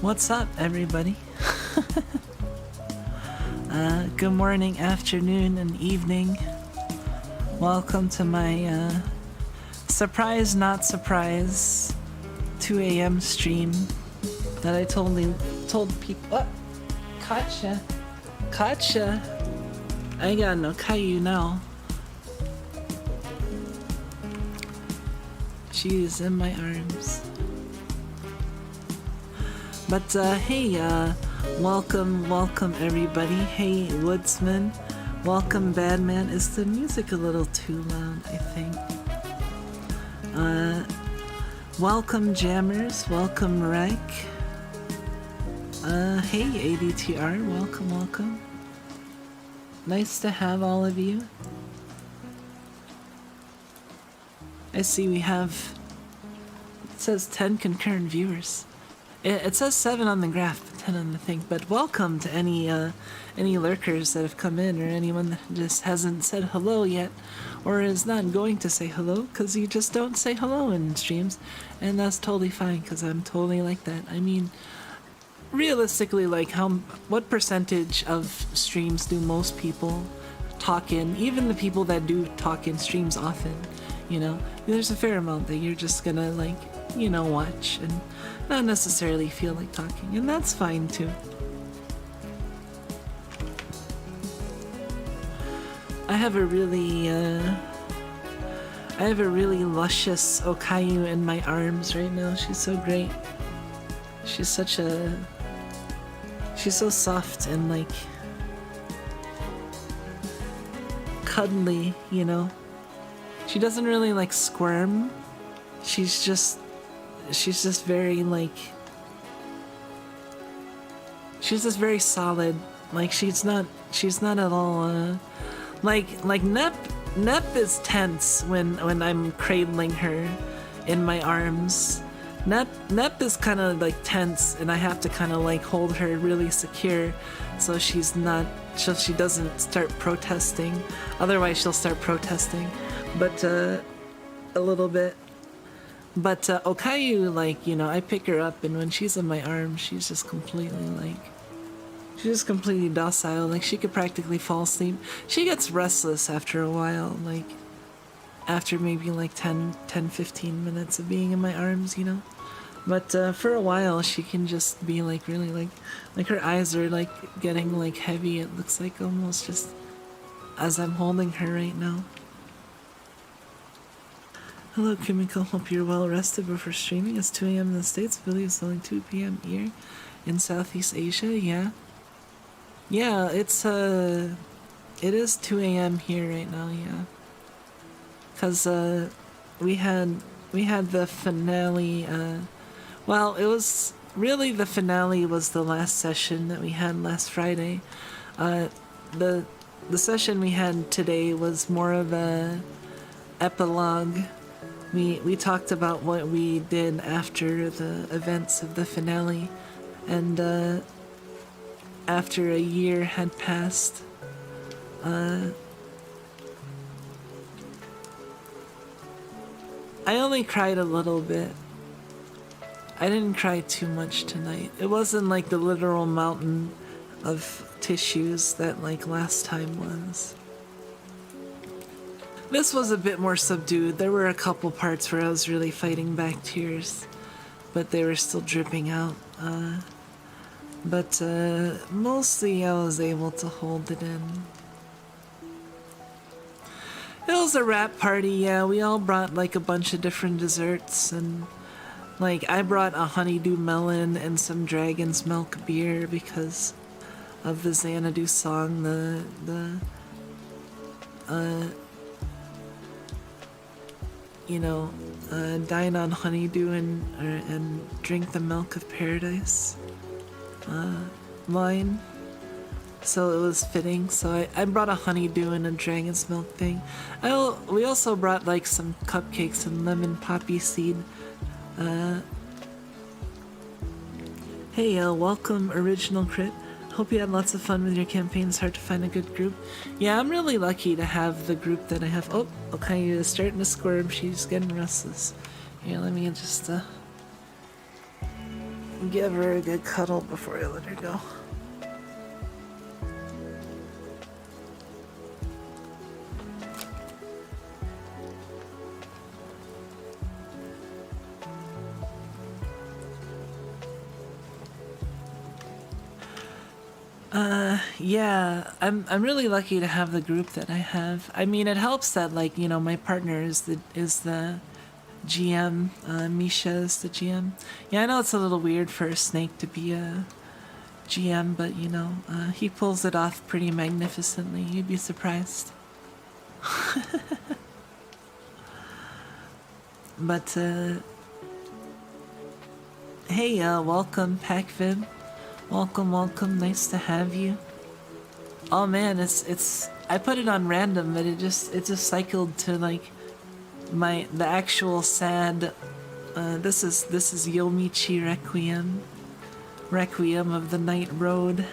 What's up, everybody? Good morning, afternoon, and evening. Welcome to my surprise, not surprise, 2 a.m. stream that I told people. What? Gotcha. Gotcha. I got no Caillou now. She's in my arms. But hey, welcome everybody. Hey, Woodsman. Welcome, Badman. Is the music a little too loud, I think? Welcome, Jammers. Welcome, Rek. Hey, ADTR. Welcome. Nice to have all of you. I see we have, it says 10 concurrent viewers. It says 7 on the graph, but 10 on the thing. But welcome to any lurkers that have come in, or anyone that just hasn't said hello yet, or is not going to say hello, because you just don't say hello in streams, and that's totally fine, because I'm totally like that. I mean, realistically, like, what percentage of streams do most people talk in? Even the people that do talk in streams often, you know, there's a fair amount that you're just gonna, like, you know, watch and not necessarily feel like talking, and that's fine too. I have a really luscious Okayu in my arms right now. She's so great. She's so soft and like cuddly, you know. She doesn't really like squirm. She's just very like, she's just very solid. Like she's not at all like Nep is tense when I'm cradling her in my arms. Nep is kind of like tense, and I have to kind of like hold her really secure so she doesn't start protesting. Otherwise she'll start protesting. But a little bit. But Okayu, like, you know, I pick her up, and when she's in my arms, she's just completely docile. Like, she could practically fall asleep. She gets restless after a while, like, after maybe like 10-15 minutes of being in my arms, you know. But for a while, she can just be like really like her eyes are like getting like heavy. It looks like almost just as I'm holding her right now. Hello, Kimiko. Hope you're well rested before streaming. It's 2 a.m. in the States. I believe it's only 2 p.m. here in Southeast Asia. Yeah, it is 2 a.m. here right now. Yeah, because we had the finale. Well, it was really the finale was the last session that we had last Friday. The session we had today was more of a epilogue. We talked about what we did after the events of the finale, and after a year had passed, I only cried a little bit. I didn't cry too much tonight. It wasn't like the literal mountain of tissues that like last time was. This was a bit more subdued. There were a couple parts where I was really fighting back tears, but they were still dripping out. But mostly I was able to hold it in. It was a wrap party, yeah. We all brought like a bunch of different desserts, and like I brought a honeydew melon and some dragon's milk beer because of the Xanadu song, the dine on honeydew and drink the milk of paradise wine. So it was fitting. So I brought a honeydew and a dragon's milk thing. We also brought like some cupcakes and lemon poppy seed. Hey, welcome, Original Crit. Hope you had lots of fun with your campaign. It's hard to find a good group. Yeah, I'm really lucky to have the group that I have. Oh, okay, is starting to squirm. She's getting restless. Here, let me just give her a good cuddle before I let her go. Yeah, I'm really lucky to have the group that I have. I mean, it helps that like, my partner is the GM, Misha is the GM. Yeah, I know it's a little weird for a snake to be a GM, but he pulls it off pretty magnificently. You'd be surprised. But hey, welcome, PackVib. Welcome, nice to have you. Oh man, it's I put it on random, but it just cycled to like the actual sad this is Yomichi Requiem of the Night Road.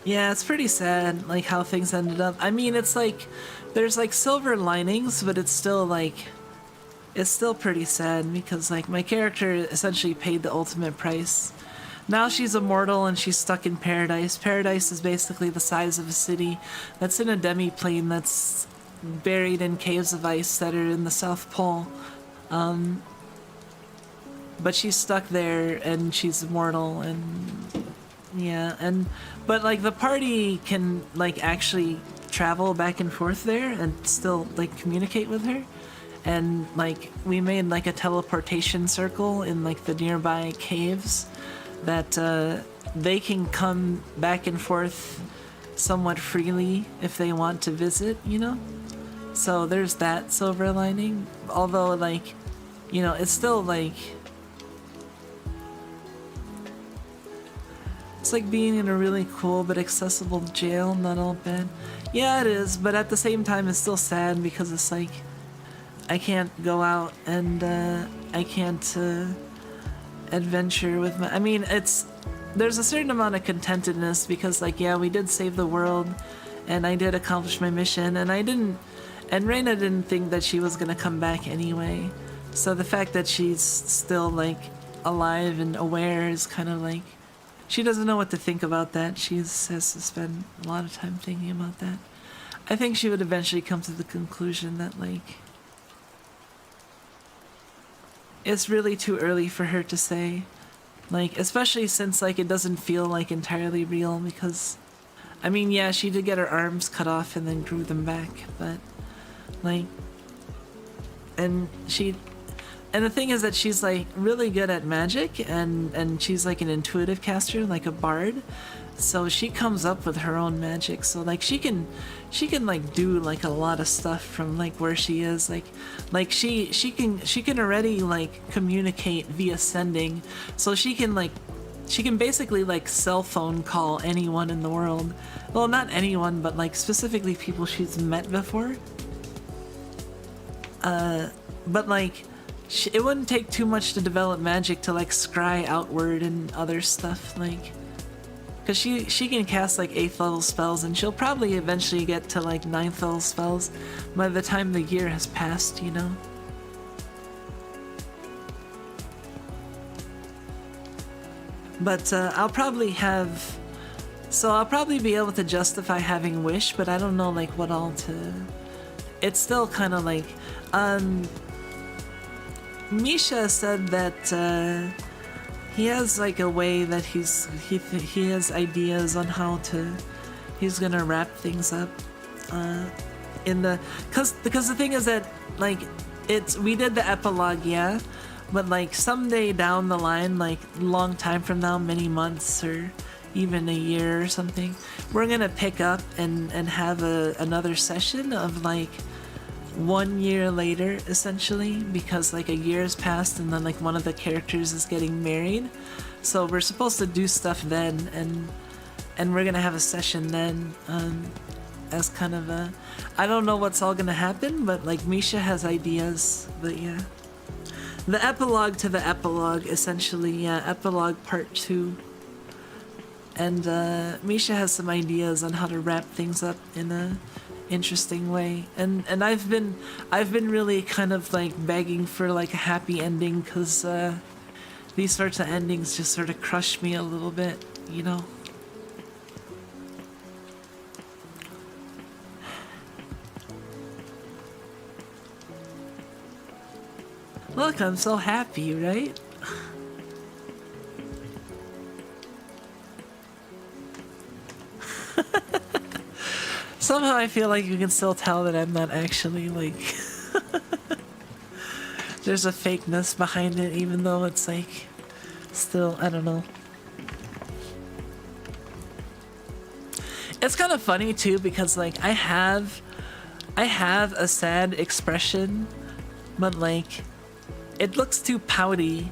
Yeah, it's pretty sad, like, how things ended up. I mean, it's like, there's, like, silver linings, but it's still pretty sad, because, like, my character essentially paid the ultimate price. Now she's immortal, and she's stuck in paradise. Paradise is basically the size of a city that's in a demi-plane that's buried in caves of ice that are in the South Pole. But she's stuck there, and she's immortal, and... yeah, but like the party can like actually travel back and forth there and still like communicate with her, and like we made like a teleportation circle in like the nearby caves that they can come back and forth somewhat freely if they want to visit, so there's that silver lining, although like it's still like it's like being in a really cool but accessible jail, not all bad. Yeah, it is, but at the same time it's still sad because it's like I can't go out and I can't adventure with my... I mean, there's a certain amount of contentedness because like, yeah, we did save the world and I did accomplish my mission, and Reina didn't think that she was gonna come back anyway. So the fact that she's still like alive and aware is kind of like, she doesn't know what to think about that. She has to spend a lot of time thinking about that. I think she would eventually come to the conclusion that, like, it's really too early for her to say. Like, especially since, like, it doesn't feel, like, entirely real because... I mean, yeah, she did get her arms cut off and then grew them back, but, like... And the thing is that she's like really good at magic, and she's like an intuitive caster, like a bard. So she comes up with her own magic. So like she can like do like a lot of stuff from like where she is. Like she can already like communicate via sending. So she can basically like cell phone call anyone in the world. Well, not anyone, but like specifically people she's met before. But like, it wouldn't take too much to develop magic to like scry outward and other stuff, like, because she can cast like 8th level spells, and she'll probably eventually get to like 9th level spells by the time the year has passed, But I'll probably be able to justify having Wish, but I don't know like what all to... It's still kind of like, Misha said that he has like a way that he has ideas on how he's gonna wrap things up because the thing is that like we did the epilogue, yeah, But like someday down the line, like long time from now, many months or even a year or something, we're gonna pick up and have another session of like 1 year later, essentially, because like a year has passed and then like one of the characters is getting married. So we're supposed to do stuff then, and we're gonna have a session then, as kind of a, I don't know what's all gonna happen, but like Misha has ideas. But yeah, the epilogue to the epilogue, essentially. Yeah, epilogue part 2. And Misha has some ideas on how to wrap things up in a interesting way, and I've been really kind of like begging for like a happy ending, because these sorts of endings just sort of crush me a little bit, you know. Look, I'm so happy, right? Somehow I feel like you can still tell that I'm not actually like there's a fakeness behind it, even though it's like still, I don't know. It's kind of funny too, because like I have a sad expression, but like it looks too pouty,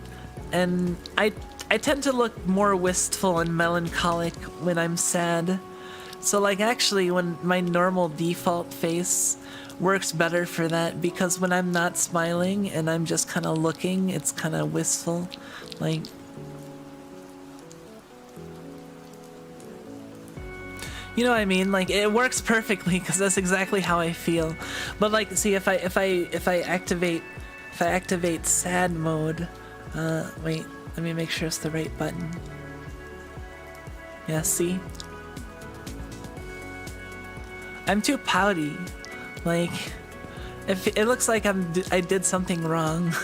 and I tend to look more wistful and melancholic when I'm sad. So like actually when my normal default face works better for that, because when I'm not smiling and I'm just kind of looking, it's kind of wistful, like. You know what I mean? Like it works perfectly because that's exactly how I feel. But like, see, if I activate sad mode, wait, let me make sure it's the right button. Yeah, see? I'm too pouty. Like, if it looks like I did something wrong,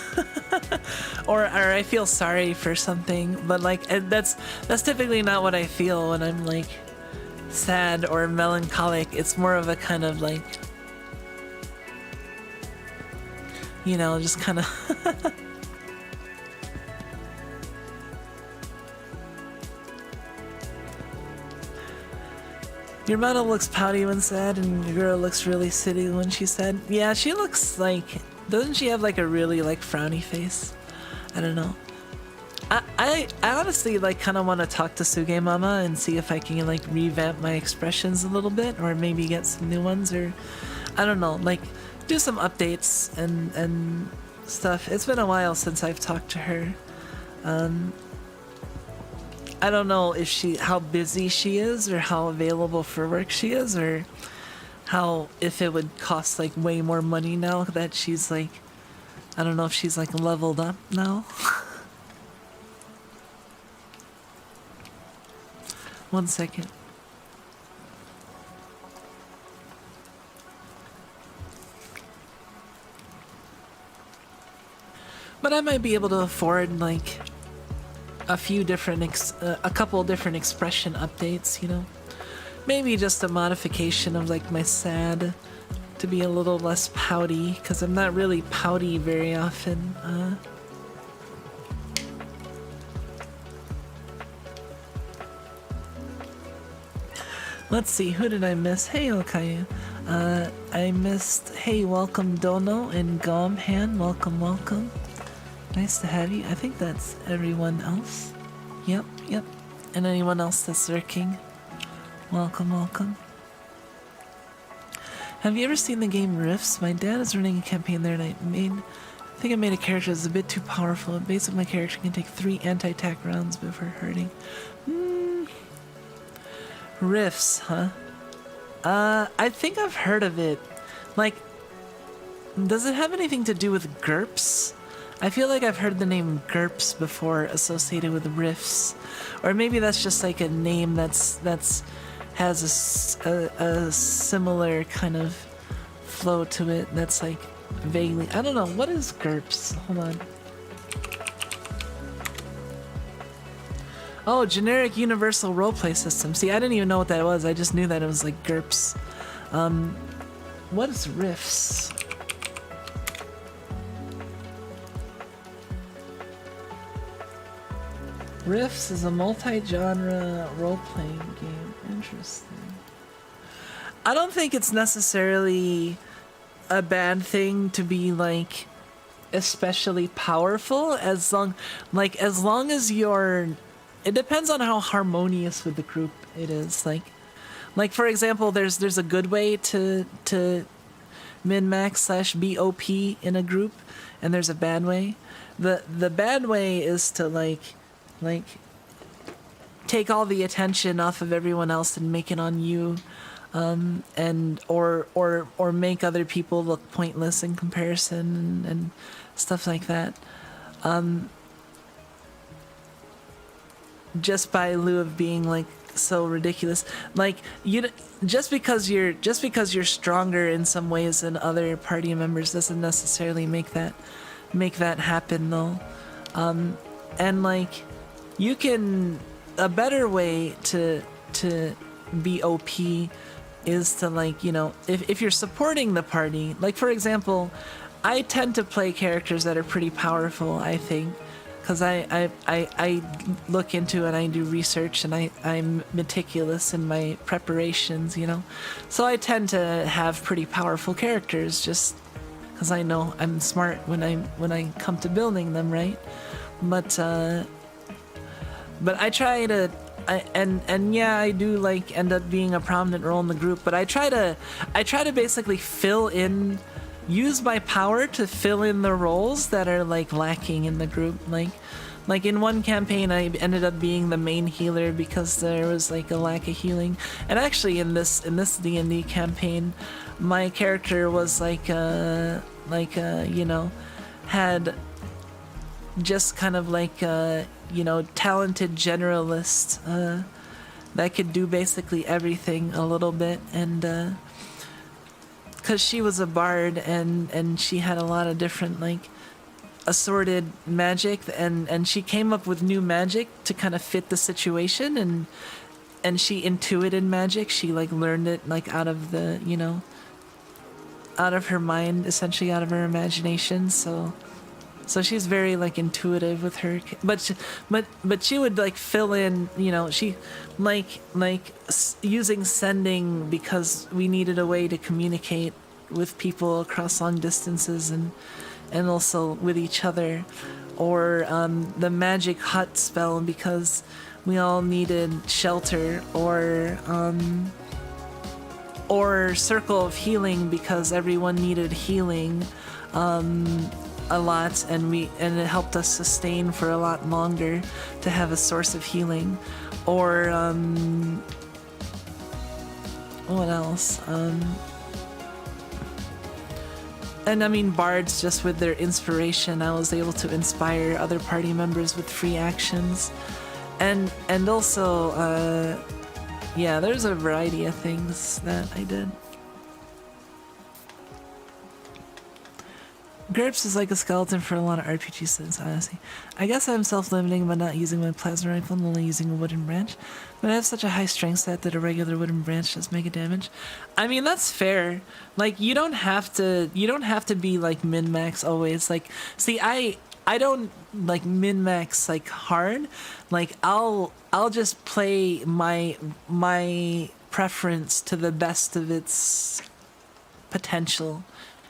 or I feel sorry for something, but like that's typically not what I feel when I'm like sad or melancholic. It's more of a kind of like, you know, just kind of. Your model looks pouty when sad, and your girl looks really silly when she's sad. Yeah, she looks like, doesn't she have like a really like frowny face? I don't know. I honestly like kind of want to talk to Suge Mama and see if I can like revamp my expressions a little bit, or maybe get some new ones, or I don't know, like do some updates and stuff. It's been a while since I've talked to her. I don't know if how busy she is, or how available for work she is, or if it would cost like way more money now that she's like, I don't know if she's like leveled up now. 1 second. But I might be able to afford like a few different, a couple different expression updates, you know? Maybe just a modification of like my sad to be a little less pouty, because I'm not really pouty very often. Let's see, who did I miss? Hey, Okayu. I missed, hey, welcome Dono and Gomhan, welcome. Nice to have you. I think that's everyone else. Yep. And anyone else that's lurking, welcome. Have you ever seen the game Rifts? My dad is running a campaign there, and I think I made a character that's a bit too powerful. Basically, my character can take 3 anti-attack rounds before hurting. Rifts, huh? I think I've heard of it. Like, does it have anything to do with GURPS? I feel like I've heard the name GURPS before associated with Rifts, or maybe that's just like a name that's has a similar kind of flow to it. That's like vaguely, I don't know, what is GURPS? Hold on. Oh, generic universal roleplay system. See, I didn't even know what that was. I just knew that it was like GURPS. What is Rifts? Rifts is a multi-genre role-playing game. Interesting. I don't think it's necessarily a bad thing to be like especially powerful as long as you're, it depends on how harmonious with the group it is. Like for example, there's a good way to min-max / BOP in a group, and there's a bad way. The bad way is to like take all the attention off of everyone else and make it on you, and or make other people look pointless in comparison and stuff like that. Just by lieu of being like so ridiculous, like you just because you're stronger in some ways than other party members doesn't necessarily make that happen though. And like you can, a better way to be OP is to like, you know, if you're supporting the party, like for example, I tend to play characters that are pretty powerful, I think, because I look into and I do research and I'm meticulous in my preparations, you know, so I tend to have pretty powerful characters just because I know I'm smart when I come to building them, right? But I try to, and yeah, I do like end up being a prominent role in the group, but I try to basically use my power to fill in the roles that are like lacking in the group. Like in one campaign I ended up being the main healer because there was like a lack of healing. And actually in this D&D campaign, my character was like you know, had just kind of like you know, talented generalist that could do basically everything a little bit, and because she was a bard and she had a lot of different like assorted magic, and she came up with new magic to kind of fit the situation, and she intuited magic. She like learned it like out of the, you know, out of her mind, essentially out of her imagination. So she's very like intuitive with her, but she would like fill in, you know, she like using sending because we needed a way to communicate with people across long distances and also with each other, or the magic hut spell because we all needed shelter, or circle of healing because everyone needed healing a lot, and it helped us sustain for a lot longer to have a source of healing. Or what else? And I mean, bards, just with their inspiration, I was able to inspire other party members with free actions, and also yeah, there's a variety of things that I did. GURPS is like a skeleton for a lot of RPG sets, honestly. I guess I'm self-limiting by not using my plasma rifle and only using a wooden branch, but I have such a high strength stat that a regular wooden branch does mega damage. I mean, that's fair. Like, you don't have to be like min-max always. Like, see, I don't like min-max like hard. Like, I'll just play my preference to the best of its potential,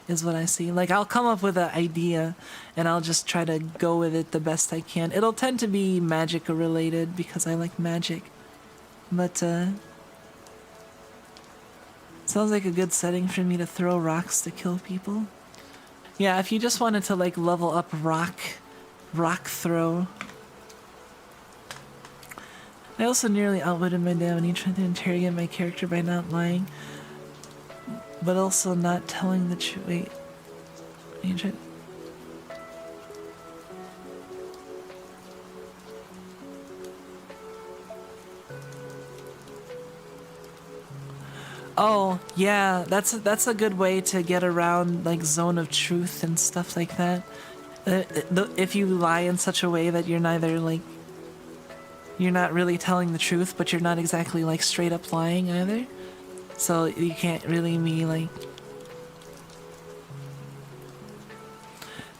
is what I see. Like, I'll come up with an idea and I'll just try to go with it the best I can. It'll tend to be magic related because I like magic. But sounds like a good setting for me to throw rocks to kill people. Yeah, if you just wanted to like level up rock throw. I also nearly outwitted my dad when he tried to interrogate my character by not lying, but also not telling the truth. Wait, you tried. Oh yeah, that's a good way to get around like zone of truth and stuff like that. If you lie in such a way that you're neither like, you're not really telling the truth, but you're not exactly like straight up lying either. So you can't really be like...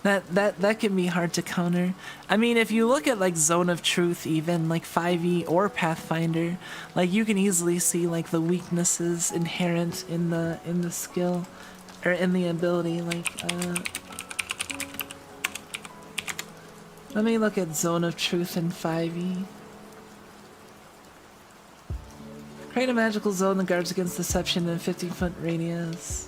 That can be hard to counter. I mean, if you look at like Zone of Truth, even like 5e or Pathfinder, like you can easily see like the weaknesses inherent in the skill or in the ability. Like, let me look at Zone of Truth in 5e. Create a magical zone that guards against deception in a 50-foot radius.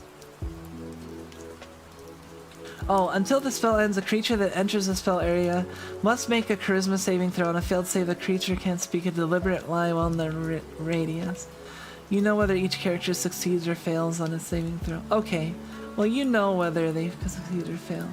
Oh, until the spell ends, a creature that enters the spell area must make a charisma saving throw. On a failed save, the creature can't speak a deliberate lie while in the radius. You know whether each character succeeds or fails on a saving throw. Okay, well you know whether they succeed or fail.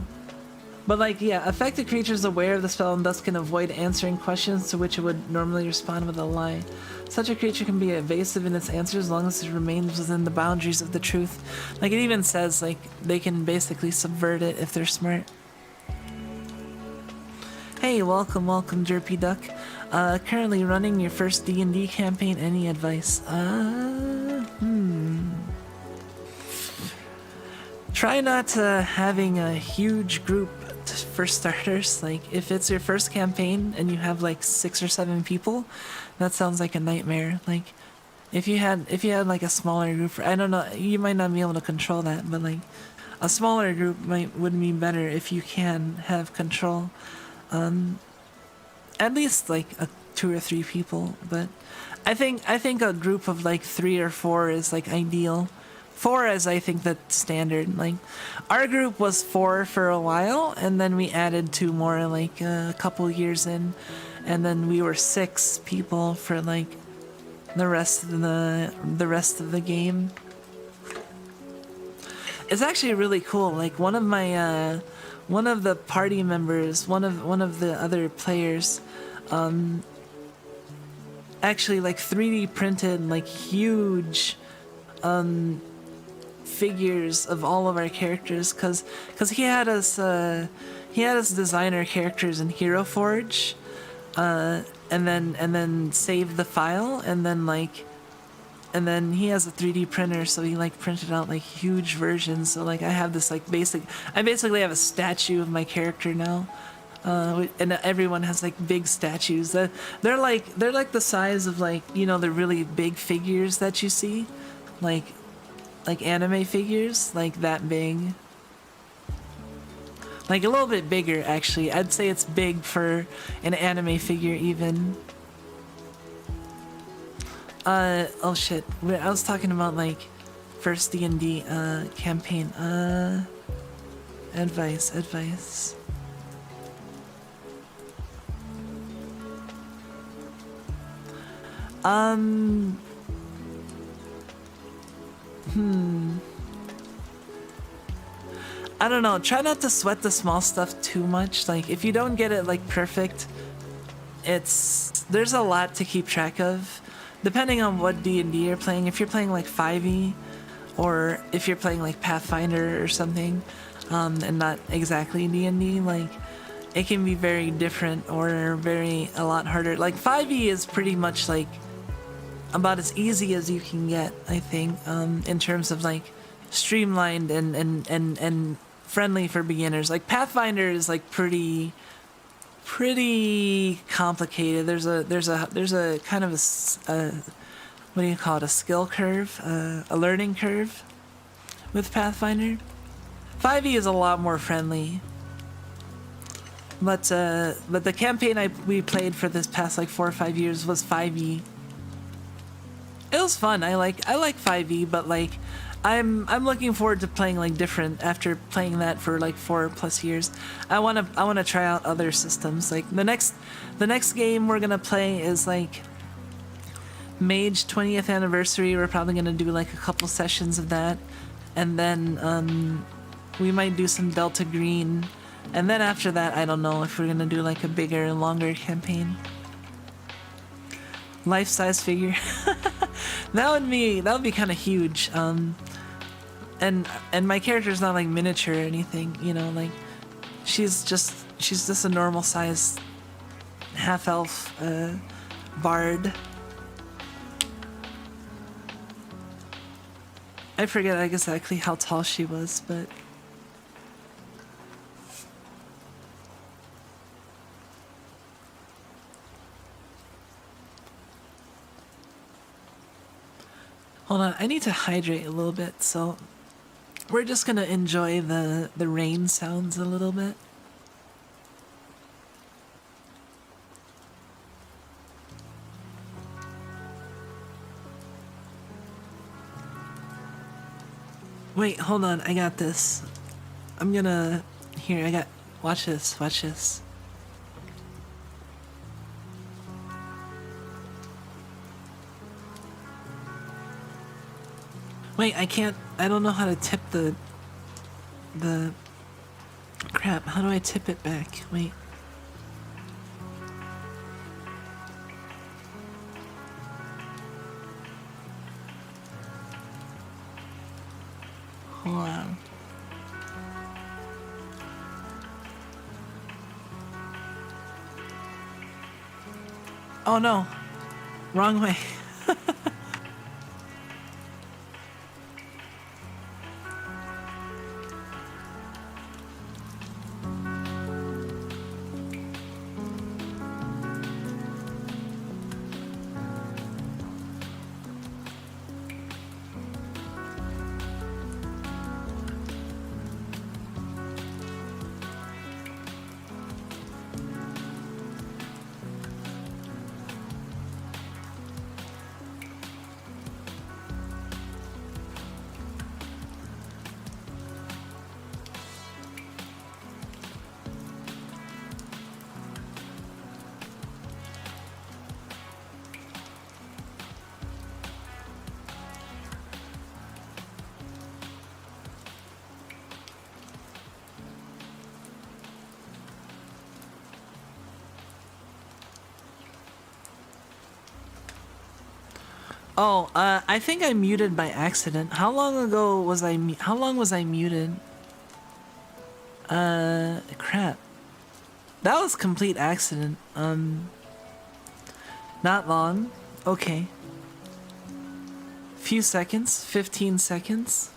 But like, yeah, affected creatures aware of the spell and thus can avoid answering questions to which it would normally respond with a lie. Such a creature can be evasive in its answers as long as it remains within the boundaries of the truth. Like, it even says, like, they can basically subvert it if they're smart. Hey, welcome, Derpy Duck. Currently running your first D&D campaign. Any advice? Try not having a huge group for starters. Like, if it's your first campaign and you have like 6 or 7 people, that sounds like a nightmare. Like, if you had like a smaller group, I don't know, you might not be able to control that, but like a smaller group would be better if you can have control. At least like 2 or 3 people, but I think a group of like 3 or 4 is like ideal. 4 is, I think, the standard. Like, our group was 4 for a while, and then we added 2 more like a couple years in, and then we were 6 people for like the rest of the game. It's actually really cool. Like, one of the party members, one of the other players, actually like 3D printed like huge figures of all of our characters, because he had us design our characters in Hero Forge, and then save the file, and then he has a 3D printer, so he like printed out like huge versions. So like I have this like I basically have a statue of my character now, and everyone has like big statues that they're like the size of like, you know, the really big figures that you see, like anime figures, like that big. Like a little bit bigger, actually. I'd say it's big for an anime figure, even. Oh shit. I was talking about like first D&D campaign. Advice. I don't know, try not to sweat the small stuff too much. Like, if you don't get it like perfect, there's a lot to keep track of, depending on what D&D you're playing. If you're playing like 5e, or if you're playing like Pathfinder or something, and not exactly D&D, like, it can be very different or a lot harder. Like, 5e is pretty much like about as easy as you can get, I think, in terms of like streamlined and friendly for beginners. Like, Pathfinder is like pretty complicated. There's a kind of a what do you call it, a skill curve, a learning curve with Pathfinder. 5e is a lot more friendly, but the campaign we played for this past like 4 or 5 years was 5e. It was fun. I like 5e, but like I'm looking forward to playing like different after playing that for like 4+ years. I wanna try out other systems. Like the next game we're gonna play is like Mage 20th anniversary. We're probably gonna do like a couple sessions of that, and then we might do some Delta Green, and then after that I don't know if we're gonna do like a bigger and longer campaign. Life-size figure. that would be kind of huge. And my character's not like miniature or anything, you know, like she's just a normal size half-elf bard. I forget exactly how tall she was, but Hold on, I need to hydrate a little bit, so we're just gonna enjoy the rain sounds a little bit. Wait, hold on, I got this. I'm gonna... Here, watch this, watch this. Wait, I don't know how to tip the... Crap, how do I tip it back? Wait. Hold on. Oh no, wrong way. Oh, I think I muted by accident. How long was I muted? Crap. That was complete accident. Not long. Okay. Few seconds. 15 seconds.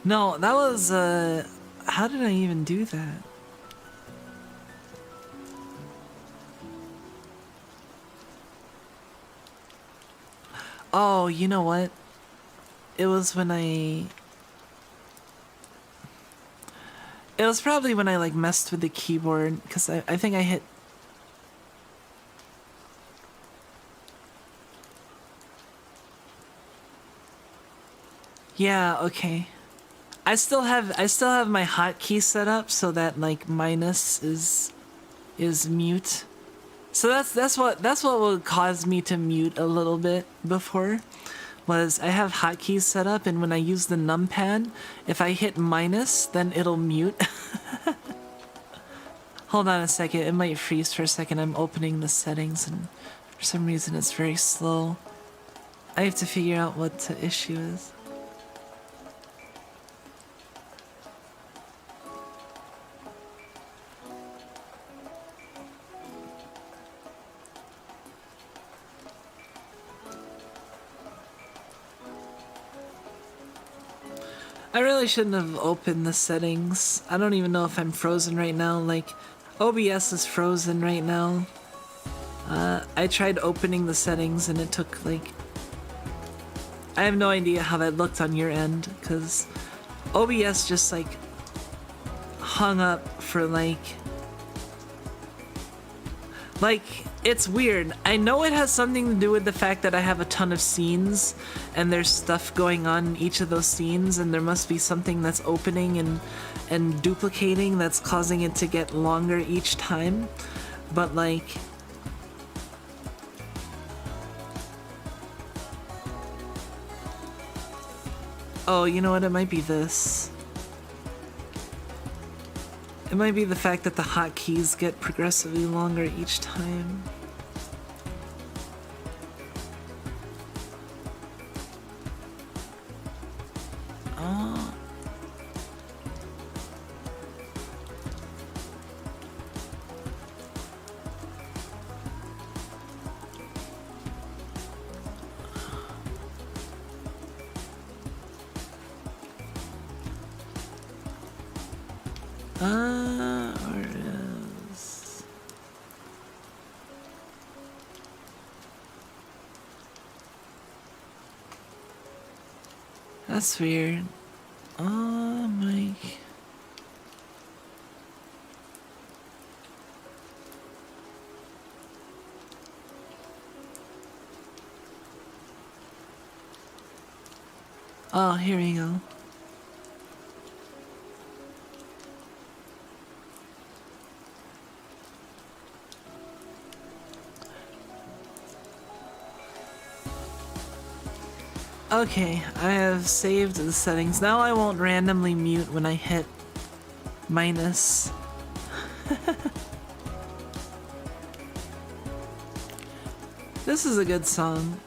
No, that was, how did I even do that? Oh, you know what? It was probably when I like messed with the keyboard, because I think I hit... Yeah, okay. I still have my hotkey set up so that like minus is mute. So that's what would cause me to mute a little bit before, was I have hotkeys set up, and when I use the numpad, if I hit minus, then it'll mute. Hold on a second, it might freeze for a second. I'm opening the settings and for some reason it's very slow. I have to figure out what the issue is. I really shouldn't have opened the settings. I don't even know if I'm frozen right now. Like, OBS is frozen right now. I tried opening the settings and it took like... I have no idea how that looked on your end, because OBS just like hung up for like... It's weird. I know it has something to do with the fact that I have a ton of scenes and there's stuff going on in each of those scenes, and there must be something that's opening and duplicating that's causing it to get longer each time. But like... Oh, you know what? It might be this. It might be the fact that the hotkeys get progressively longer each time. Oh. Where it is. That's weird. Oh, Mike. Oh, here we go. Okay, I have saved the settings. Now I won't randomly mute when I hit minus. This is a good song.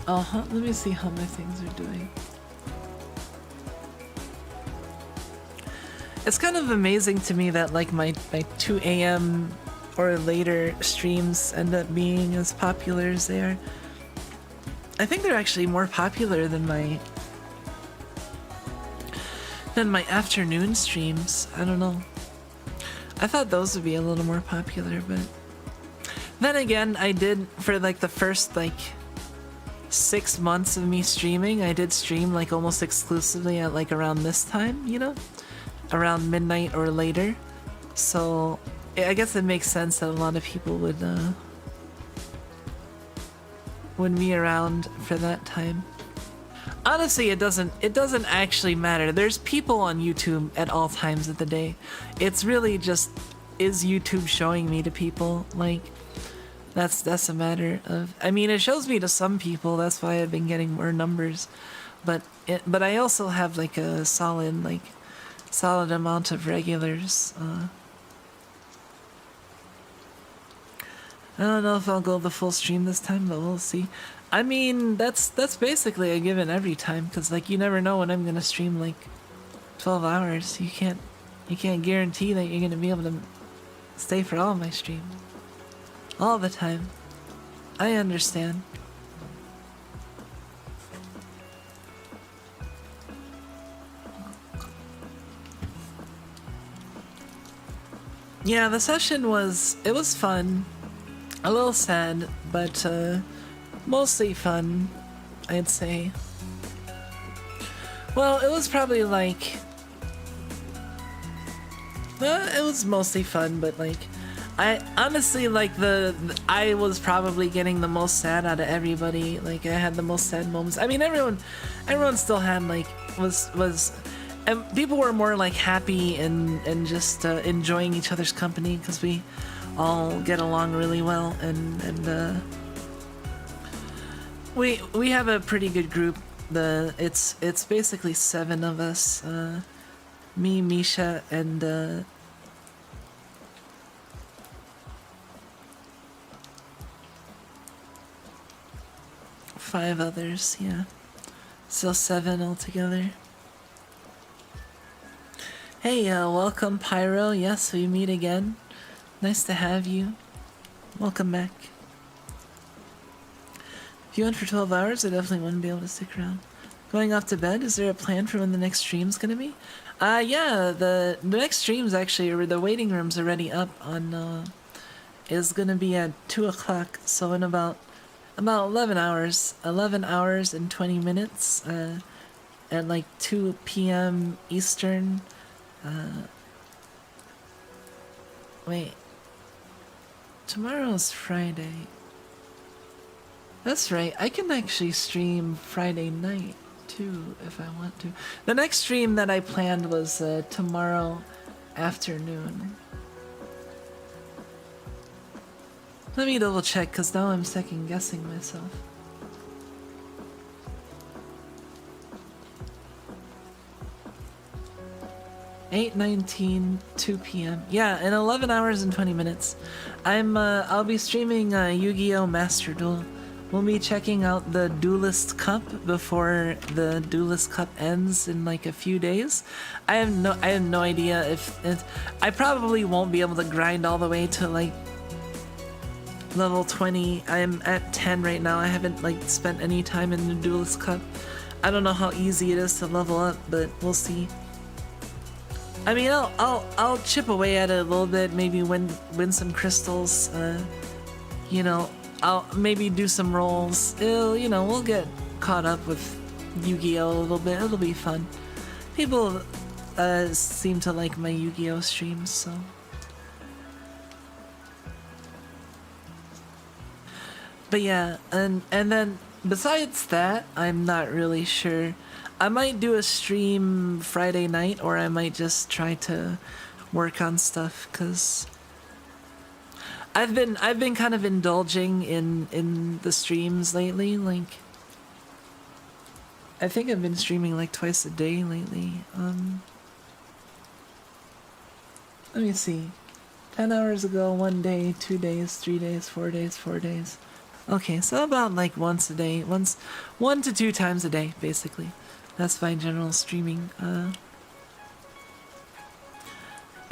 Let me see how my things are doing. It's kind of amazing to me that like my 2 a.m. or later streams end up being as popular as they are. I think they're actually more popular than my afternoon streams. I don't know. I thought those would be a little more popular, but then again, I did for like the first like 6 months of me streaming, I did stream like almost exclusively at like around this time, you know, around midnight or later. So I guess it makes sense that a lot of people would be around for that time. Honestly, it doesn't actually matter. There's people on YouTube at all times of the day. It's really just, is YouTube showing me to people? Like, that's a matter of, I mean, it shows me to some people, that's why I've been getting more numbers, but I also have like a solid amount of regulars. I don't know if I'll go the full stream this time, but we'll see. I mean, that's basically a given every time, because like you never know when I'm gonna stream like 12 hours. You can't guarantee that you're gonna be able to stay for all my streams all the time. I understand. Yeah, the session was fun. A little sad, but mostly fun, I'd say. Well, it was probably like... it was mostly fun, but like... I honestly, like, I was probably getting the most sad out of everybody. Like, I had the most sad moments. I mean, everyone still had, like, and people were more, like, happy and just enjoying each other's company, because we all get along really well, and we have a pretty good group. It's basically 7 of us, me, Misha, and 5 others, yeah. So 7 altogether. Hey, welcome Pyro. Yes, we meet again. Nice to have you. Welcome back. If you went for 12 hours, I definitely wouldn't be able to stick around. Going off to bed, is there a plan for when the next stream's gonna be? Yeah, the next stream's actually, or the waiting room's already up on, is gonna be at 2 o'clock, so in about 11 hours and 20 minutes, at like 2 p.m. Eastern. Wait. Tomorrow's Friday. That's right, I can actually stream Friday night too if I want to. The next stream that I planned was tomorrow afternoon. Let me double check, because now I'm second guessing myself. (8:19) 2 p.m. Yeah, in 11 hours and 20 minutes. I'll be streaming Yu-Gi-Oh! Master Duel. We'll be checking out the Duelist Cup before the Duelist Cup ends in like a few days. I have no idea if I probably won't be able to grind all the way to like level 20. I am at 10 right now. I haven't like spent any time in the Duelist Cup. I don't know how easy it is to level up, but we'll see. I mean, I'll chip away at it a little bit, maybe win some crystals, you know, I'll maybe do some rolls. We'll get caught up with Yu-Gi-Oh a little bit. It'll be fun. People seem to like my Yu-Gi-Oh streams, so. But yeah, and then besides that, I'm not really sure. I might do a stream Friday night, or I might just try to work on stuff, cause I've been kind of indulging in the streams lately. Like, I think I've been streaming like twice a day lately. Let me see. 10 hours ago, 1 day, 2 days, 3 days, 4 days, 4 days. Okay, so about like once a day, 1 to 2 times a day, basically. That's my general streaming. I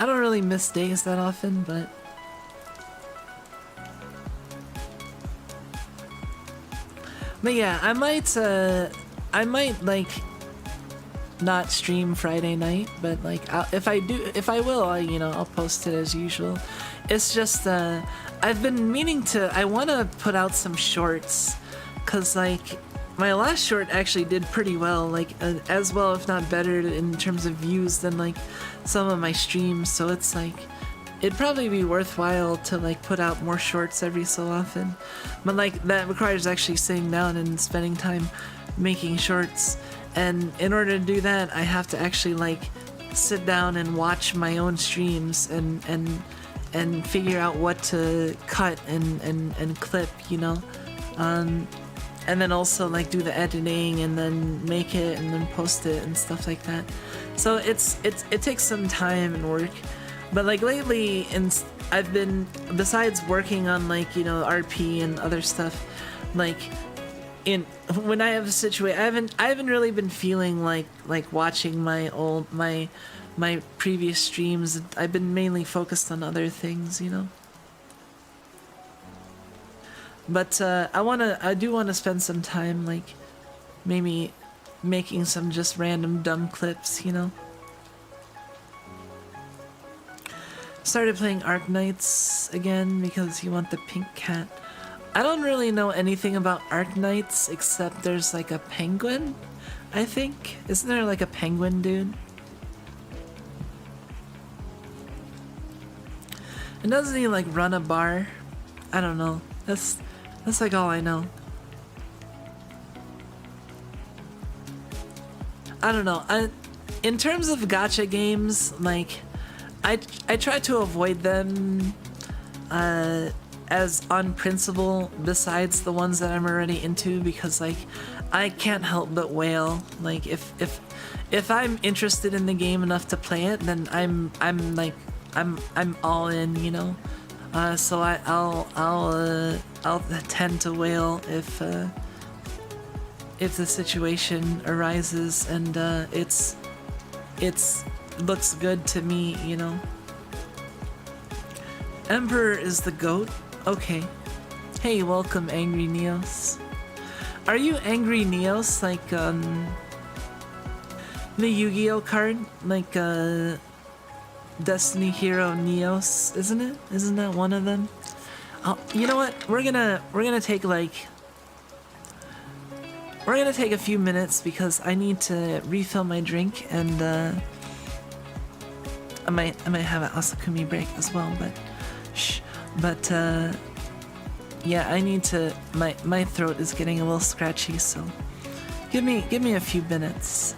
don't really miss days that often, but yeah, I might like not stream Friday night, but like if I will, I'll post it as usual. It's just I've been meaning to. I want to put out some shorts, cause like my last short actually did pretty well, like as well if not better in terms of views than like some of my streams. So it's like it'd probably be worthwhile to like put out more shorts every so often, but like that requires actually sitting down and spending time making shorts. And in order to do that, I have to actually like sit down and watch my own streams and figure out what to cut and clip, and then also like do the editing and then make it and then post it and stuff like that. So it takes some time and work. But like lately, I've been, besides working on like RP and other stuff, like when I have a situation, I haven't really been feeling like watching my previous streams. I've been mainly focused on other things, But I do want to spend some time like maybe making some just random dumb clips, Started playing Arknights again because you want the pink cat. I don't really know anything about Arknights except there's like a penguin, I think. Isn't there like a penguin dude? And doesn't he like run a bar? I don't know. That's like all I know. I don't know. In terms of gacha games, like I try to avoid them as on principle, besides the ones that I'm already into, because like I can't help but wail. Like if I'm interested in the game enough to play it, then I'm all in, So I'll tend to wail if the situation arises and it's looks good to me, Emperor is the goat. Okay. Hey, welcome, Angry Neos. Are you Angry Neos like the Yu-Gi-Oh card, like Destiny Hero Neos, isn't it? Isn't that one of them? Oh, you know what? We're gonna take a few minutes because I need to refill my drink, and I might have an Asakumi break as well, but shh. But yeah, I need to. My throat is getting a little scratchy, so give me a few minutes.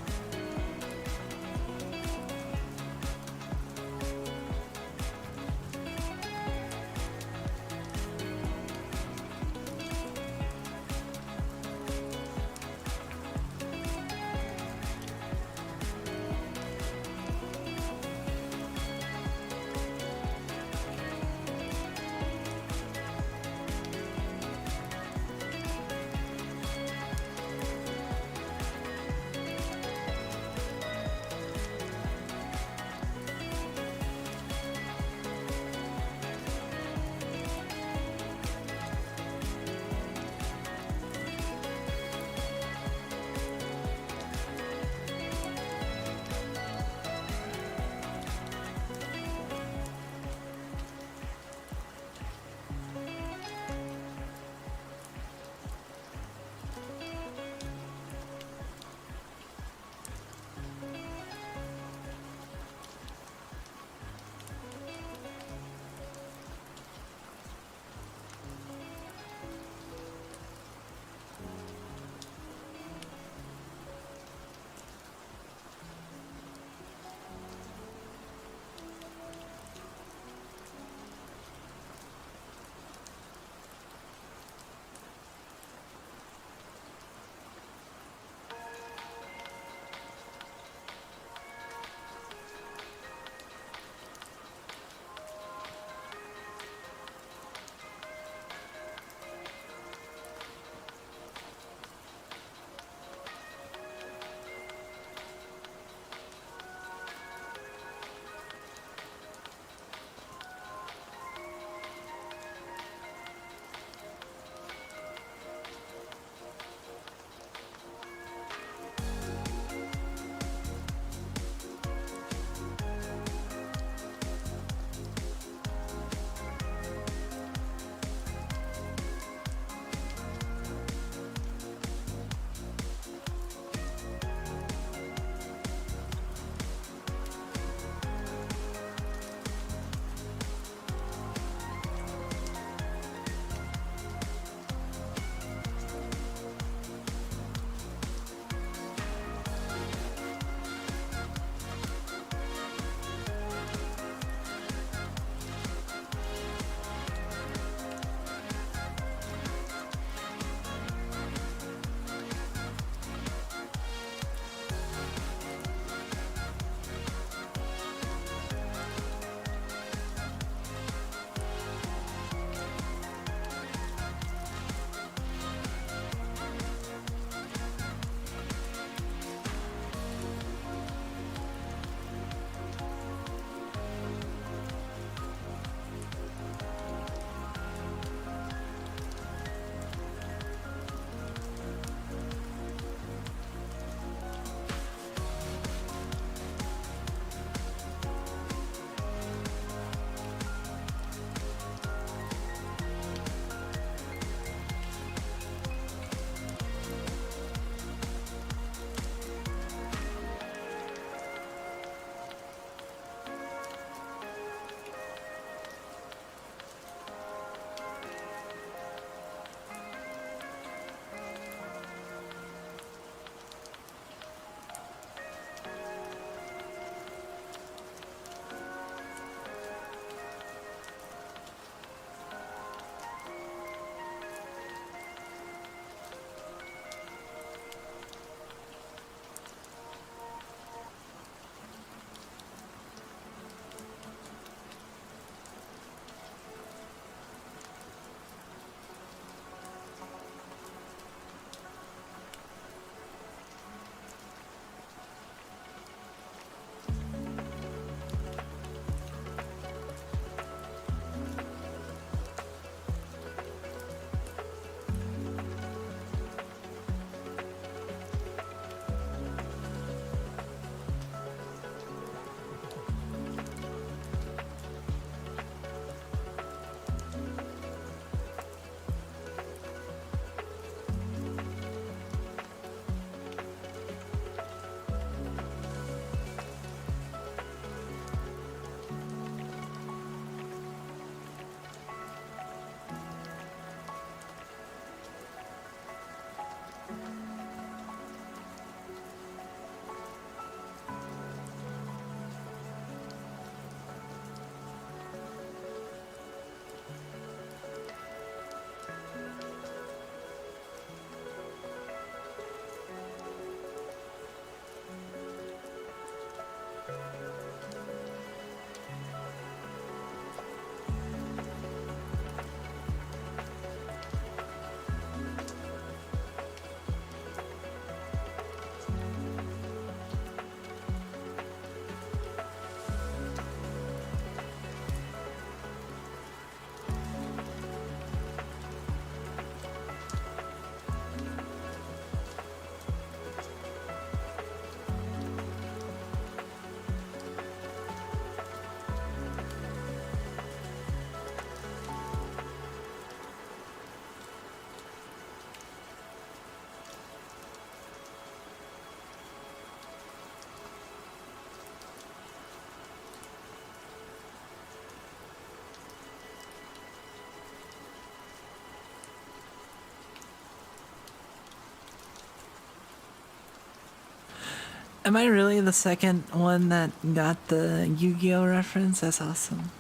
Am I really the second one that got the Yu-Gi-Oh reference? That's awesome.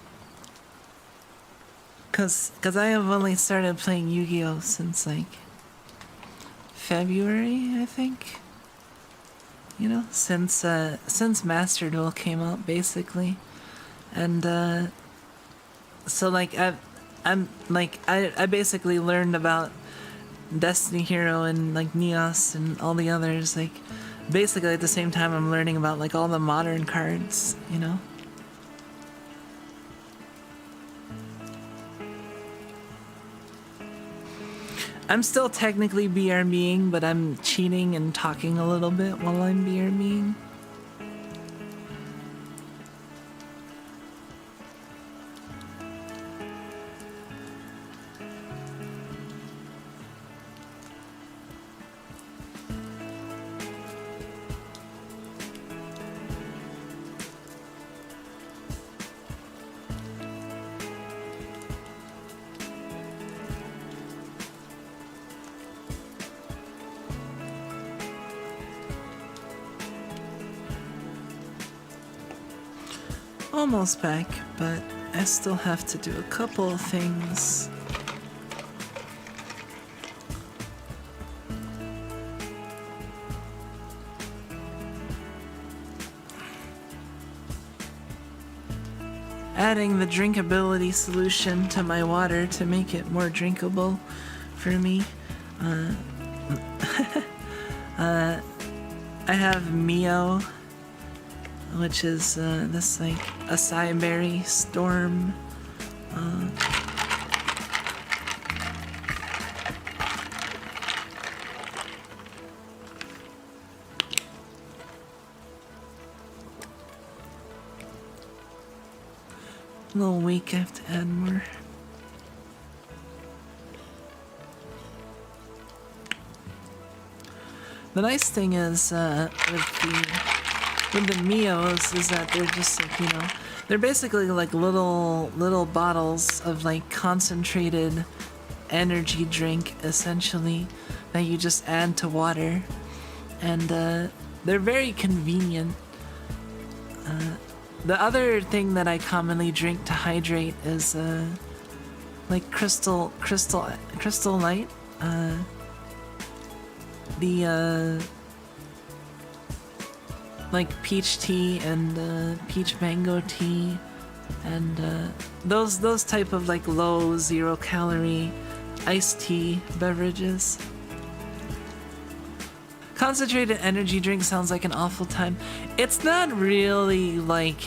Cause I have only started playing Yu-Gi-Oh since like February, I think. You know, since Master Duel came out, basically, and so like I basically learned about Destiny Hero and like Neos and all the others like basically at the same time I'm learning about like all the modern cards, you know. I'm still technically BRBing, but I'm cheating and talking a little bit while I'm BRBing. Almost back, but I still have to do a couple of things. Adding the drinkability solution to my water to make it more drinkable for me. I have Mio, which is this like acai berry storm. A little weak, I have to add more. The nice thing is with the Mios is that they're just like, you know, they're basically like little bottles of like concentrated energy drink essentially that you just add to water, and they're very convenient. The other thing that I commonly drink to hydrate is like crystal light. The like peach tea and peach mango tea, and those type of like low 0-calorie iced tea beverages. Concentrated energy drink sounds like an awful time. It's not really like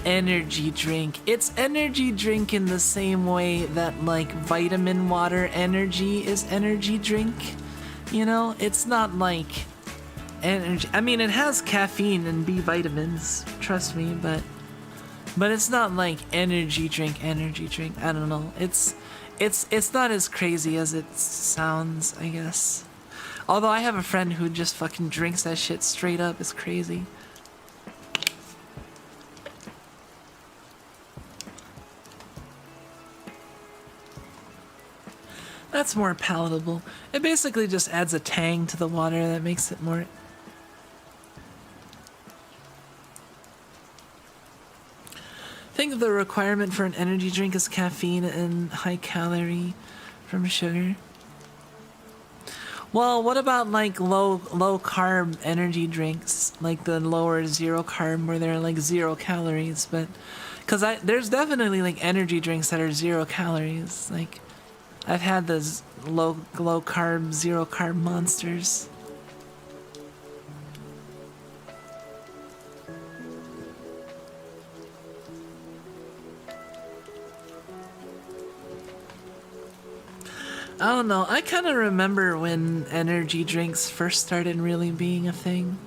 energy drink. It's energy drink in the same way that like vitamin water energy is energy drink. You know, it's not like energy. I mean, it has caffeine and B vitamins, trust me, but it's not like energy drink. I don't know. It's not as crazy as it sounds, I guess. Although I have a friend who just fucking drinks that shit straight up. It's crazy. That's more palatable. It basically just adds a tang to the water that makes it more... I think the requirement for an energy drink is caffeine and high calorie from sugar. Well, what about like low carb energy drinks, like the lower 0 carb where they're like 0 calories? But because there's definitely like energy drinks that are 0 calories. Like I've had those low carb 0 carb monsters. I don't know. I kind of remember when energy drinks first started really being a thing.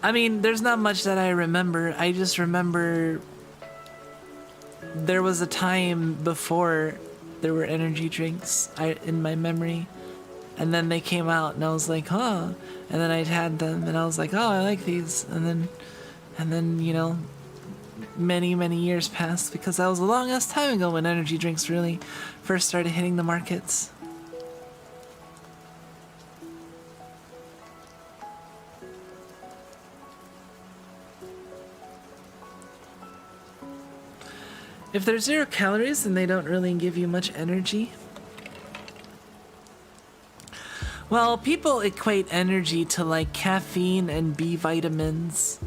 I mean, there's not much that I remember. I just remember there was a time before there were energy drinks in my memory. And then they came out and I was like, huh. And then I'd had them and I was like, oh, I like these. And then, you know, many years passed because that was a long ass time ago when energy drinks really first started hitting the markets. If they're 0 calories, then they don't really give you much energy. Well, people equate energy to like caffeine and B vitamins.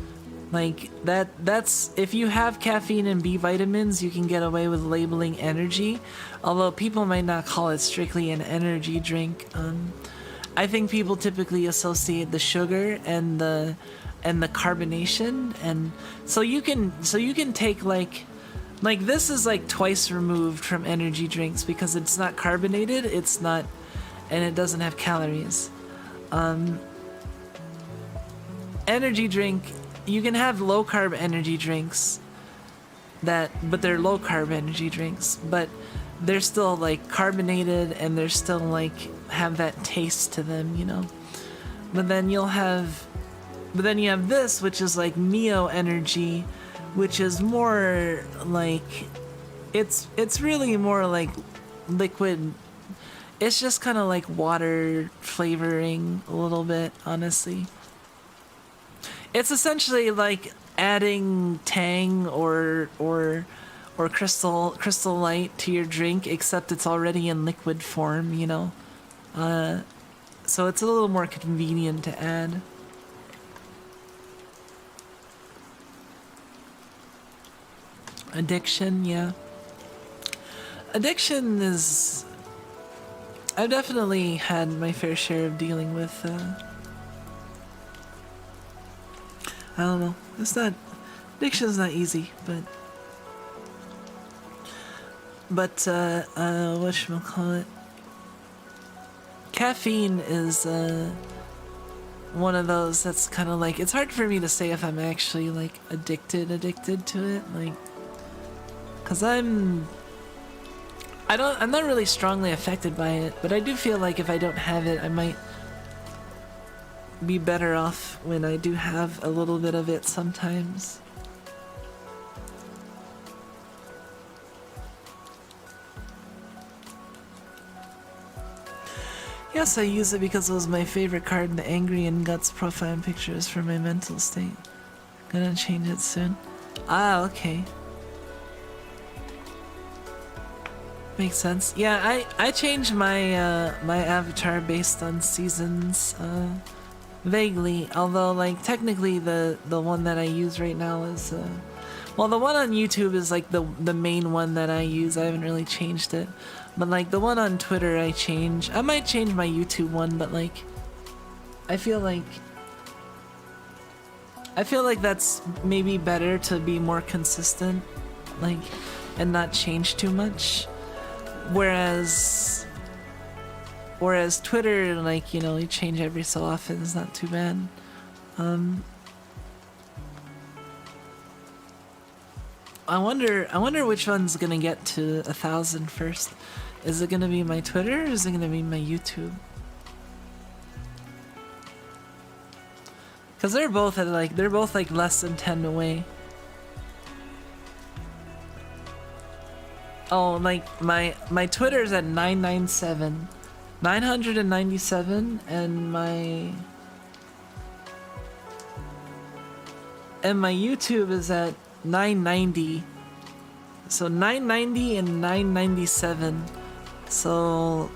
Like that's if you have caffeine and B vitamins, you can get away with labeling energy, although people might not call it strictly an energy drink. I think people typically associate the sugar and the carbonation, and so you can take like this is like twice removed from energy drinks because it's not carbonated, it's not, and it doesn't have calories. Energy drink, you can have low carb energy drinks but they're low carb energy drinks, but they're still like carbonated and they're still like have that taste to them, you know. But then you have this, which is like Neo energy, which is more like it's really more like liquid. It's just kind of like water flavoring a little bit, honestly. It's essentially like adding Tang or crystal light to your drink, except it's already in liquid form, you know. So it's a little more convenient to add. Addiction, yeah. Addiction is... I've definitely had my fair share of dealing with, I don't know. It's not... Addiction's not easy, but whatchamacallit? Caffeine is, one of those that's kind of like... It's hard for me to say if I'm actually, like, addicted to it, like... Because I'm not really strongly affected by it, but I do feel like if I don't have it, I might be better off when I do have a little bit of it sometimes. Yes, I use it because it was my favorite card in the Angry and Guts profile pictures for my mental state. Gonna change it soon. Ah, okay. Makes sense. Yeah, I changed my my avatar based on seasons, vaguely. Although, like, technically the one that I use right now is, well, the one on YouTube is like the main one that I use. I haven't really changed it, but like the one on Twitter I change. I might change my YouTube one, but like, I feel like that's maybe better to be more consistent, like, and not change too much. Whereas Twitter, like, you know, you change every so often, it's not too bad. I wonder which one's gonna get to 1,000 first. Is it gonna be my Twitter or is it gonna be my YouTube? Cause they're both like less than 10 away. Oh, like my Twitter's at 997, and my YouTube is at 990. So 990 and 997. So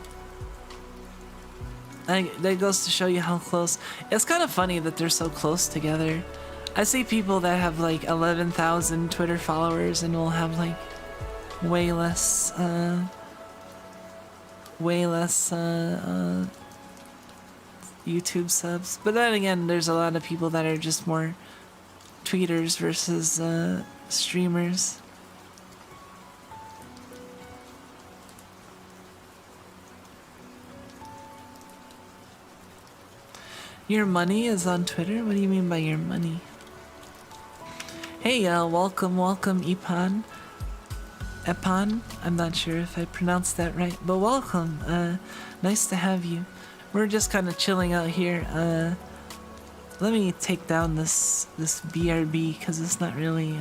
that goes to show you how close. It's kind of funny that they're so close together. I see people that have like 11,000 Twitter followers and will have like way less YouTube subs. But then again, there's a lot of people that are just more tweeters versus streamers. Your money is on Twitter? What do you mean by your money? Hey, welcome, Epan. I'm not sure if I pronounced that right, but welcome. Nice to have you. We're just kind of chilling out here. Let me take down this BRB because it's not really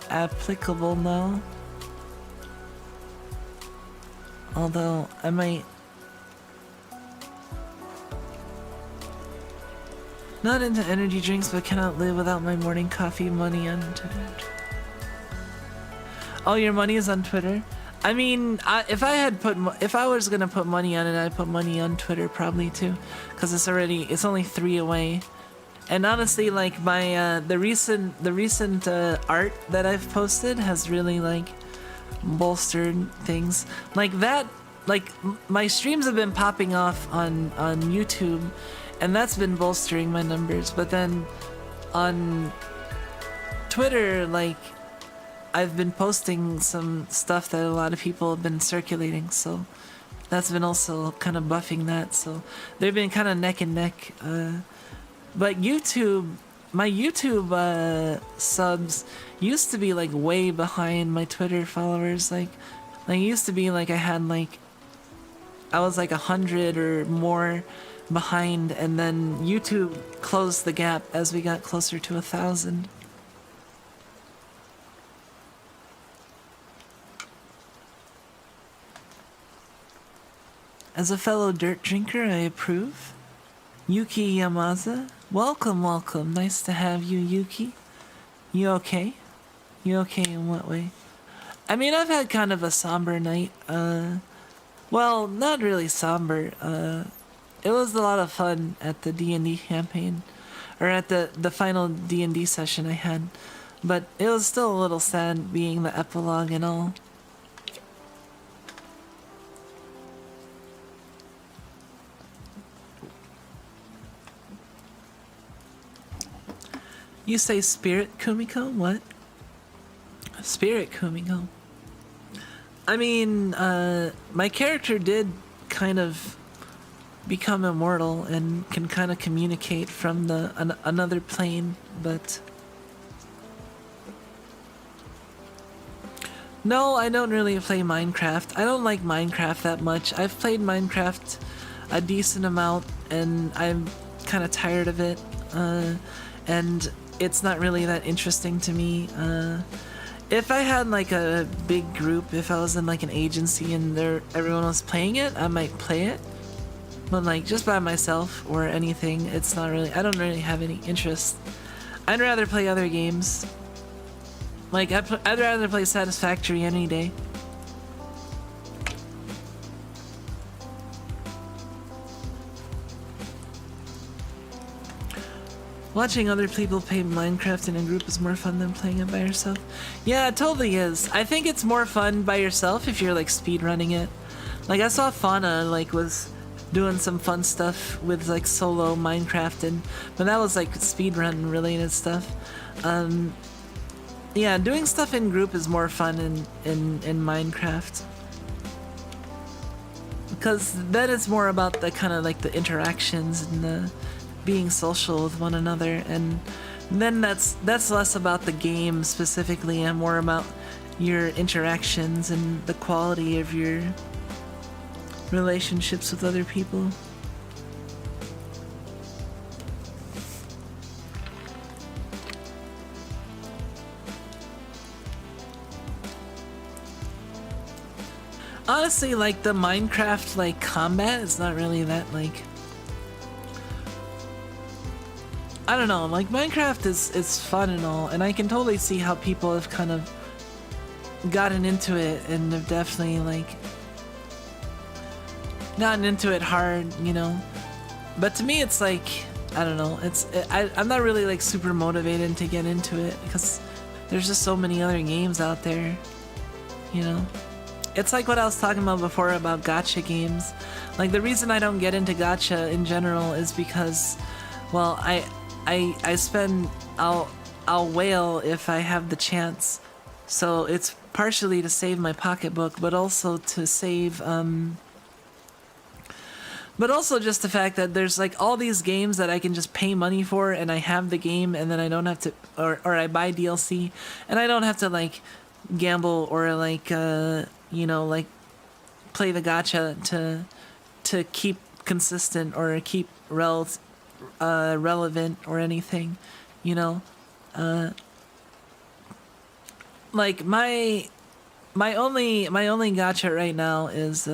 applicable now. Although I might. Not into energy drinks, but cannot live without my morning coffee money on Twitter. All your money is on Twitter. I mean, if I was gonna put money on it, I'd put money on Twitter probably too, because it's only 3 away. And honestly, like my the recent art that I've posted has really like bolstered things like that. Like my streams have been popping off on YouTube, and that's been bolstering my numbers. But then on Twitter, like I've been posting some stuff that a lot of people have been circulating, so that's been also kind of buffing that. So they've been kind of neck and neck. But YouTube, my YouTube subs used to be like way behind my Twitter followers. Like it used to be like I was like 100 or more behind, and then YouTube closed the gap as we got closer to 1,000. As a fellow dirt drinker, I approve. Yuki Yamaza, welcome, welcome. Nice to have you, Yuki. You okay? You okay in what way? I mean, I've had kind of a somber night. Well, not really somber. It was a lot of fun at the D&D campaign, or at the final D&D session I had, but it was still a little sad being the epilogue and all. You say spirit Kumiko? What? Spirit Kumiko. I mean, my character did kind of become immortal and can kind of communicate from another plane, but no, I don't really play Minecraft. I don't like Minecraft that much. I've played Minecraft a decent amount, and I'm kind of tired of it, and it's not really that interesting to me. If I had like a big group, if I was in like an agency and everyone was playing it, I might play it. But like just by myself or anything, it's not really, I don't really have any interest. I'd rather play other games. Like I'd rather play Satisfactory any day. Watching other people play Minecraft in a group is more fun than playing it by yourself. Yeah, it totally is. I think it's more fun by yourself if you're like speedrunning it. Like I saw Fauna like was doing some fun stuff with like solo Minecraft, but that was like speedrun related stuff. Yeah, doing stuff in group is more fun in Minecraft. Because then it's more about the kind of like the interactions and the being social with one another, and then that's less about the game specifically and more about your interactions and the quality of your relationships with other people. Honestly, like the Minecraft like combat is not really that like, I don't know, like Minecraft is fun and all, and I can totally see how people have kind of gotten into it and have definitely like gotten into it hard, you know. But to me it's like, I don't know, I'm not really like super motivated to get into it because there's just so many other games out there, you know. It's like what I was talking about before about gacha games. Like the reason I don't get into gacha in general is because, well, I'll whale if I have the chance. So it's partially to save my pocketbook, but also to save, but also just the fact that there's like all these games that I can just pay money for, and I have the game, and then I don't have to, or I buy DLC, and I don't have to like gamble or like, you know, like play the gacha to keep consistent or keep relevant or anything, you know. Like my only gacha right now is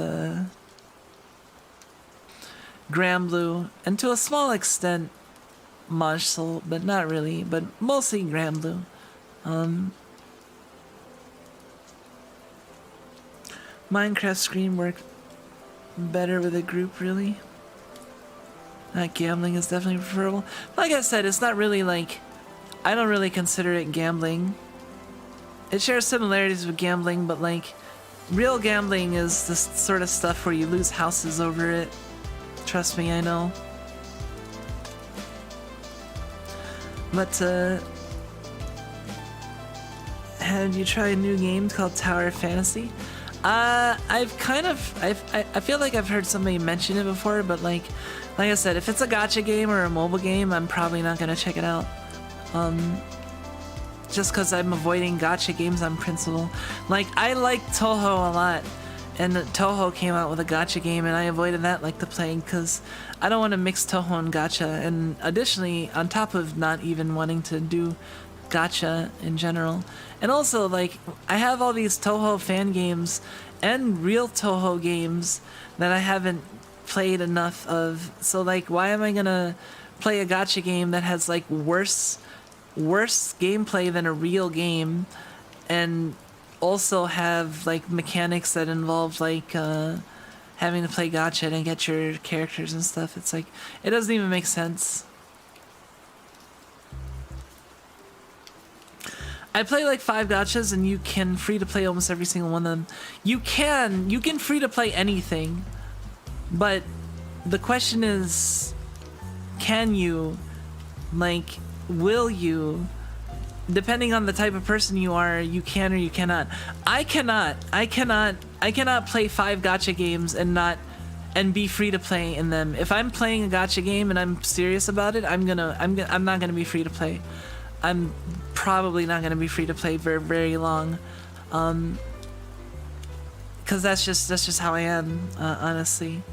Granblue, and to a small extent Marshall, but not really, but mostly Granblue. Minecraft screen work better with a group, really. Not gambling is definitely preferable. Like I said, it's not really like, I don't really consider it gambling. It shares similarities with gambling, but like, real gambling is this sort of stuff where you lose houses over it. Trust me, I know. But, have you tried a new game called Tower of Fantasy? I feel like I've heard somebody mention it before, but like I said, if it's a gacha game or a mobile game, I'm probably not gonna check it out. Just because I'm avoiding gacha games on principle. Like, I like Toho a lot, and Toho came out with a gacha game, and I avoided that like the plague because I don't want to mix Toho and gacha. And additionally, on top of not even wanting to do gacha in general, and also like I have all these Toho fan games and real Toho games that I haven't played enough of. So like, why am I gonna play a gacha game that has like worse gameplay than a real game, and also have like mechanics that involve like having to play gacha and get your characters and stuff? It's like, it doesn't even make sense. I play like 5 gachas, and you can free to play almost every single one of them. You can free to play anything, but the question is, can you, like, will you? Depending on the type of person you are, you can or you cannot. I cannot play 5 gacha games and be free to play in them. If I'm playing a gacha game and I'm serious about it, I'm not gonna be free to play. I'm probably not gonna be free to play for very long, because that's just how I am, honestly.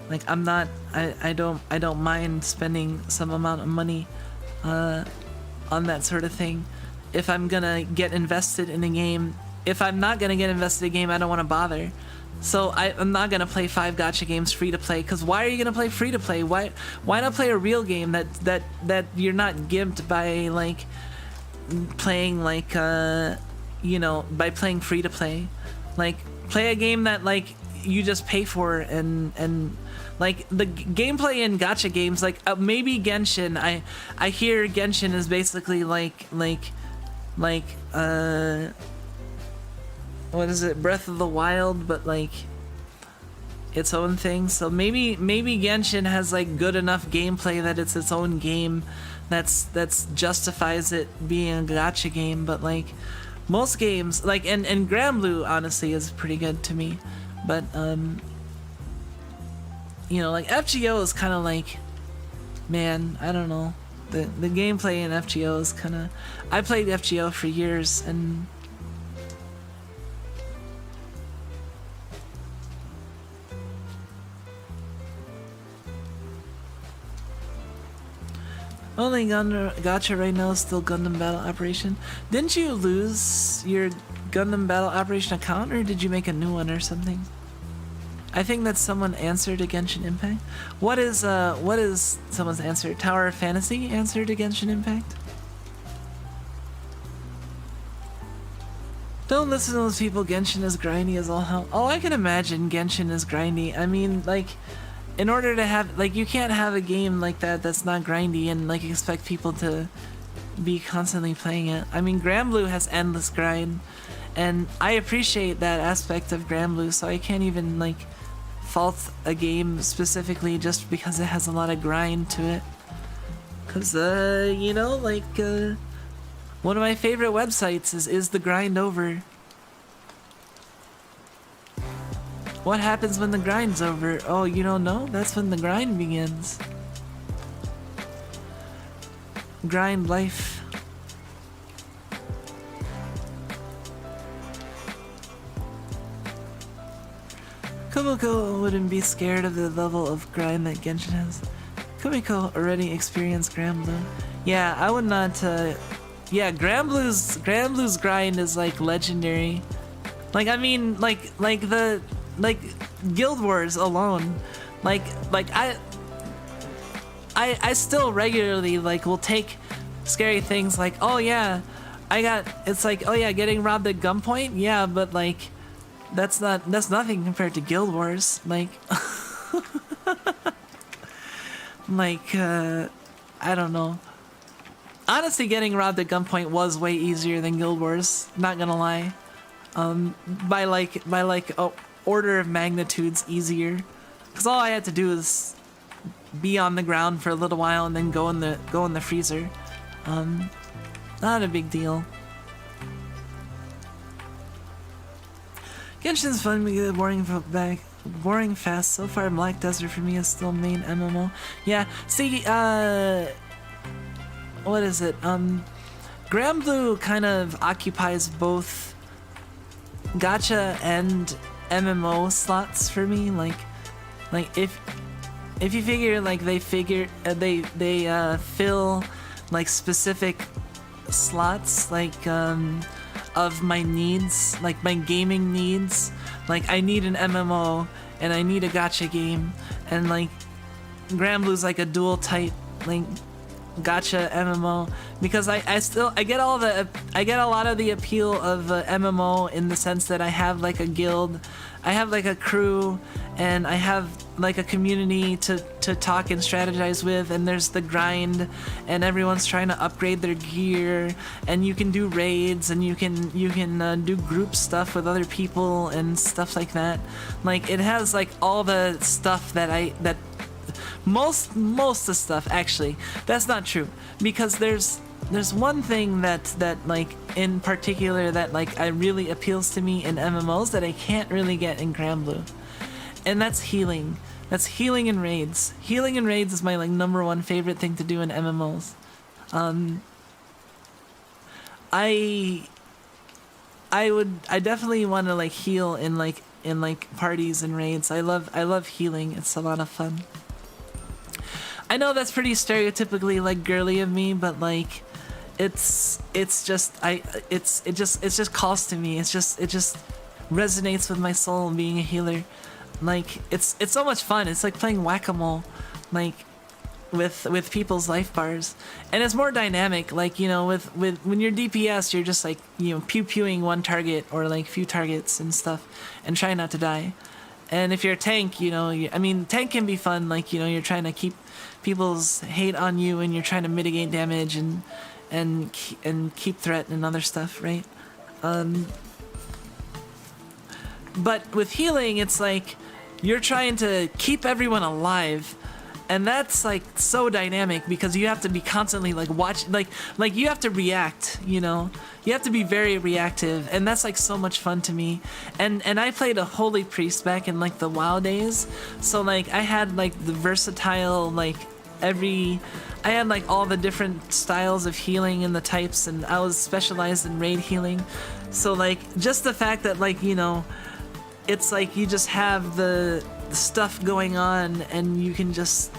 Like, I don't mind spending some amount of money on that sort of thing. If I'm gonna get invested in a game, if I'm not gonna get invested in a game, I don't want to bother. So I'm not gonna play 5 gacha games free to play, because why are you gonna play free to play? Why not play a real game that you're not gimped by, like, playing like by playing free to play? Like, play a game that like you just pay for, and like the gameplay in gacha games, like maybe Genshin. I hear Genshin is basically like what is it, Breath of the Wild, but like its own thing. So maybe Genshin has like good enough gameplay that it's its own game that's justifies it being a gacha game. But like most games, like and Granblue honestly is pretty good to me, but like FGO is kind of like, man, I don't know, the gameplay in FGO is kind of, I played FGO for years, and only gacha right now is still Gundam Battle Operation. Didn't you lose your Gundam Battle Operation account, or did you make a new one or something? I think that someone answered a Genshin Impact. What is someone's answer? Tower of Fantasy answered a Genshin Impact? Don't listen to those people. Genshin is grindy as all hell. Oh, I can imagine Genshin is grindy. I mean, like, in order to have, like, you can't have a game like that that's not grindy and like expect people to be constantly playing it. I mean, Granblue has endless grind, and I appreciate that aspect of Granblue, so I can't even like fault a game specifically just because it has a lot of grind to it. Cause one of my favorite websites is The Grind Over. What happens when the grind's over? Oh, you don't know? That's when the grind begins. Grind life. Kumiko wouldn't be scared of the level of grind that Genshin has. Kumiko already experienced Granblue. Yeah, I would not. Yeah, Granblue's grind is like legendary. Like, I mean, like Guild Wars alone. Like I still regularly like will take scary things like, oh yeah, it's like, oh yeah, getting robbed at gunpoint. Yeah, but like, that's nothing compared to Guild Wars. Like, I don't know. Honestly, getting robbed at gunpoint was way easier than Guild Wars. Not gonna lie. By order of magnitudes easier. Cause all I had to do is be on the ground for a little while and then go in the freezer. Not a big deal. Genshin's fun, we get boring fast. So far, Black Desert for me is still main MMO. Yeah, see, what is it? Granblue kind of occupies both gacha and MMO slots for me. Like if you figure like they fill like specific slots like of my needs, like my gaming needs. Like I need an MMO and I need a gacha game, and like Granblue's like a dual type like gacha MMO, because I get a lot of the appeal of MMO in the sense that I have like a guild, I have like a crew, and I have like a community to talk and strategize with, and there's the grind, and everyone's trying to upgrade their gear, and you can do raids, and you can do group stuff with other people and stuff like that. Like it has like all the stuff that most of the stuff, actually that's not true, because there's one thing that like in particular that like I really appeals to me in MMOs that I can't really get in Granblue, and that's healing. That's healing in raids. Healing in raids is my like #1 favorite thing to do in MMOs. I definitely want to like heal in like parties and raids. I love healing. It's a lot of fun. I know that's pretty stereotypically like girly of me, but like it just calls to me. It just resonates with my soul being a healer. Like it's so much fun. It's like playing whack-a-mole, like with people's life bars, and it's more dynamic. Like, you know, with when you're DPS, you're just like, you know, pew-pewing one target or like few targets and stuff, and try not to die. And if you're a tank, you know, tank can be fun. Like, you know, you're trying to keep people's hate on you, and you're trying to mitigate damage and keep threat and other stuff, right? But with healing, it's like you're trying to keep everyone alive, and that's like so dynamic because you have to be constantly like like you have to react, you know, you have to be very reactive, and that's like so much fun to me. And I played a holy priest back in like the WoW days, so like I had like the versatile like I had like all the different styles of healing and the types, and I was specialized in raid healing. So like just the fact that like, you know, it's like you just have the stuff going on, and you can just,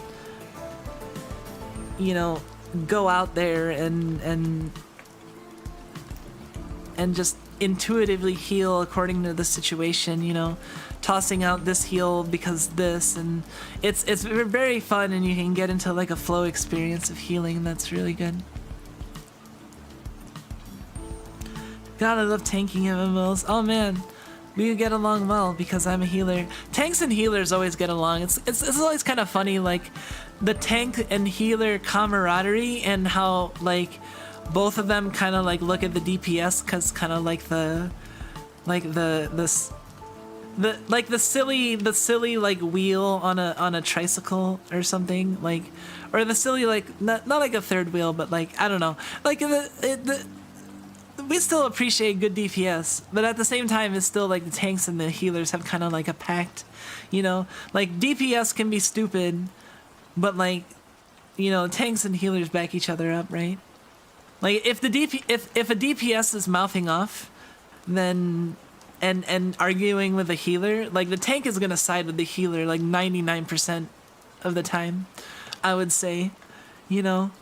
you know, go out there and just intuitively heal according to the situation, you know, tossing out this heal because this, and it's very fun, and you can get into like a flow experience of healing. That's really good. God, I love tanking MMOs. Oh man, we get along well because I'm a healer. Tanks and healers always get along. It's always kind of funny, like the tank and healer camaraderie, and how like both of them kind of like look at the DPS because kind of like the silly like wheel on a tricycle or something, like, or the silly like not like a third wheel, but like I don't know, like we still appreciate good DPS, but at the same time, it's still like the tanks and the healers have kind of like a pact, you know? Like DPS can be stupid, but like, you know, tanks and healers back each other up, right? Like if a DPS is mouthing off, then and arguing with a healer, like the tank is gonna side with the healer like 99% of the time, I would say, you know?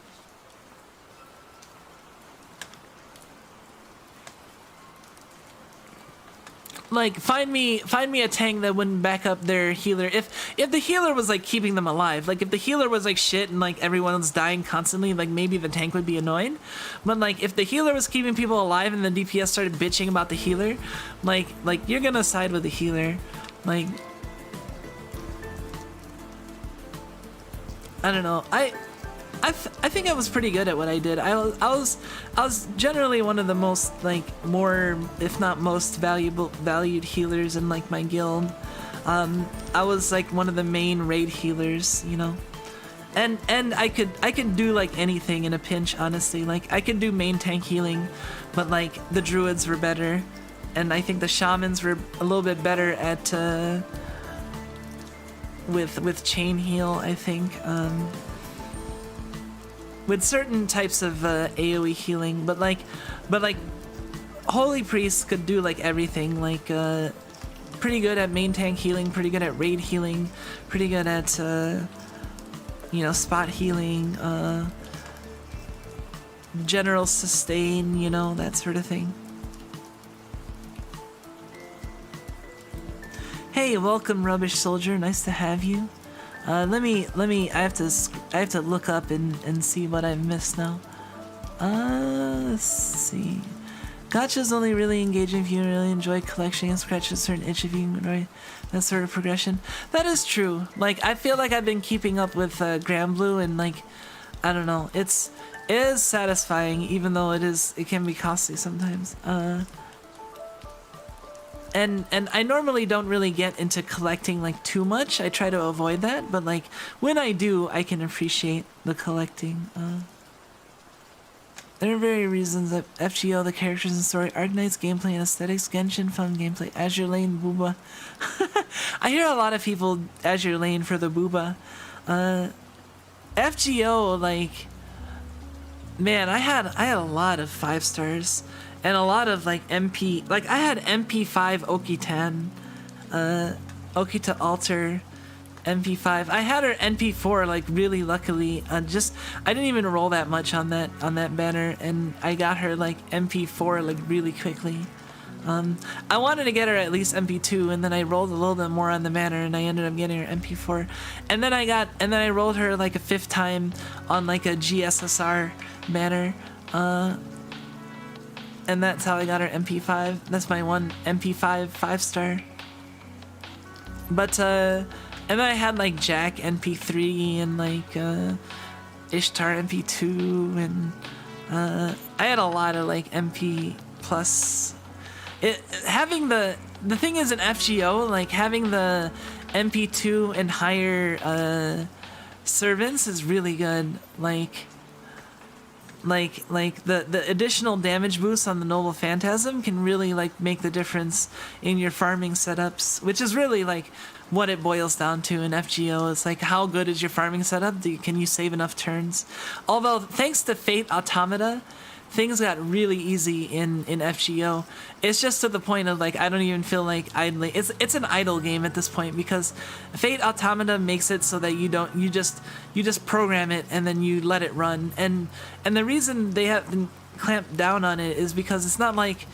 like find me a tank that wouldn't back up their healer. If the healer was like keeping them alive, like if the healer was like shit and like everyone was dying constantly, like maybe the tank would be annoyed. But like if the healer was keeping people alive and the DPS started bitching about the healer, like you're gonna side with the healer. Like I don't know. I think I was pretty good at what I did. I was generally one of the most like more, if not most valued healers in like my guild. I was like one of the main raid healers, you know. And I could do like anything in a pinch, honestly. Like I could do main tank healing, but like the druids were better, and I think the shamans were a little bit better at with chain heal, I think. With certain types of AoE healing, but like holy priests could do like everything. Like pretty good at main tank healing, pretty good at raid healing, pretty good at you know, spot healing, general sustain, you know, that sort of thing. Hey, welcome, Rubbish Soldier. Nice to have you. Let me. I have to look up and see what I've missed now. Let's see. Gacha's only really engaging if you really enjoy collecting and scratch a certain itch if you enjoy that sort of progression. That is true. Like I feel like I've been keeping up with Granblue, and like I don't know. It is satisfying, even though it can be costly sometimes. And I normally don't really get into collecting like too much. I try to avoid that, but like when I do, I can appreciate the collecting. There are various reasons that FGO, the characters and story, Arknight's gameplay and aesthetics, Genshin fun gameplay, Azure Lane, Booba. I hear a lot of people Azure Lane for the Booba. FGO, like, man, I had a lot of 5 stars. And a lot of like MP, like I had MP5 Okitan, Okita Alter, MP5. I had her NP4 like really luckily. I didn't even roll that much on that banner, and I got her like MP4 like really quickly. I wanted to get her at least MP2, and then I rolled a little bit more on the banner, and I ended up getting her MP4. And then I rolled her like a 5th time on like a GSSR banner. And that's how I got her MP5. That's my one MP5 5-star. But and then I had like Jack MP3 and like Ishtar MP2, and I had a lot of like MP plus. Having the thing is in FGO, like having the MP2 and higher servants is really good. Like the additional damage boost on the Noble Phantasm can really like make the difference in your farming setups, which is really like what it boils down to in FGO. It's like, how good is your farming setup? Can you save enough turns? Although thanks to Fate Automata, things got really easy in FGO. It's just to the point of like I don't even feel like idling. It's an idle game at this point, because Fate Automata makes it so that you just program it and then you let it run. And the reason they haven't clamped down on it is because it's not like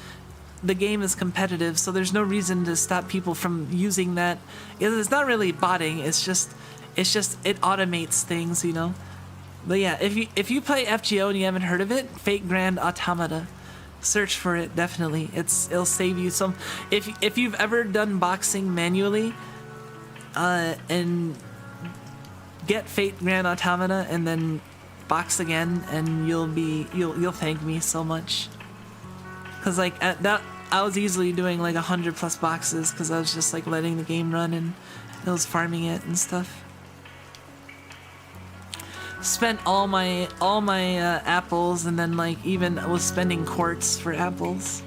the game is competitive, so there's no reason to stop people from using that. It's not really botting. It's just it automates things, you know. But yeah, if you play FGO and you haven't heard of it, Fate Grand Automata, search for it. Definitely, it'll save you some. If you've ever done boxing manually, and get Fate Grand Automata and then box again, and you'll thank me so much. Cause like at that, I was easily doing like 100+ boxes because I was just like letting the game run and I was farming it and stuff. Spent all my apples, and then like even was spending quartz for apples.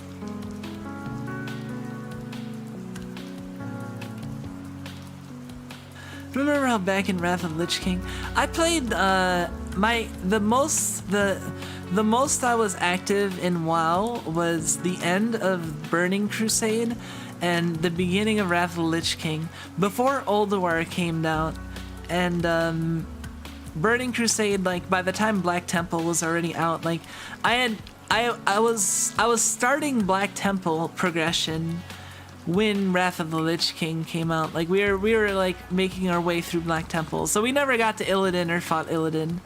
Remember how back in Wrath of Lich King, I played the most I was active in WoW was the end of Burning Crusade and the beginning of Wrath of Lich King before Ulduar came out, and Burning Crusade, like by the time Black Temple was already out, like I was starting Black Temple progression when Wrath of the Lich King came out. Like we were like making our way through Black Temple, so we never got to Illidan or fought Illidan.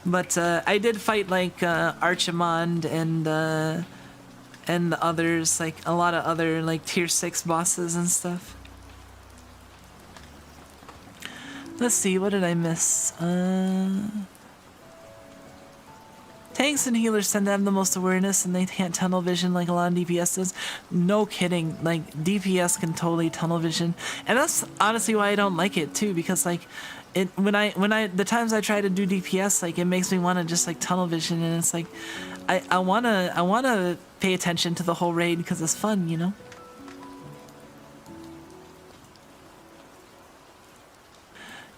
But I did fight like Archimond and the others, like a lot of other like tier 6 bosses and stuff. Let's see, what did I miss? Tanks and healers tend to have the most awareness and they can't tunnel vision like a lot of DPS does. No kidding, like DPS can totally tunnel vision. And that's honestly why I don't like it too, because like the times I try to do DPS, like it makes me want to just like tunnel vision, and it's like I wanna pay attention to the whole raid because it's fun, you know?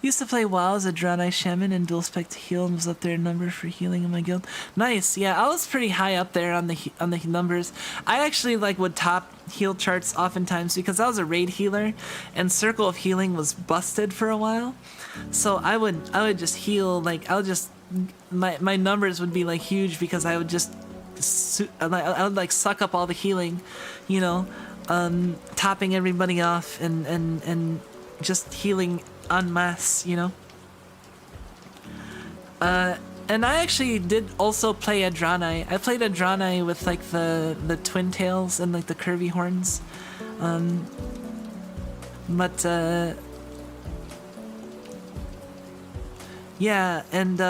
Used to play WoW as a Draenei Shaman and dual spec to heal, and was up there in number for healing in my guild. Nice, yeah, I was pretty high up there on the numbers. I actually like would top heal charts oftentimes because I was a raid healer, and Circle of Healing was busted for a while. So I would just heal, like I would just my numbers would be like huge because I would just I would like suck up all the healing, you know, topping everybody off and just healing en masse, you know. And I actually did also play a Draenei. I played a Draenei with like the twin tails and like the curvy horns. Yeah, and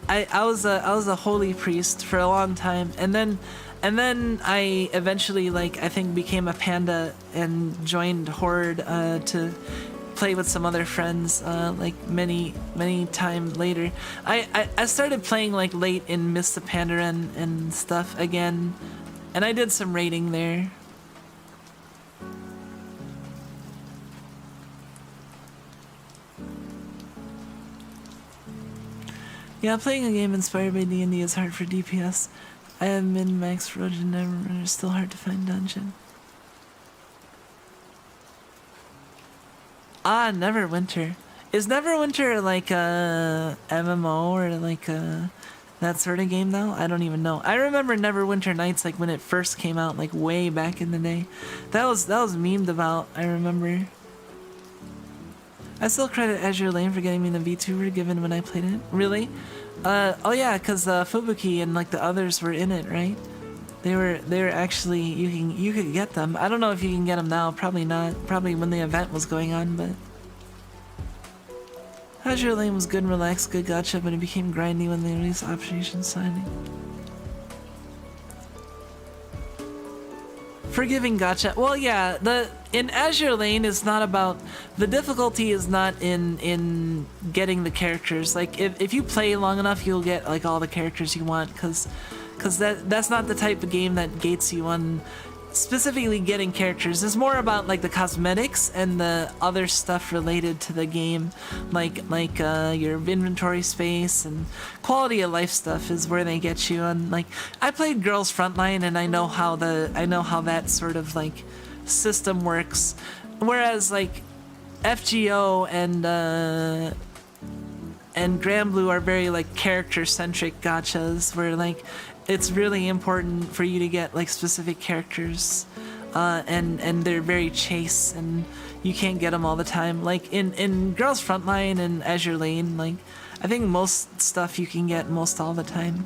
I was a holy priest for a long time, and then I eventually like I think became a panda and joined Horde to play with some other friends like many time later. I started playing like late in Mists of Pandaren and stuff again, and I did some raiding there. Yeah, playing a game inspired by D&D is hard for DPS. I have min-max road and never it's still hard to find dungeon. Ah, Neverwinter. Is Neverwinter like a MMO or like a that sort of game though? I don't even know. I remember Neverwinter Nights like when it first came out, like way back in the day. That was memed about, I remember. I still credit Azure Lane for getting me the VTuber given when I played it. Really? Oh yeah, cause Fubuki and like the others were in it, right? They were actually, you could get them. I don't know if you can get them now, probably not. Probably when the event was going on, but Azure Lane was good and relaxed, good gacha, but it became grindy when they released Aspirations signing. Forgiving gacha. Well, yeah, in Azure Lane is not about, the difficulty is not in getting the characters. Like if you play long enough, you'll get like all the characters you want, because that's not the type of game that gates you on specifically getting characters. It's more about like the cosmetics and the other stuff related to the game, like your inventory space and quality of life stuff is where they get you. And like I played Girls Frontline and I know how that sort of like system works, whereas like FGO and Granblue are very like character centric gachas where like it's really important for you to get like specific characters, and they're very chase and you can't get them all the time. Like in Girls Frontline and Azure Lane, like I think most stuff you can get most all the time.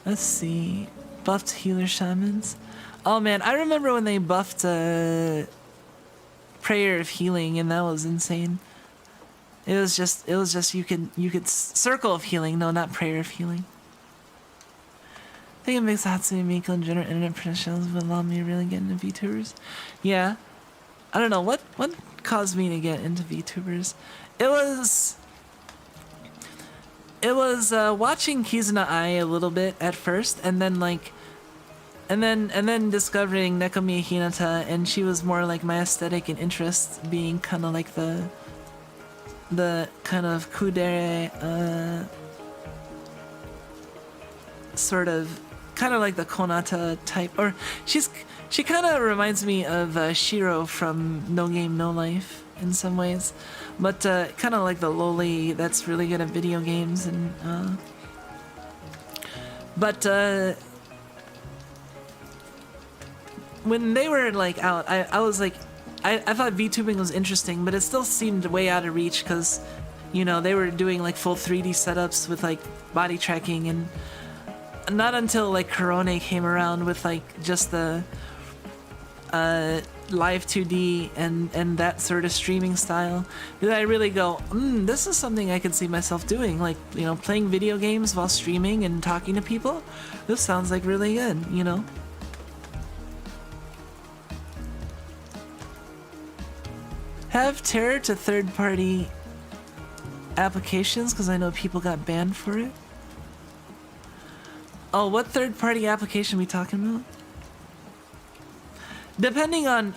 Let's see, buffed healer shamans. Oh man, I remember when they buffed Prayer of Healing, and that was insane. It was just you could Circle of Healing, no, not Prayer of Healing. I think it makes Hatsune Miku and general internet professionals would allow me to really get into VTubers. Yeah, I don't know what caused me to get into VTubers. It was watching Kizuna Ai a little bit at first, and then like. And then discovering Nekomiya Hinata, and she was more like my aesthetic and interest, being kind of like the kind of kudere, sort of, kind of like the Konata type, or she kind of reminds me of Shiro from No Game No Life in some ways, but kind of like the loli that's really good at video games and. But when they were like out, I was like, I thought VTubing was interesting, but it still seemed way out of reach because, you know, they were doing like full 3D setups with like body tracking, and not until like Corona came around with like just the live 2D and that sort of streaming style did I really go, this is something I could see myself doing, like, you know, playing video games while streaming and talking to people. This sounds like really good, you know. Have terror to third-party applications because I know people got banned for it. Oh, what third-party application are we talking about? Depending on...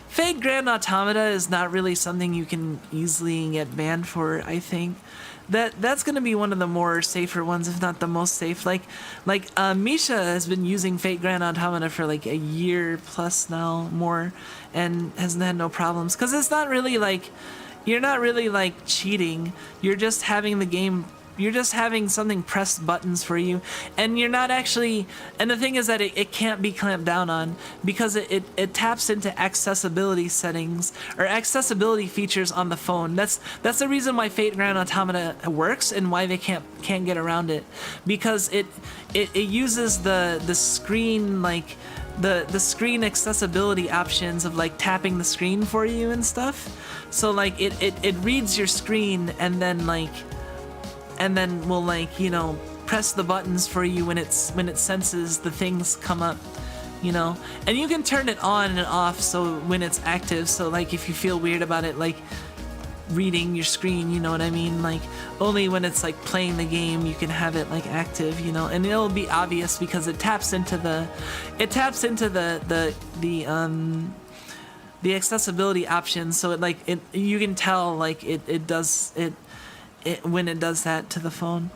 Fate Grand Automata is not really something you can easily get banned for, I think. That's going to be one of the more safer ones, if not the most safe. Like Misha has been using Fate Grand Automata for like a year plus now, more, and hasn't had no problems. Because it's not really like... You're not really like cheating. You're just having the game... You're just having something press buttons for you, and you're not actually, and the thing is that it can't be clamped down on because it taps into accessibility settings or accessibility features on the phone. That's the reason why Fate Grand Automata works and why they can't get around it, because it uses the screen, like the screen accessibility options of like tapping the screen for you and stuff. So like it reads your screen and then will, like, you know, press the buttons for you when it senses the things come up, you know. And you can turn it on and off so when it's active, so like if you feel weird about it like reading your screen, you know what I mean, like only when it's like playing the game you can have it like active, you know. And it'll be obvious because it taps into the accessibility options, so you can tell like it does it when it does that to the phone.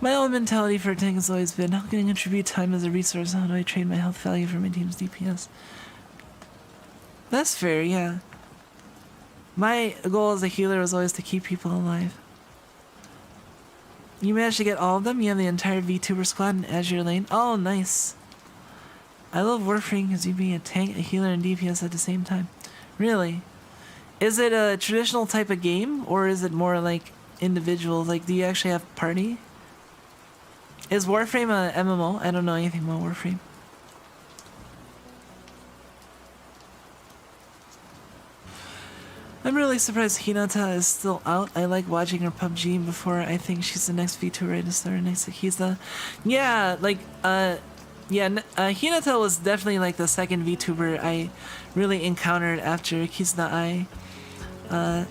My own mentality for a tank has always been, how can I contribute time as a resource? How do I trade my health value for my team's DPS? That's fair, yeah. My goal as a healer was always to keep people alive. You managed to get all of them? You have the entire VTuber squad in Azure Lane? Oh, nice. I love Warframe because you being a tank, a healer, and DPS at the same time. Really? Is it a traditional type of game, or is it more like individual? Like, do you actually have party? Is Warframe a MMO? I don't know anything about Warframe. I'm really surprised Hinata is still out. I like watching her PUBG before. I think she's the next VTuber to start next to Kiza. Yeah, like, Hinata was definitely like the second VTuber I really encountered after Kizuna Ai.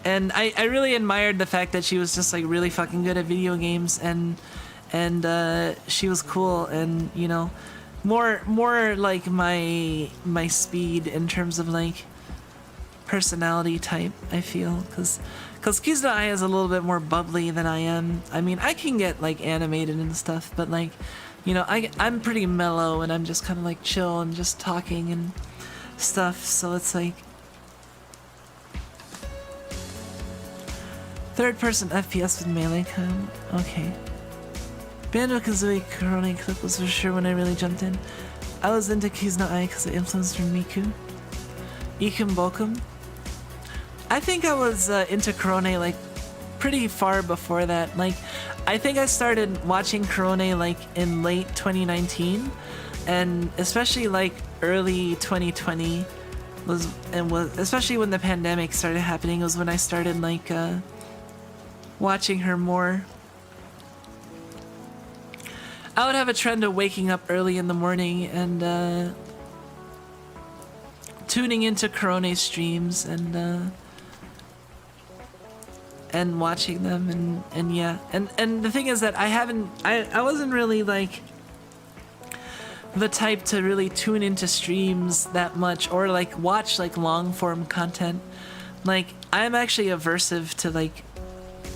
And I really admired the fact that she was just like really fucking good at video games, and she was cool, and, you know, more like my speed in terms of like personality type, I feel, because Kizuna Ai is a little bit more bubbly than I am. I mean, I can get like animated and stuff, but like, you know, I'm pretty mellow, and I'm just kind of like chill and just talking and stuff, so it's like third person FPS with melee cam. Okay. Banjo-Kazooie Korone clip was for sure when I really jumped in. I was into Kizuna Ai because it influenced from Miku. Ikum Bokum. I think I was into Korone like pretty far before that. Like, I think I started watching Korone like in late 2019, and especially like early 2020 was especially when the pandemic started happening, was when I started like watching her more. I would have a trend of waking up early in the morning and tuning into Korone streams and watching them, and yeah, and the thing is that I wasn't really like the type to really tune into streams that much, or like watch like long form content. Like, I'm actually aversive to like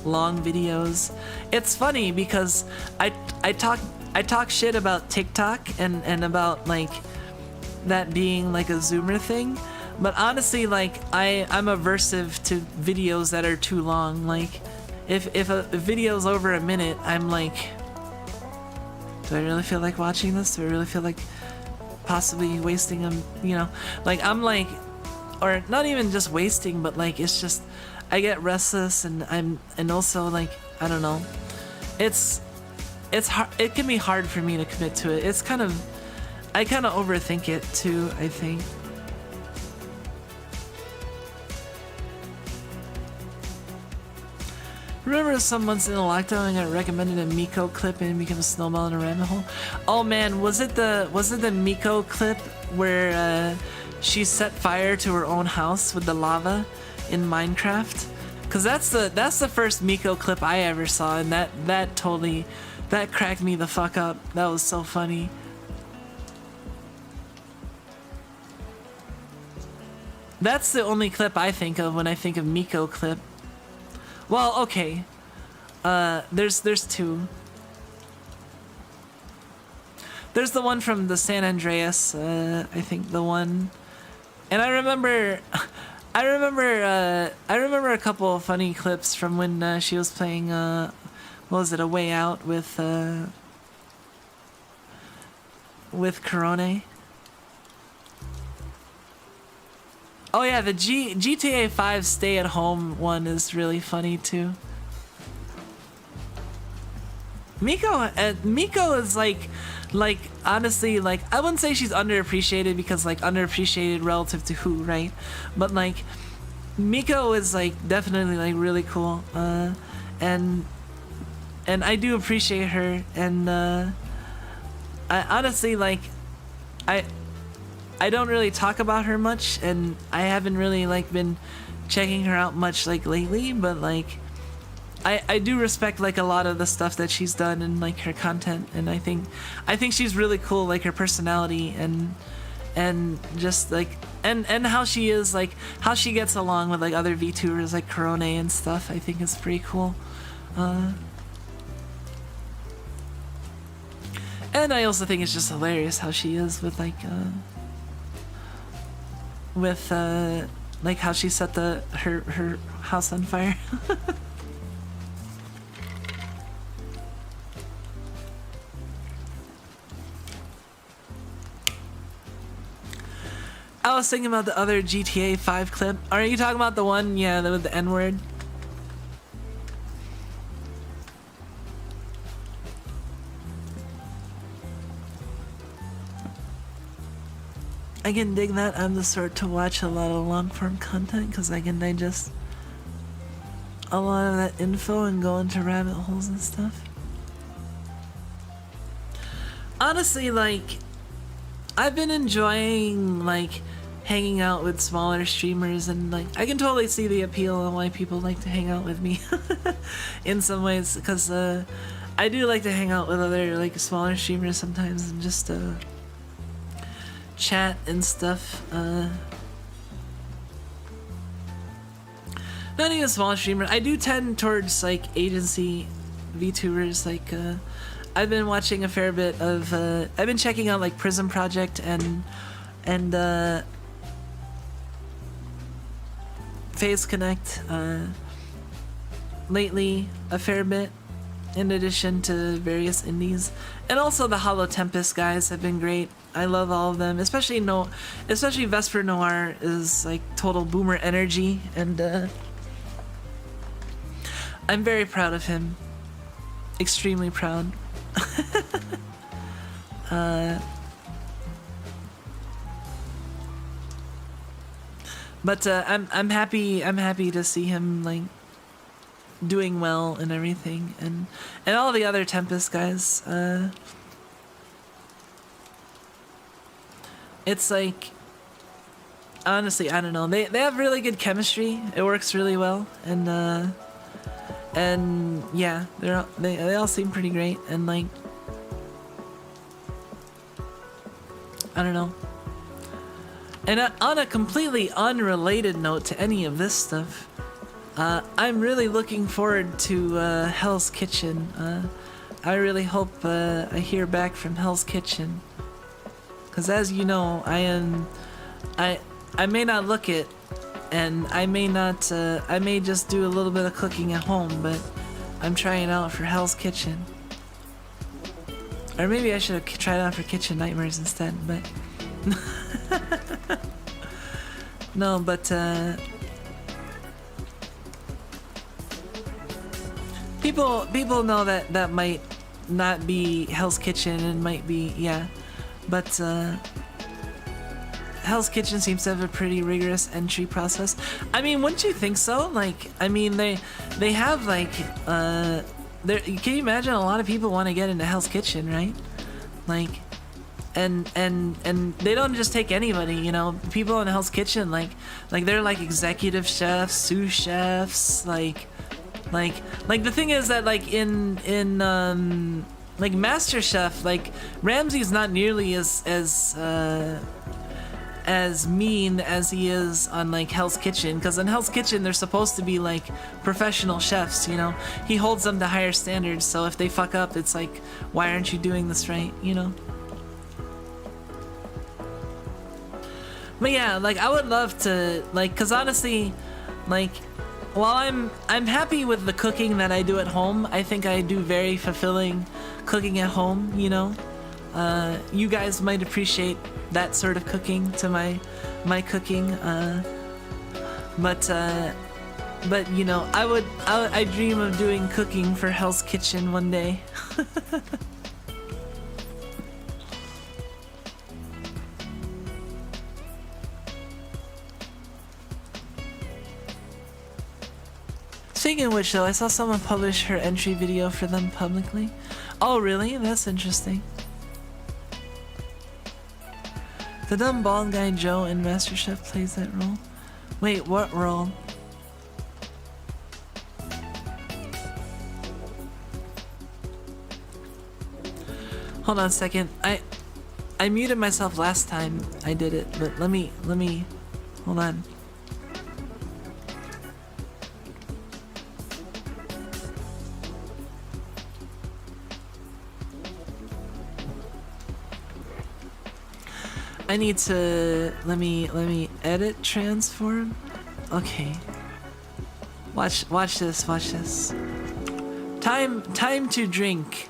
long videos. It's funny because I talk shit about TikTok and about like that being like a Zoomer thing, But honestly, like, I'm aversive to videos that are too long. Like, if a video's over a minute, I'm like, do I really feel like watching this? Do I really feel like possibly wasting them, you know? Like, I'm like, or not even just wasting, but like, it's just, I get restless, and also like, I don't know. It's hard, it can be hard for me to commit to it. It's kind of, I kind of overthink it too, I think. Remember some months in the lockdown I got recommended a Miko clip and it became a snowball in a rabbit hole? Oh man, was it the Miko clip where she set fire to her own house with the lava in Minecraft? Cause that's the first Miko clip I ever saw, and that totally, that cracked me the fuck up. That was so funny. That's the only clip I think of when I think of Miko clip. Well, okay. There's two. There's the one from the San Andreas, I think the one. And I remember a couple of funny clips from when she was playing what was it, A Way Out with Corone. Oh yeah, the GTA 5 Stay at Home one is really funny too. Miko is like honestly, like, I wouldn't say she's underappreciated, because like underappreciated relative to who, right? But like Miko is like definitely like really cool, and I do appreciate her, and I honestly, like, I don't really talk about her much, and I haven't really like been checking her out much like lately, but like I do respect like a lot of the stuff that she's done and like her content, and I think she's really cool, like her personality and just like and how she is, like how she gets along with like other VTubers like Corone and stuff. I think it's pretty cool. And I also think it's just hilarious how she is with like like how she set her house on fire. I was thinking about the other GTA 5 clip. Are you talking about the one, yeah, with the N-word? I can dig that. I'm the sort to watch a lot of long-form content because I can digest a lot of that info and go into rabbit holes and stuff. Honestly, like, I've been enjoying like hanging out with smaller streamers, and like I can totally see the appeal and why people like to hang out with me in some ways, because I do like to hang out with other like smaller streamers sometimes and just chat and stuff. Not even small streamer. I do tend towards like agency VTubers. Like I've been watching a fair bit of I've been checking out like Prism Project and Phase Connect lately a fair bit, in addition to various indies. And also the Hollow Tempest guys have been great. I love all of them, especially Vesper Noir is like total boomer energy, and I'm very proud of him. Extremely proud. But I'm happy to see him like doing well and everything, and all the other Tempest guys. It's like, honestly, I don't know. They have really good chemistry. It works really well, and yeah, they all seem pretty great, and like, I don't know. And on a completely unrelated note to any of this stuff, I'm really looking forward to Hell's Kitchen. I really hope I hear back from Hell's Kitchen, because as you know, I I may not look it, and I may not, I may just do a little bit of cooking at home, but I'm trying out for Hell's Kitchen. Or maybe I should have tried out for Kitchen Nightmares instead, but... No, but, people know that that might not be Hell's Kitchen and might be, yeah, but, Hell's Kitchen seems to have a pretty rigorous entry process. I mean, wouldn't you think so? Like, I mean, they have like, can you imagine a lot of people want to get into Hell's Kitchen, right? Like, and they don't just take anybody, you know. People in Hell's Kitchen, like they're like executive chefs, sous chefs, like the thing is that like in like Master Chef, like Ramsay's not nearly as mean as he is on like Hell's Kitchen, because in Hell's Kitchen they're supposed to be like professional chefs, you know. He holds them to higher standards, so if they fuck up, it's like, why aren't you doing this right, you know? But yeah, like I would love to, like, cause honestly, like, while I'm happy with the cooking that I do at home, I think I do very fulfilling cooking at home, you know. You guys might appreciate that sort of cooking to my cooking, but you know, I dream of doing cooking for Hell's Kitchen one day. Speaking of which, though, I saw someone publish her entry video for them publicly. Oh, really? That's interesting. The dumb bald guy Joe in MasterChef plays that role. Wait, what role? Hold on a second. I muted myself last time I did it, but let me hold on. I need to let me edit transform. Okay. Watch this. Time to drink.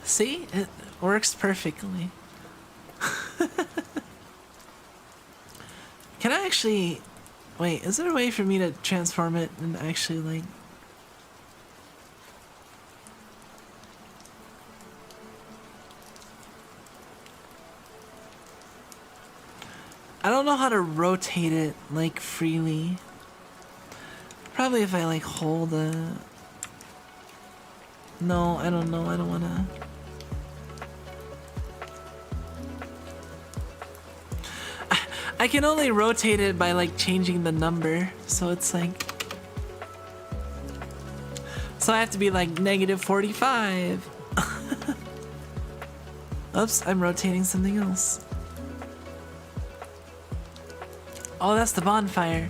See? It works perfectly. Can I actually... Wait, is there a way for me to transform it and actually, like... I don't know how to rotate it, like, freely. Probably if I, like, hold a... No, I don't know. I don't wanna... I can only rotate it by like changing the number, so it's like, so I have to be like -45. Oops, I'm rotating something else. Oh, that's the bonfire.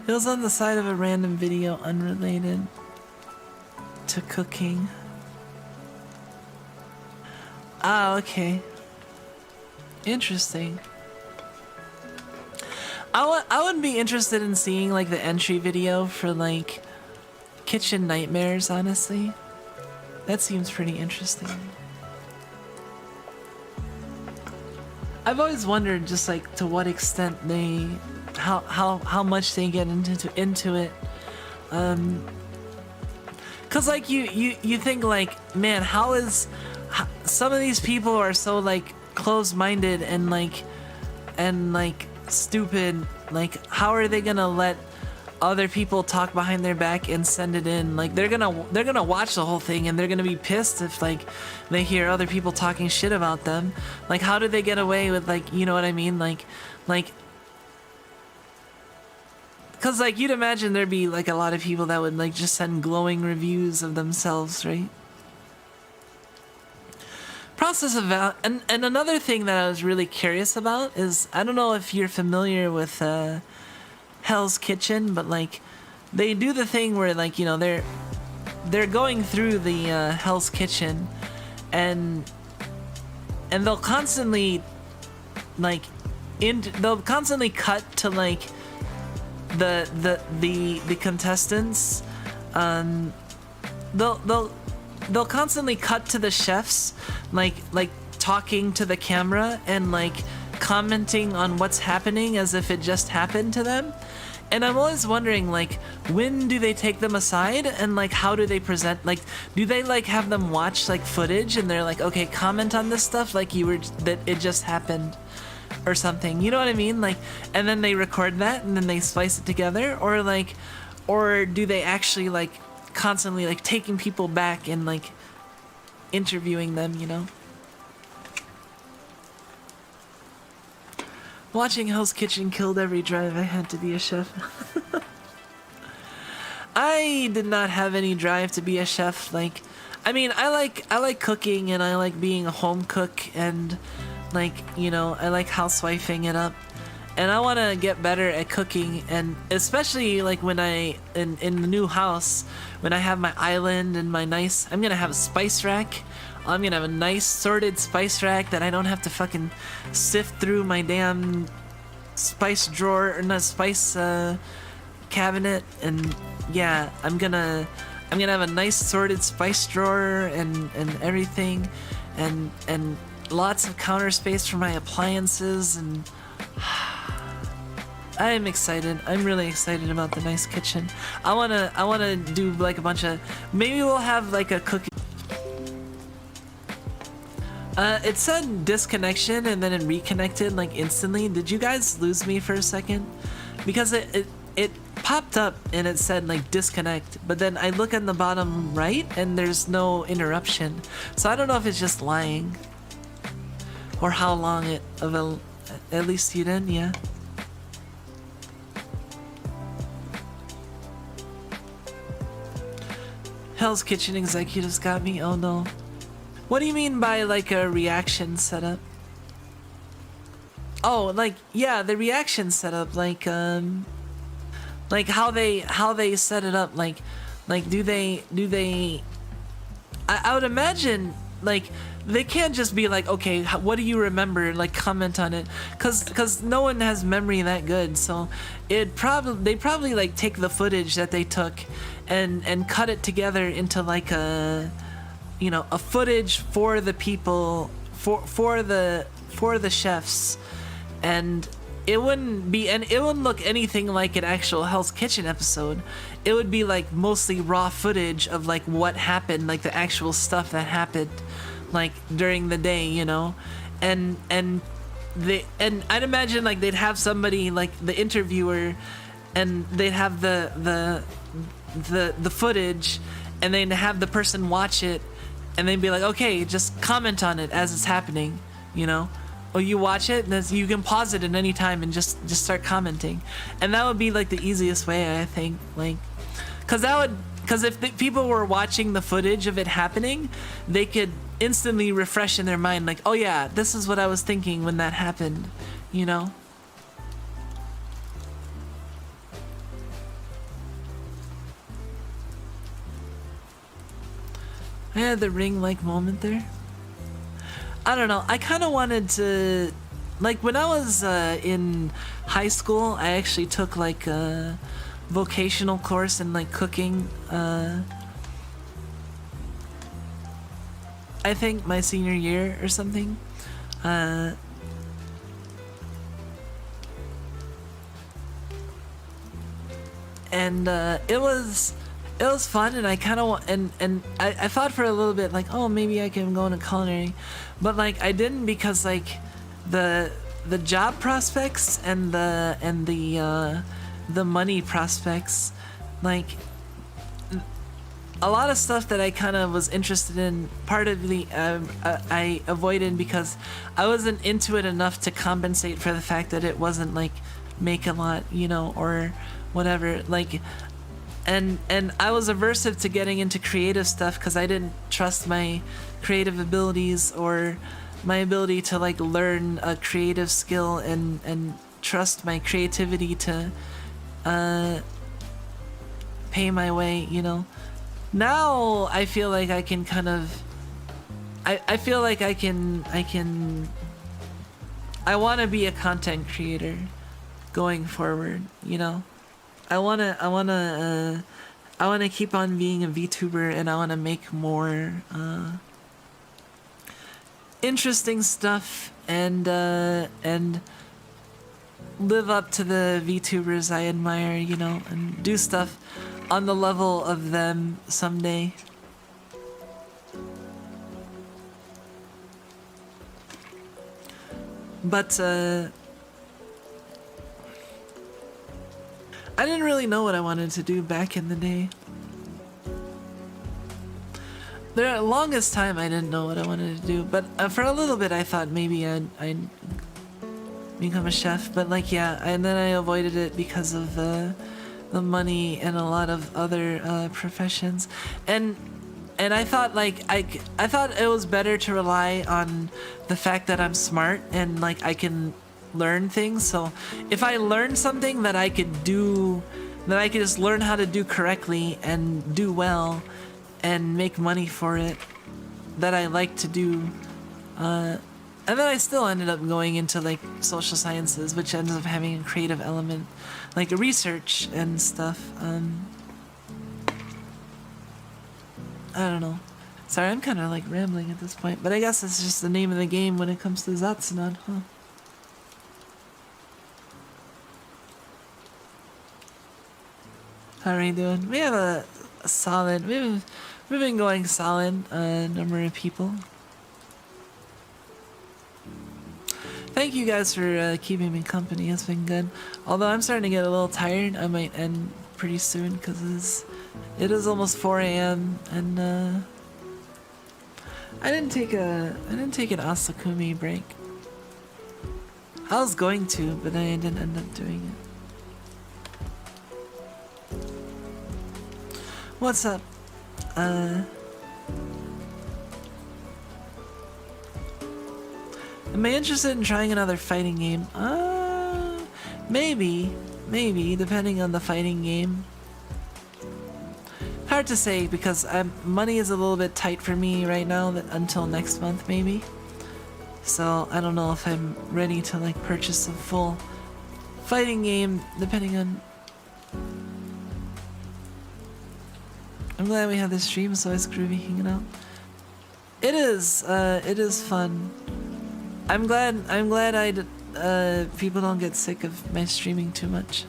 It was on the side of a random video unrelated to cooking. Ah, okay. Interesting. I would be interested in seeing like the entry video for like Kitchen Nightmares, honestly. That seems pretty interesting. I've always wondered just like to what extent they how much they get into it, cause like you think like, man, how some of these people are so like closed-minded and like stupid, like how are they gonna let other people talk behind their back and send it in. Like they're gonna watch the whole thing and they're gonna be pissed if like they hear other people talking shit about them. Like how do they get away with, like, you know what I mean? Like because like you'd imagine there'd be like a lot of people that would like just send glowing reviews of themselves, right? Process of and another thing that I was really curious about is, I don't know if you're familiar with Hell's Kitchen, but like they do the thing where, like, you know, they're going through the Hell's Kitchen and they'll constantly like they'll constantly cut to like the contestants. They'll constantly cut to the chefs like talking to the camera and like commenting on what's happening as if it just happened to them. And I'm always wondering, like, when do they take them aside and like how do they present, like, do they like have them watch like footage and they're like, okay, comment on this stuff like you were, that it just happened or something, you know what I mean? Like, and then they record that and then they splice it together, or like, or do they actually like constantly like taking people back and like interviewing them, you know? Watching Hell's Kitchen killed every drive I had to be a chef. I did not have any drive to be a chef. Like, I mean, I like cooking and I like being a home cook and like, you know, I like housewifing it up. And I want to get better at cooking, and especially like when in the new house, when I have my island and my nice, I'm gonna have a spice rack. I'm gonna have a nice sorted spice rack that I don't have to fucking sift through my damn spice drawer or not spice cabinet. And yeah, I'm gonna have a nice sorted spice drawer and everything, and lots of counter space for my appliances. And I am excited. I'm really excited about the nice kitchen. I wanna do like a bunch of, maybe we'll have like a cookie. It said disconnection and then it reconnected like instantly. Did you guys lose me for a second? Because it popped up and it said like disconnect, but then I look on the bottom right and there's no interruption. So I don't know if it's just lying or how long at least you didn't, yeah. Hell's Kitchen executives got me, oh no. What do you mean by like a reaction setup? Oh, like, yeah, the reaction setup, like how they set it up, like do they I would imagine like they can't just be like, okay, what do you remember, like comment on it, cuz no one has memory that good. So they probably like take the footage that they took and cut it together into like a, you know, a footage for the people, for the chefs, and it wouldn't look anything like an actual Hell's Kitchen episode. It would be like mostly raw footage of like what happened, like the actual stuff that happened like during the day, you know. And I'd imagine like they'd have somebody like the interviewer, and they'd have the footage, and they'd have the person watch it, and they'd be like, okay, just comment on it as it's happening, you know. Or you watch it, and you can pause it at any time and just start commenting. And that would be like the easiest way, I think, like, because if the people were watching the footage of it happening, they could instantly refresh in their mind, like, oh yeah, this is what I was thinking when that happened, you know. I had the ring-like moment there. I don't know. I kind of wanted to, like, when I was in high school, I actually took like a vocational course in like cooking. I think my senior year or something. And it was fun, and I kind of and I thought for a little bit like, oh, maybe I can go into culinary, but like I didn't, because like the job prospects and the the money prospects. Like, a lot of stuff that I kind of was interested in, part of the I avoided because I wasn't into it enough to compensate for the fact that it wasn't like make a lot, you know, or whatever. Like, and I was aversive to getting into creative stuff because I didn't trust my creative abilities or my ability to like learn a creative skill and trust my creativity to pay my way, you know. Now I feel like I can kind of I feel like I want to be a content creator going forward, you know. I want to keep on being a VTuber, and I want to make more interesting stuff and live up to the VTubers I admire, you know, and do stuff on the level of them someday. But I didn't really know what I wanted to do back in the day. The longest time I didn't know what I wanted to do, but for a little bit I thought maybe I'd become a chef, but like, yeah, and then I avoided it because of the money and a lot of other professions, and I thought like I thought it was better to rely on the fact that I'm smart and like I can learn things. So if I learned something that I could do, that I could just learn how to do correctly and do well and make money for it, that I like to do, and then I still ended up going into like social sciences, which ends up having a creative element, like research and stuff. I don't know. Sorry, I'm kind of like rambling at this point, but I guess it's just the name of the game when it comes to Zatsudan, huh? How are you doing? We have a solid, we've been going solid number of people. Thank you guys for keeping me company. It's been good. Although I'm starting to get a little tired, I might end pretty soon because it is almost 4 a.m. and I didn't take an Asakumi break. I was going to, but I didn't end up doing it. What's up? Am I interested in trying another fighting game? Maybe, depending on the fighting game. Hard to say because money is a little bit tight for me right now until next month maybe. So I don't know if I'm ready to like purchase a full fighting game depending on... I'm glad we have this stream, so it's groovy hanging out. It is fun. I'm glad people don't get sick of my streaming too much.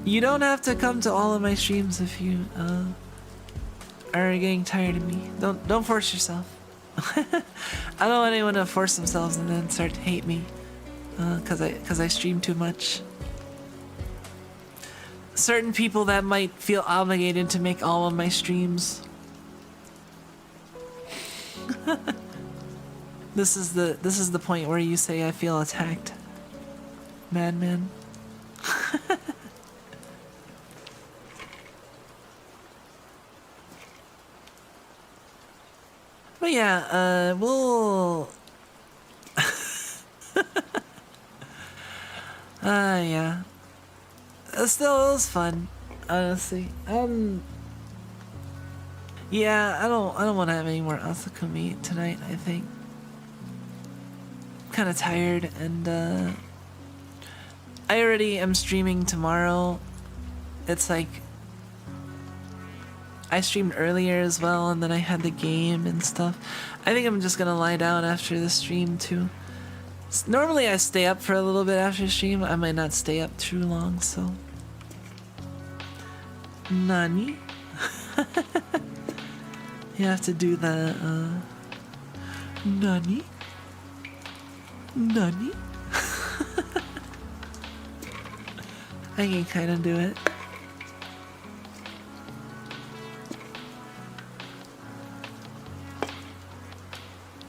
You don't have to come to all of my streams if you are getting tired of me. Don't force yourself. I don't want anyone to force themselves and then start to hate me because I stream too much. Certain people that might feel obligated to make all of my streams. This is the point where you say I feel attacked. Madman. But yeah, we'll... yeah. Still, it was fun, honestly. Yeah, I don't want to have any more Asakumi tonight, I think. I'm kind of tired, and I already am streaming tomorrow. It's like I streamed earlier as well, and then I had the game and stuff. I think I'm just gonna lie down after the stream too. Normally I stay up for a little bit after stream. I might not stay up too long, so... Nani? You have to do the, Nani? Nani? I can kind of do it.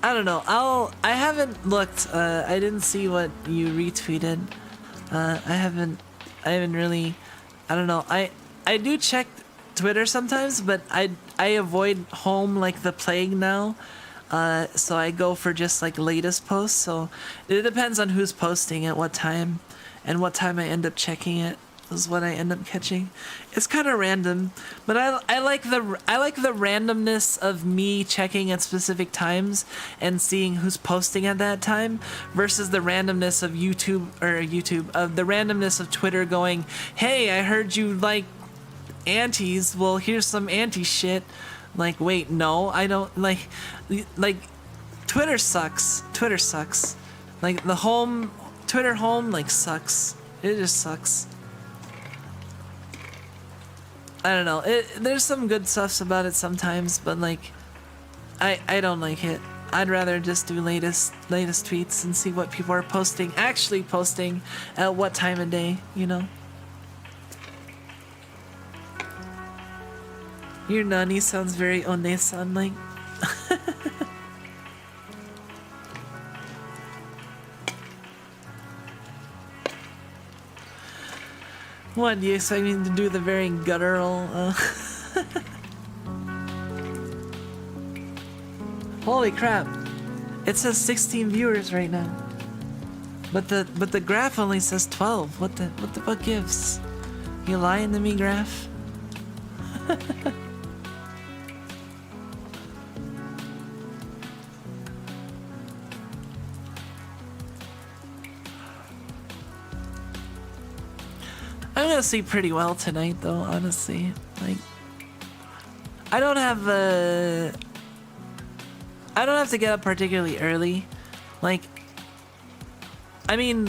I don't know. I haven't looked. I didn't see what you retweeted. I haven't really. I don't know. I do check Twitter sometimes, but I avoid home like the plague now. So I go for just like latest posts. So it depends on who's posting at what time, and what time I end up checking it is what I end up catching. It's kind of random, but I like the randomness of me checking at specific times and seeing who's posting at that time versus the randomness of the randomness of Twitter going, hey, I heard you like antis. Well, here's some anti shit. Like, wait, no, I don't like Twitter sucks. Twitter sucks. Like the Twitter home like sucks. It just sucks. I don't know. There's some good stuff about it sometimes, but like, I don't like it. I'd rather just do latest tweets and see what people are actually posting at what time of day, you know? Your nani sounds very one-san like. What, do you expect me to do the very guttural, Holy crap. It says 16 viewers right now. But the graph only says 12. What the fuck gives? You lying to me, graph? I'm gonna sleep pretty well tonight, though, honestly. Like, I don't have to get up particularly early. Like, I mean,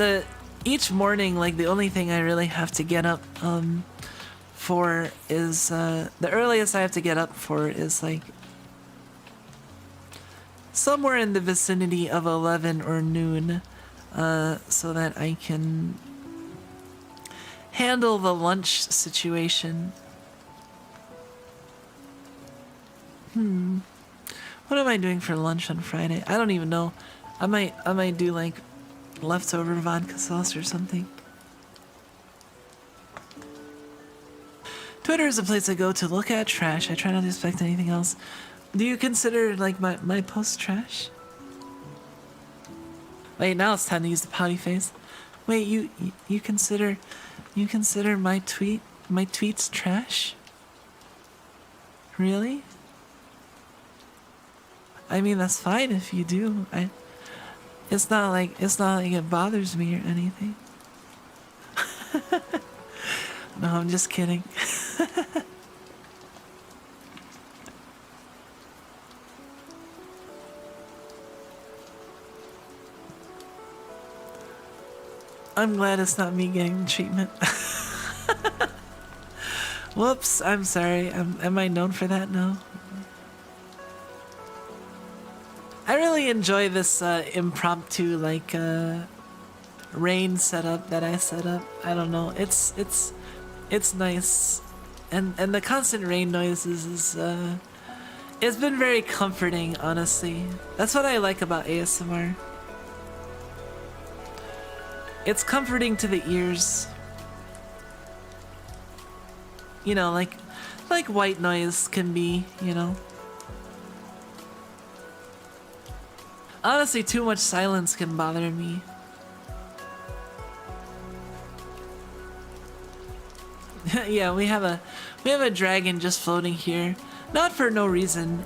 each morning, like, the only thing I really have to get up for is the earliest I have to get up for is like somewhere in the vicinity of 11 or noon, so that I can handle the lunch situation. What am I doing for lunch on Friday? I don't even know. I might do like leftover vodka sauce or something. Twitter is a place I go to look at trash. I try not to expect anything else. Do you consider like my post trash? Wait, now it's time to use the pouty face. Wait, you consider my tweets trash? Really? I mean, that's fine if you do. It's not like it bothers me or anything. No, I'm just kidding. I'm glad it's not me getting the treatment. Whoops, I'm sorry. Am I known for that now? I really enjoy this impromptu like rain setup that I set up. I don't know. It's nice, and the constant rain noises is it's been very comforting, honestly. That's what I like about ASMR. It's comforting to the ears. You know, like white noise can be, you know. Honestly, too much silence can bother me. Yeah, we have a dragon just floating here, not for no reason.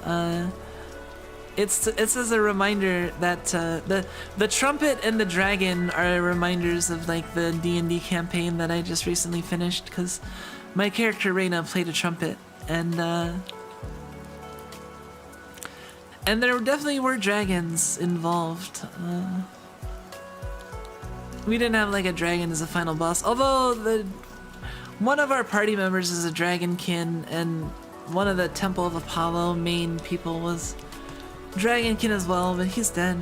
It's as a reminder that the trumpet and the dragon are reminders of like the D&D campaign that I just recently finished, because my character Reyna played a trumpet, and there definitely were dragons involved. We didn't have like a dragon as a final boss, although one of our party members is a dragonkin, and one of the Temple of Apollo main people was dragonkin as well, but he's dead.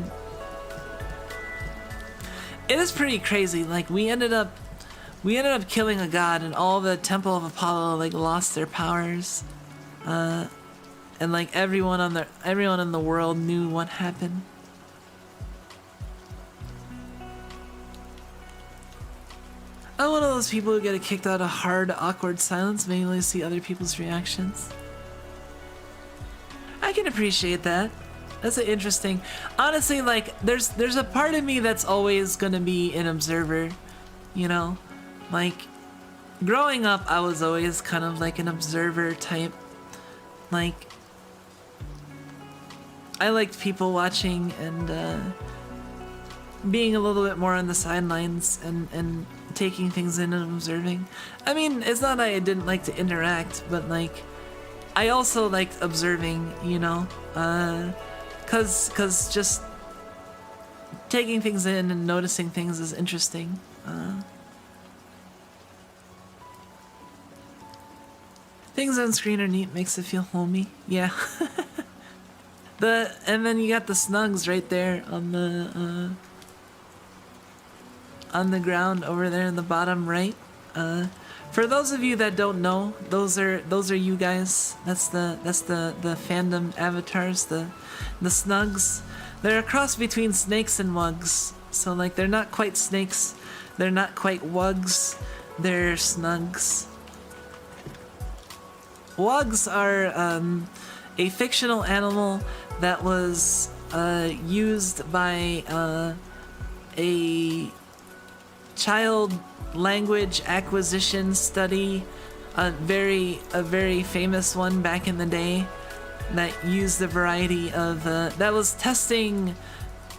It is pretty crazy. Like we ended up we ended up killing a god, and all the Temple of Apollo like lost their powers, and like everyone in the world knew what happened. I'm one of those people who get kicked out of hard, awkward silence, mainly see other people's reactions. I can appreciate that. That's an interesting. Honestly, like there's a part of me that's always gonna be an observer, you know? Like growing up I was always kind of like an observer type. Like I liked people watching and being a little bit more on the sidelines and taking things in and observing. I mean, it's not that I didn't like to interact, but like I also liked observing, you know? Cause just taking things in and noticing things is interesting. Things on screen are neat, makes it feel homey. Yeah. And then you got the snugs right there on the ground over there in the bottom right. For those of you that don't know, those are you guys. That's the fandom avatars, the snugs. They're a cross between snakes and wugs. So like they're not quite snakes, they're not quite wugs, they're snugs. Wugs are a fictional animal that was used by a child language acquisition study, a very famous one back in the day that used a variety of that was testing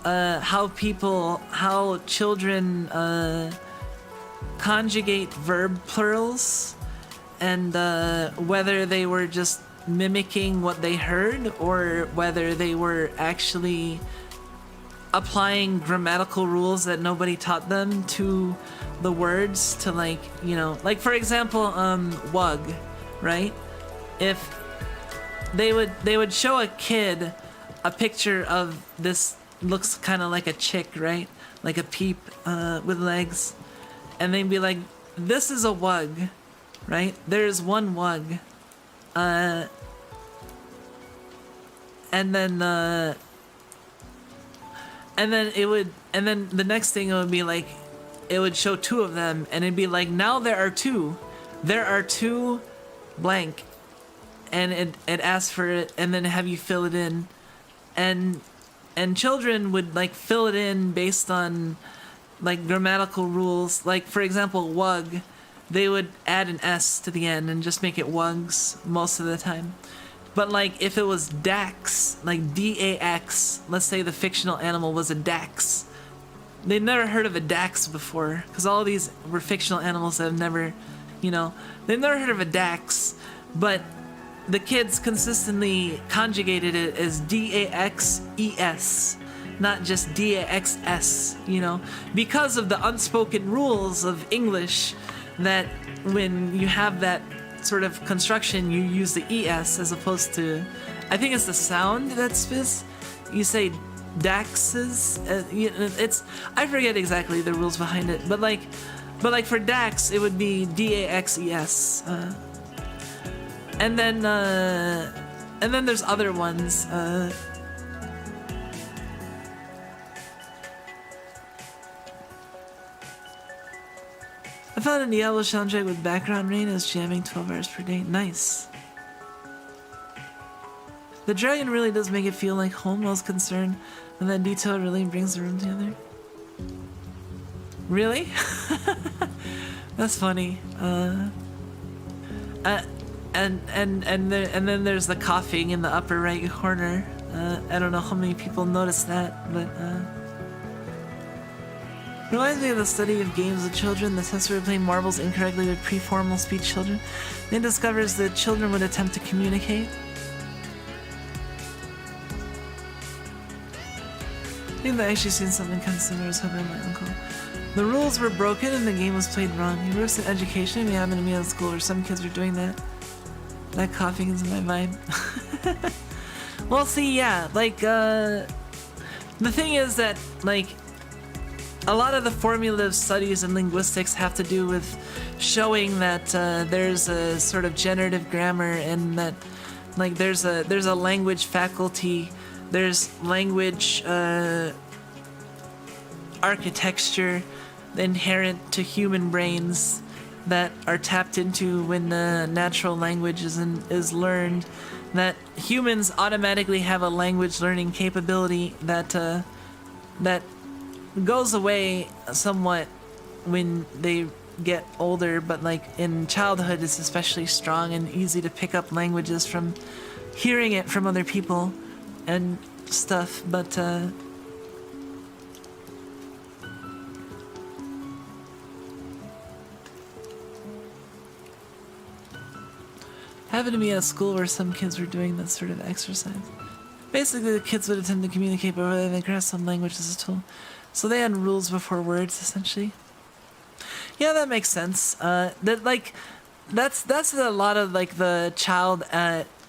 how children conjugate verb plurals, and whether they were just mimicking what they heard or whether they were actually applying grammatical rules that nobody taught them to the words, to like, you know, like for example, wug, right? If they would show a kid a picture of this, looks kind of like a chick, right? Like a peep with legs, and they'd be like, this is a wug, right? There's one wug, and then the next thing it would be like, it would show two of them, and it'd be like, now there are two blank, and it asks for it, and then have you fill it in, and children would like fill it in based on like grammatical rules. Like for example, wug, they would add an S to the end and just make it wugs most of the time. But like if it was Dax, like D-A-X, let's say the fictional animal was a Dax, they'd never heard of a Dax before, because all these were fictional animals that have never, you know, they've never heard of a Dax, but the kids consistently conjugated it as D-A-X-E-S, not just D-A-X-S, you know, because of the unspoken rules of English, that when you have that sort of construction, you use the ES as opposed to, I think it's the sound that's this. You say Daxes. It's, I forget exactly the rules behind it, but like for Dax, it would be D-A-X-E-S. And then there's other ones. I found a Diablo soundtrack with background rain as jamming 12 hours per day. Nice. The dragon really does make it feel like home. I was concerned, and that detail really brings the room together. Really? That's funny. And then there's the coughing in the upper right corner. I don't know how many people noticed that, but reminds me of the study of games with children. The test were playing marbles incorrectly with pre-formal speech children. Then discovers that children would attempt to communicate. I think I've actually seen something kind of similar as happened to my uncle. The rules were broken and the game was played wrong. He works in education. We happened to be at school where some kids were doing that. That coughing is my vibe. Well, see, yeah, like, the thing is that, like, a lot of the formative studies in linguistics have to do with showing that there's a sort of generative grammar, and that like there's a language faculty, there's language architecture inherent to human brains that are tapped into when natural language is learned, that humans automatically have a language learning capability that that goes away somewhat when they get older, but like in childhood it's especially strong and easy to pick up languages from hearing it from other people and stuff. But happened to be at a school where some kids were doing that sort of exercise. Basically, the kids would attempt to communicate, but rather than grasp some language as a tool. So they had rules before words, essentially. Yeah, that makes sense. That's a lot of like the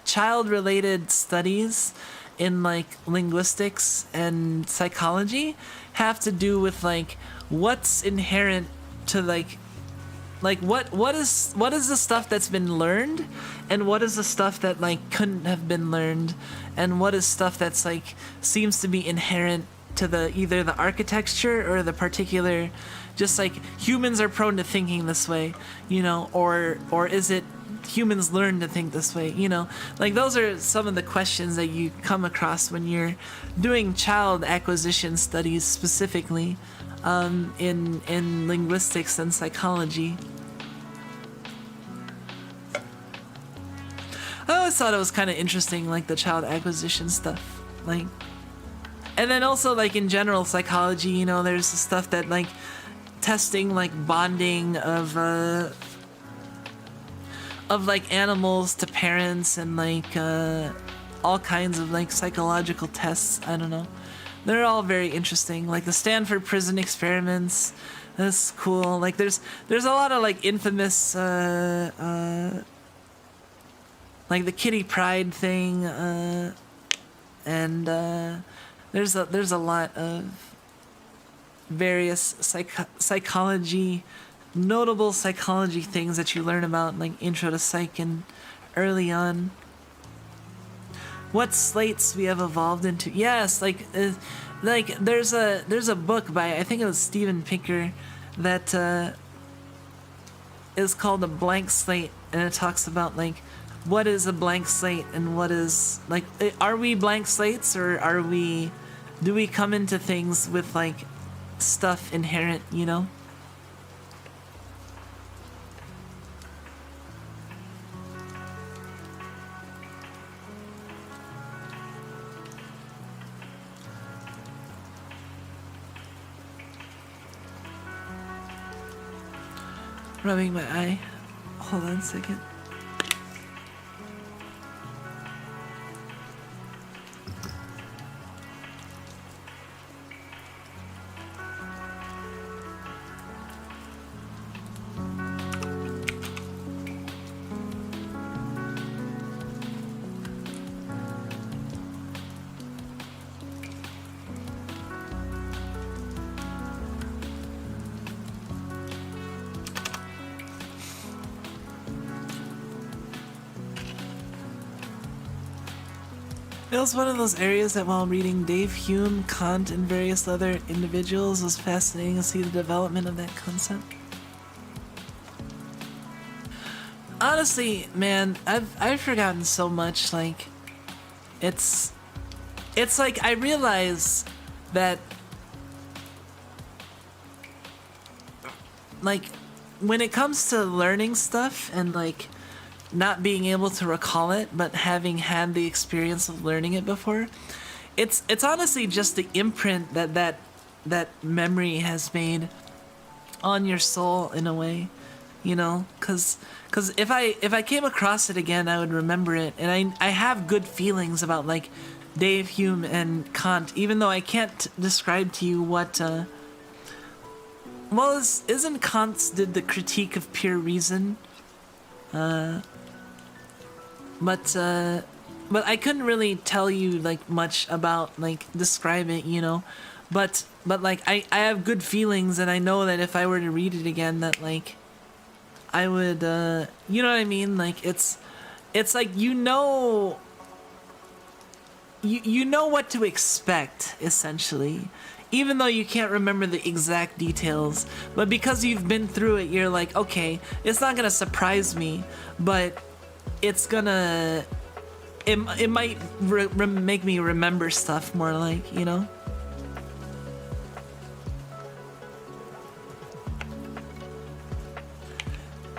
child-related studies in like linguistics and psychology have to do with like what's inherent to like what is the stuff that's been learned, and what is the stuff that like couldn't have been learned, and what is stuff that's like seems to be inherent to the either the architecture or the particular, just like humans are prone to thinking this way, you know, or is it humans learn to think this way, you know? Like those are some of the questions that you come across when you're doing child acquisition studies specifically in linguistics and psychology. I always thought it was kind of interesting, like the child acquisition stuff, like, and then also like in general psychology, you know, there's the stuff that like testing like bonding of like animals to parents, and like all kinds of like psychological tests. I don't know. They're all very interesting. Like the Stanford prison experiments. That's cool. Like there's a lot of like infamous like the Kitty Pryde thing, and there's a lot of various psychology, notable psychology things that you learn about, like Intro to Psych and early on. What slates we have evolved into? Yes, like there's a book by, I think it was Steven Pinker, that is called A Blank Slate, and it talks about like what is a blank slate, and what is like, are we blank slates, or do we come into things with like stuff inherent, you know? Rubbing my eye. Hold on a second. It was one of those areas that while reading Dave Hume, Kant, and various other individuals, was fascinating to see the development of that concept. Honestly, man, I've forgotten so much. Like, it's like I realize that, like, when it comes to learning stuff and like not being able to recall it, but having had the experience of learning it before, it's honestly just the imprint that memory has made on your soul in a way, you know, because if I came across it again, I would remember it, and I have good feelings about like Dave Hume and Kant, even though I can't describe to you what well, isn't Kant's did the Critique of Pure Reason, but I couldn't really tell you like much about like describe it, you know. but like I have good feelings, and I know that if I were to read it again, that like I would, you know what I mean? Like it's like you know what to expect essentially, even though you can't remember the exact details. But because you've been through it, you're like, okay, it's not gonna surprise me, but it's gonna. It might make me remember stuff more, like, you know?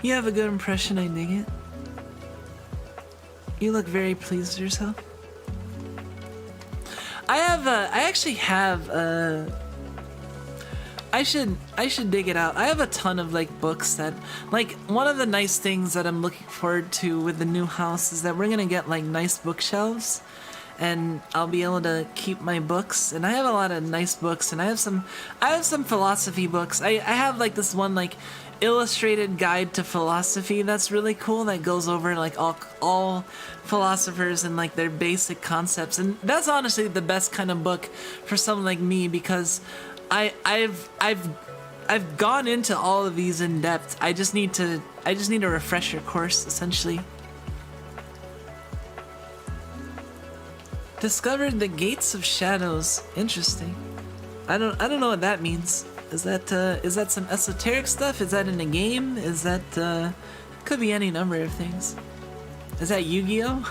You have a good impression, I dig it. You look very pleased with yourself. I actually have I should dig it out. I have a ton of like books that, like, one of the nice things that I'm looking forward to with the new house is that we're gonna get like nice bookshelves, and I'll be able to keep my books. And I have a lot of nice books, and I have some philosophy books. I have like this one like illustrated guide to philosophy that's really cool, that goes over like all philosophers and like their basic concepts. And that's honestly the best kind of book for someone like me, because I've gone into all of these in depth. I just need a refresher course, essentially. Discovered the gates of shadows. Interesting. I don't know what that means. Is that some esoteric stuff? Is that in a game? Is that could be any number of things. Is that Yu-Gi-Oh?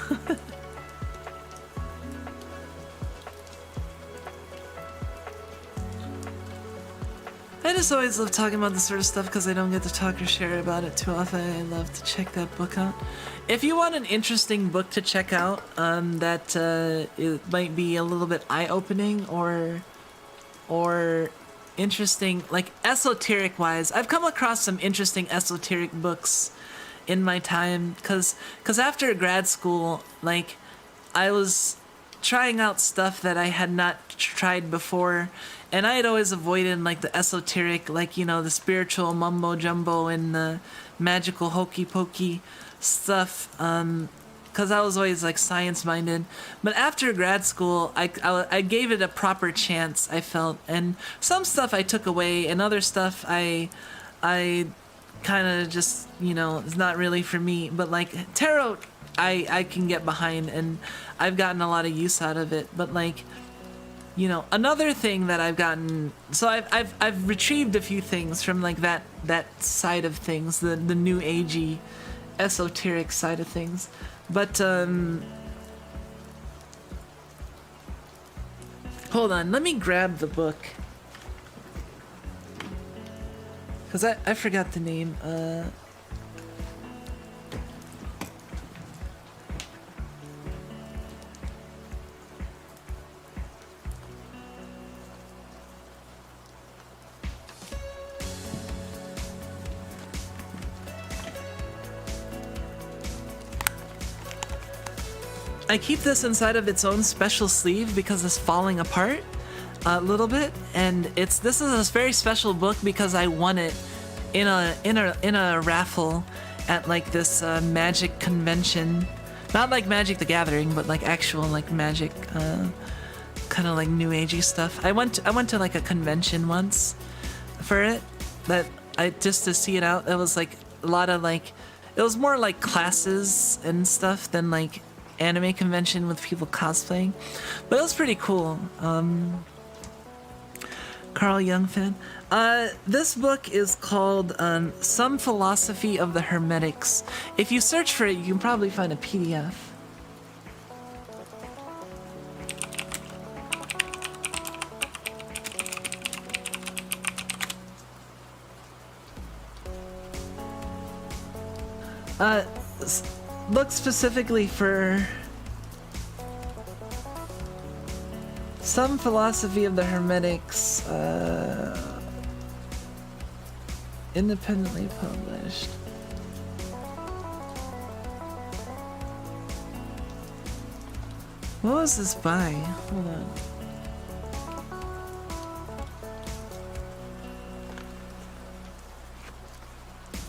I just always love talking about this sort of stuff because I don't get to talk or share about it too often. I love to check that book out. If you want an interesting book to check out, that it might be a little bit eye-opening or interesting, like esoteric wise, I've come across some interesting esoteric books in my time, because after grad school, like, I was trying out stuff that I had not tried before, and I had always avoided like the esoteric, like, you know, the spiritual mumbo jumbo and the magical hokey pokey stuff, because I was always like science minded. But after grad school, I gave it a proper chance, I felt, and some stuff I took away, and other stuff I kind of just, you know, is not really for me. But like tarot, I can get behind, and I've gotten a lot of use out of it. But like, you know, another thing that I've gotten, so I've retrieved a few things from like that side of things, the new agey esoteric side of things. But hold on, let me grab the book, because I forgot the name. I keep this inside of its own special sleeve because it's falling apart a little bit, and this is a very special book because I won it in a raffle at like this magic convention, not like Magic the Gathering, but like actual like magic, kind of like new agey stuff. I went to like a convention once for it, that I just to see it out. It was like a lot of like, it was more like classes and stuff than like anime convention with people cosplaying, but it was pretty cool. Carl Jung fan. This book is called Some Philosophy of the Hermetics. If you search for it, you can probably find a PDF. Look specifically for Some Philosophy of the Hermetics, independently published. What was this by? Hold on.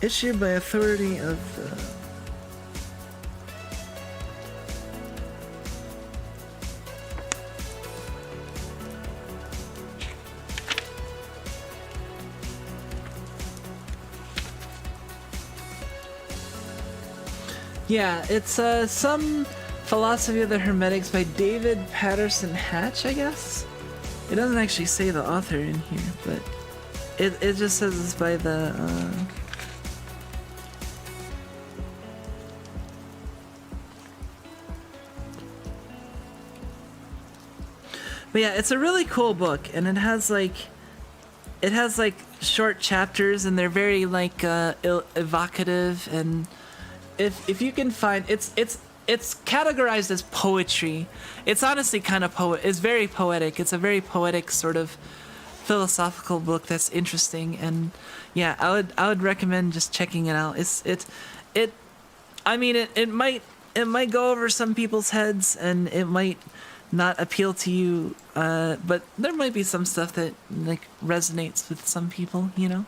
Issued by authority of the... Yeah, it's some Philosophy of the Hermetics by David Patterson Hatch, I guess. It doesn't actually say the author in here, but it just says it's by the But yeah, it's a really cool book, and it has like short chapters, and they're very like evocative, and if you can find it's categorized as poetry. It's honestly kind of it's very poetic. It's a very poetic sort of philosophical book that's interesting, and yeah, I would recommend just checking it out. I mean it might go over some people's heads, and it might not appeal to you, but there might be some stuff that like resonates with some people, you know.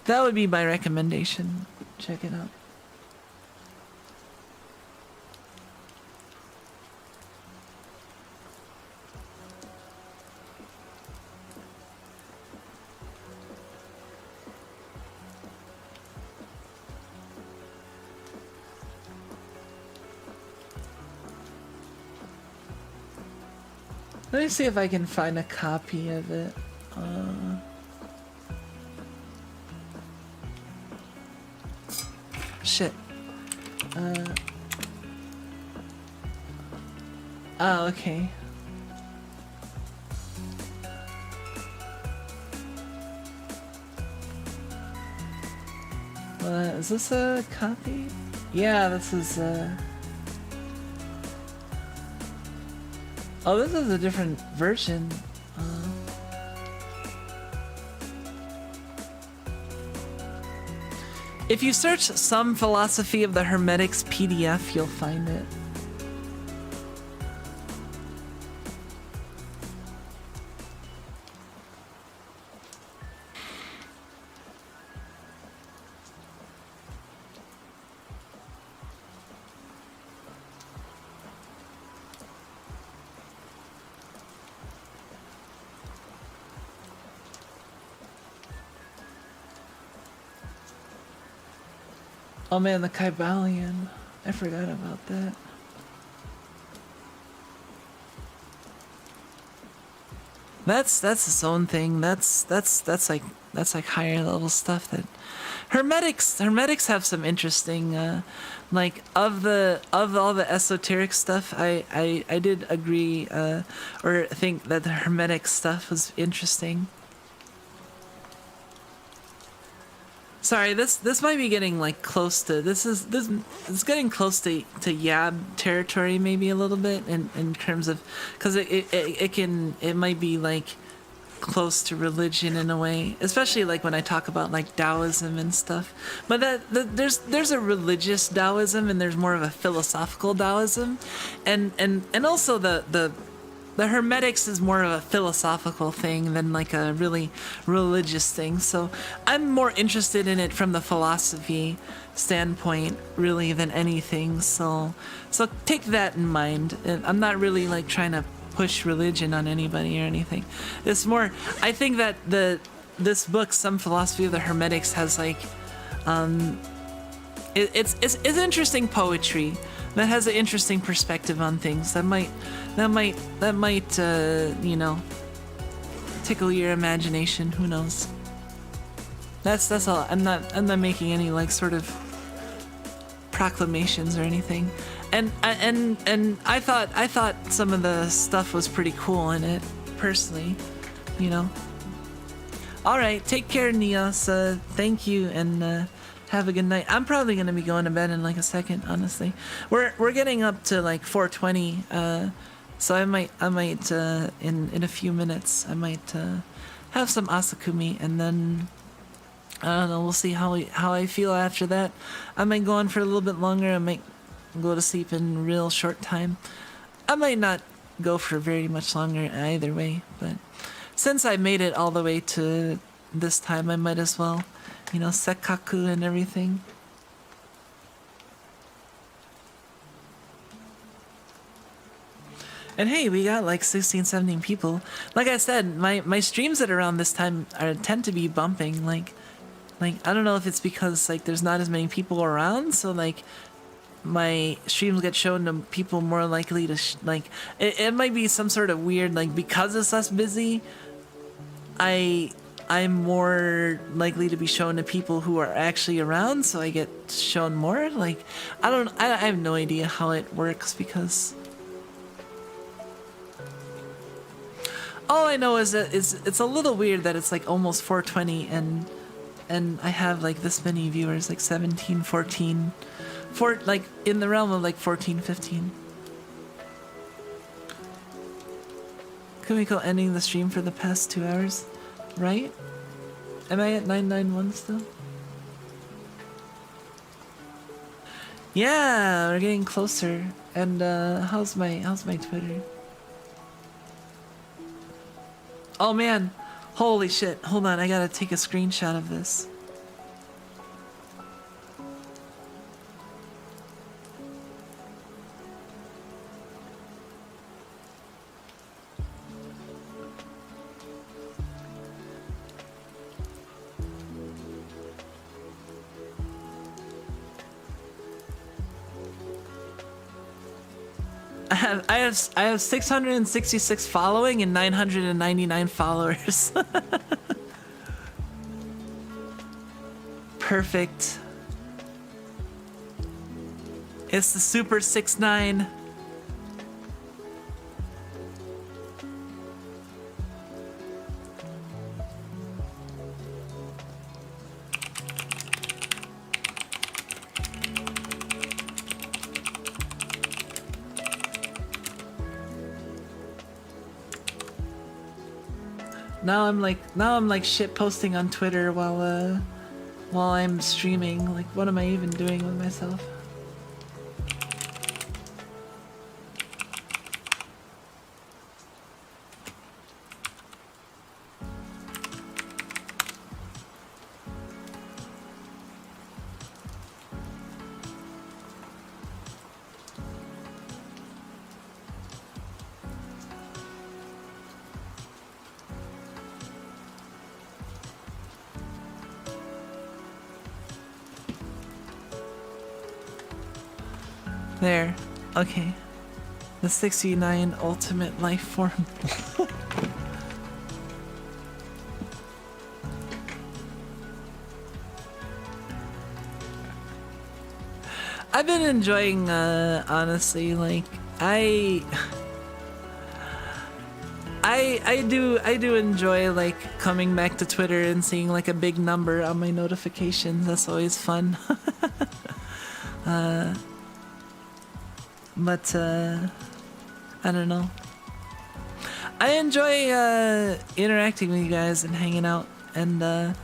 That would be my recommendation. Check it out. Let me see if I can find a copy of it. Shit. Oh, okay. Is this a copy? Yeah, this is Oh, this is a different version. If you search Some Philosophy of the Hermetics PDF, you'll find it. Oh man, the Kybalion. I forgot about that. That's its own thing. That's like higher level stuff that Hermetics have some interesting like of all the esoteric stuff. I did agree or think that the Hermetic stuff was interesting. Sorry, this might be getting like close to it's getting close to Yab territory maybe a little bit in terms of, because it might be like close to religion in a way, especially like when I talk about like Taoism and stuff. But there's a religious Taoism, and there's more of a philosophical Taoism, and also the Hermetics is more of a philosophical thing than like a really religious thing. So I'm more interested in it from the philosophy standpoint, really, than anything. So take that in mind. And I'm not really like trying to push religion on anybody or anything. It's more, I think that this book, Some Philosophy of the Hermetics, has like it's interesting poetry that has an interesting perspective on things that might you know, tickle your imagination. Who knows? That's all. I'm not making any like sort of proclamations or anything. And I thought some of the stuff was pretty cool in it, personally, you know. All right, take care, Nias. Thank you, and have a good night. I'm probably gonna be going to bed in like a second. Honestly, we're getting up to like 4:20. So I might in a few minutes I might have some asakumi, and then I don't know. We'll see how I feel after that. I might go on for a little bit longer. I might go to sleep in a real short time. I might not go for very much longer either way. But since I made it all the way to this time, I might as well, you know, sekkaku and everything. And hey, we got like 16, 17 people. Like I said, my streams at around this time tend to be bumping. Like Like, I don't know if it's because like there's not as many people around, so like my streams get shown to people more likely to it might be some sort of weird, like, because it's less busy, I'm more likely to be shown to people who are actually around, so I get shown more. Like, I have no idea how it works, because all I know is that it's a little weird that it's like almost 420 and I have like this many viewers, like 17, 14, like in the realm of like 14, 15. Kumiko ending the stream for the past 2 hours, right? Am I at 991 still? Yeah, we're getting closer. And how's my Twitter? Oh man, holy shit, hold on, I gotta take a screenshot of this. I have 666 following and 999 followers. Perfect. It's the Super 6'9". Now I'm like shit posting on Twitter while I'm streaming. Like, what am I even doing with myself? There. Okay. The 69 ultimate life form. I've been enjoying, honestly, like, I do enjoy, like, coming back to Twitter and seeing, like, a big number on my notifications. That's always fun. But, I don't know. I enjoy, interacting with you guys and hanging out, and,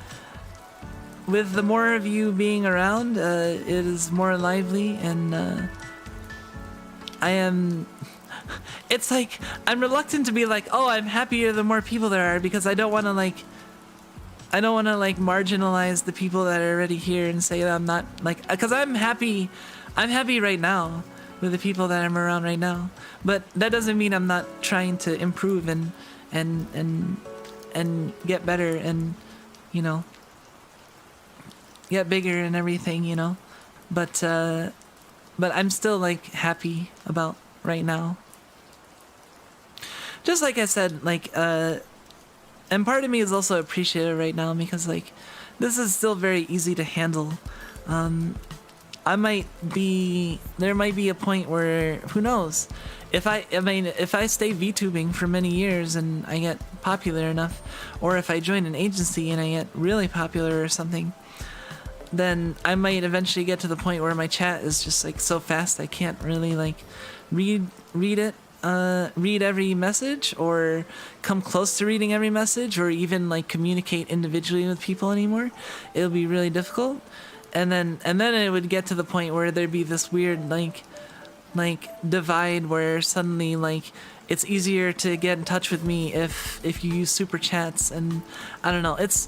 with the more of you being around, it is more lively, and, it's like, I'm reluctant to be like, oh, I'm happier the more people there are, because I don't want to, like, marginalize the people that are already here and say that I'm not, like, because I'm happy right now with the people that I'm around right now, but that doesn't mean I'm not trying to improve and get better and, you know, get bigger and everything, you know, but I'm still, like, happy about right now. Just like I said, like, and part of me is also appreciative right now because, like, this is still very easy to handle. There might be a point where, who knows, if I stay VTubing for many years and I get popular enough, or if I join an agency and I get really popular or something, then I might eventually get to the point where my chat is just, like, so fast I can't really, like, read every message or come close to reading every message or even, like, communicate individually with people anymore. It'll be really difficult. And then it would get to the point where there'd be this weird, like divide where suddenly, like, it's easier to get in touch with me if you use super chats, and I don't know. It's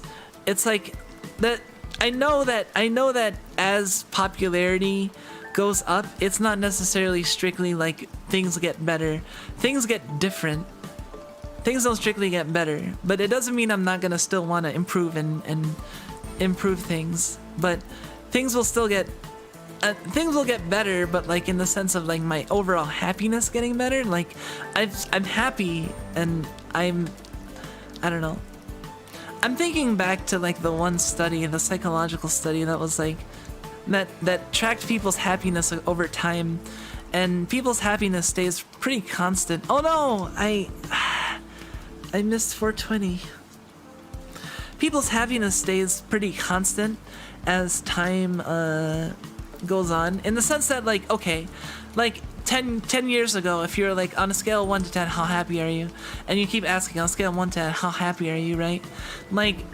like that. I know that as popularity goes up, it's not necessarily strictly like things get better. Things get different. Things don't strictly get better, but it doesn't mean I'm not gonna still want to improve and improve things, but things will still get better, but like in the sense of like my overall happiness getting better. Like I'm happy, and I don't know. I'm thinking back to like the one study, the psychological study that was like that tracked people's happiness over time, and people's happiness stays pretty constant. Oh no, I missed 420. People's happiness stays pretty constant as time goes on, in the sense that like, okay, like 10 years ago, if you're like on a scale of 1 to 10, how happy are you? And you keep asking on a scale of 1 to 10, how happy are you, right? Like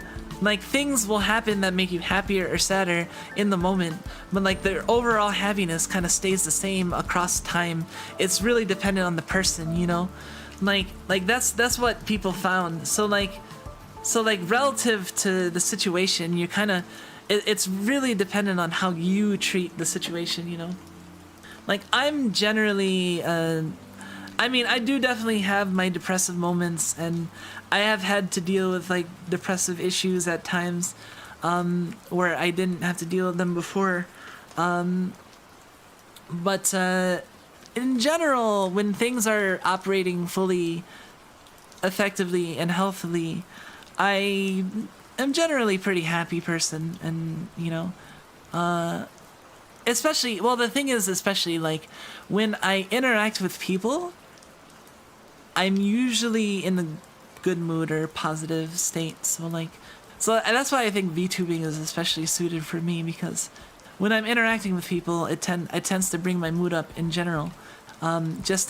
things will happen that make you happier or sadder in the moment, but like their overall happiness kind of stays the same across time. It's really dependent on the person, you know? Like that's what people found. So like relative to the situation, you kind of, it's really dependent on how you treat the situation, you know? Like, I'm generally, I mean, I do definitely have my depressive moments, and I have had to deal with, like, depressive issues at times, where I didn't have to deal with them before. But in general, when things are operating fully, effectively, and healthily, I am generally a pretty happy person, and, you know, especially, well, the thing is, especially, like, when I interact with people, I'm usually in a good mood or positive state, so, like, and that's why I think VTubing is especially suited for me, because when I'm interacting with people, it tends to bring my mood up in general, just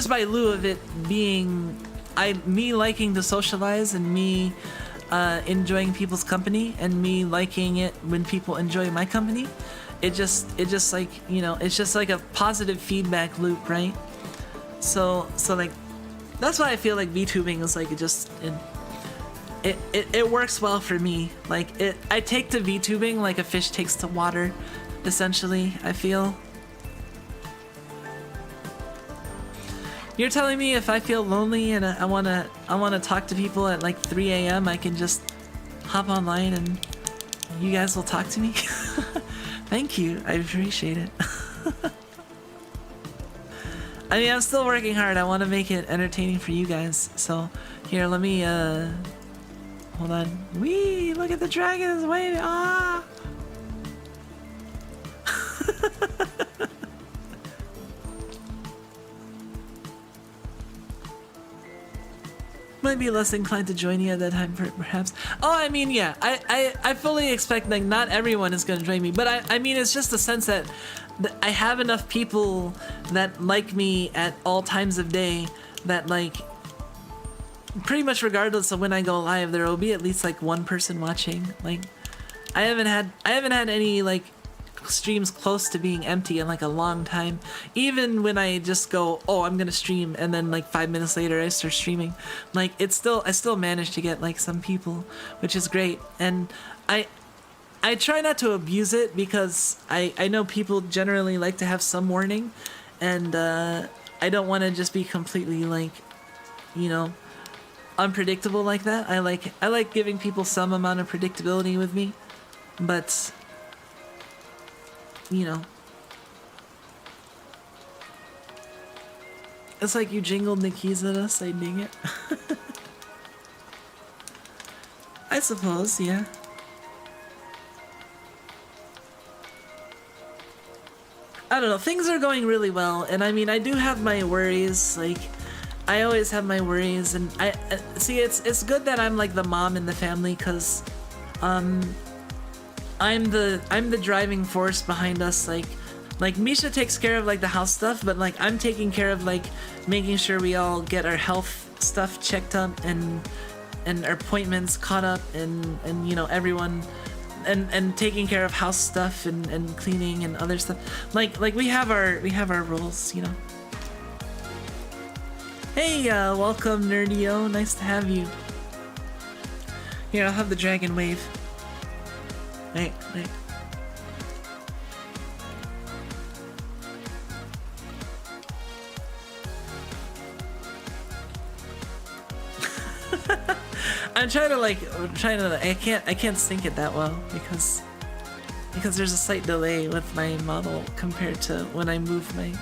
by lieu of it being, me liking to socialize, and me enjoying people's company, and me liking it when people enjoy my company. It just like, you know, it's just like a positive feedback loop, right? So like, that's why I feel like VTubing is like, it works well for me. Like, I take to VTubing like a fish takes to water, essentially, I feel. You're telling me if I feel lonely and I wanna talk to people at like 3 a.m., I can just hop online and you guys will talk to me? Thank you, I appreciate it. I mean, I'm still working hard. I want to make it entertaining for you guys. So here, let me hold on. Wee! Look at the dragons waving. Ah! Might be less inclined to join you at that time, perhaps. Oh, I mean, yeah, I fully expect, like, not everyone is going to join me, but I mean, it's just the sense that I have enough people that like me at all times of day that, like, pretty much regardless of when I go live, there will be at least, like, one person watching. Like, I haven't had any, like, streams close to being empty in like a long time. Even when I just go, oh, I'm gonna stream, and then like 5 minutes later I start streaming, like I still manage to get like some people, which is great. And I try not to abuse it, because I know people generally like to have some warning, and I don't want to just be completely, like, you know, unpredictable like that. I like giving people some amount of predictability with me, but you know, it's like you jingled the keys at us. I ding it. I suppose, yeah. I don't know, things are going really well, and I mean, I do have my worries. Like, I always have my worries, and I see, it's good that I'm like the mom in the family, because I'm the driving force behind us. Like Misha takes care of like the house stuff, but like I'm taking care of like making sure we all get our health stuff checked up, and our appointments caught up, and you know, everyone, and taking care of house stuff, and cleaning and other stuff. Like we have our roles, you know. Hey, welcome Nerdio, nice to have you. Here, I'll have the dragon wave. Wait. I'm trying to I can't sync it that well because there's a slight delay with my model compared to when I move my.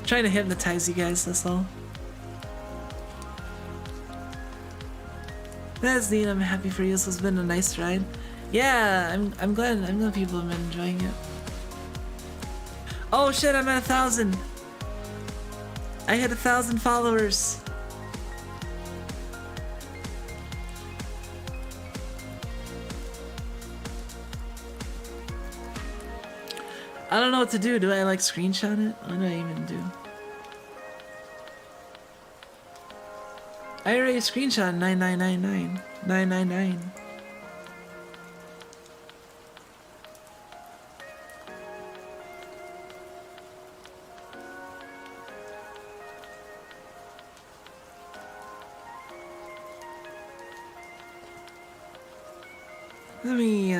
Trying to hypnotize you guys, that's all. That's neat. I'm happy for you. This has been a nice ride. Yeah, I'm glad people have been enjoying it. Oh shit, I'm at 1,000. I hit 1,000 followers. I don't know what to do. Do I like screenshot it? What do I even do? I already screenshot 9999. 999. Let me,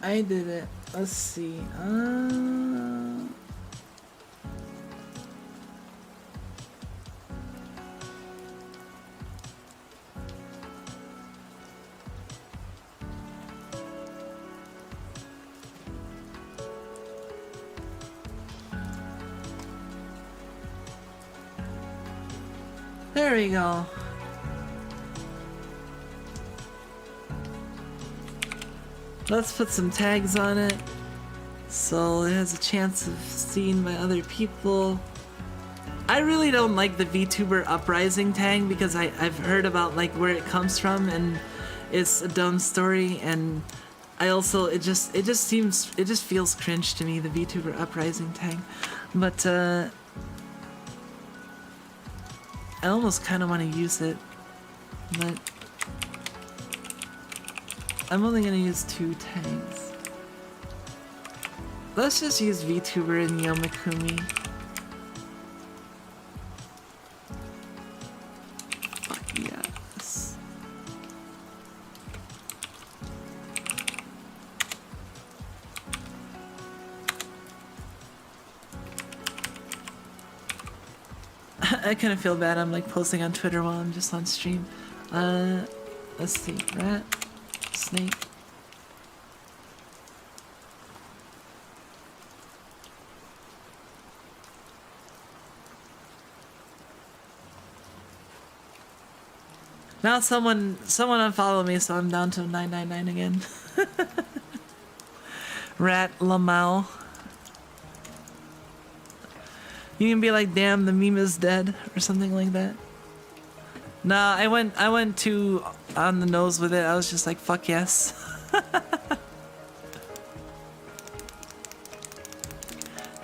I did it. Let's see. There we go. Let's put some tags on it so it has a chance of seeing by other people. I really don't like the VTuber uprising tag because I've heard about like where it comes from and it's a dumb story, and I also it just feels cringe to me, the VTuber uprising tag. But I almost kind of want to use it, but I'm only going to use 2 tags. Let's just use VTuber and Yomakumi. Fuck yes. I kind of feel bad. I'm like posting on Twitter while I'm just on stream. Let's see. Rat. Snake. Now someone unfollowed me, so I'm down to 999 again. Rat Lamau. You can be like, damn, the meme is dead, or something like that. Nah, I went too on the nose with it. I was just like, fuck yes.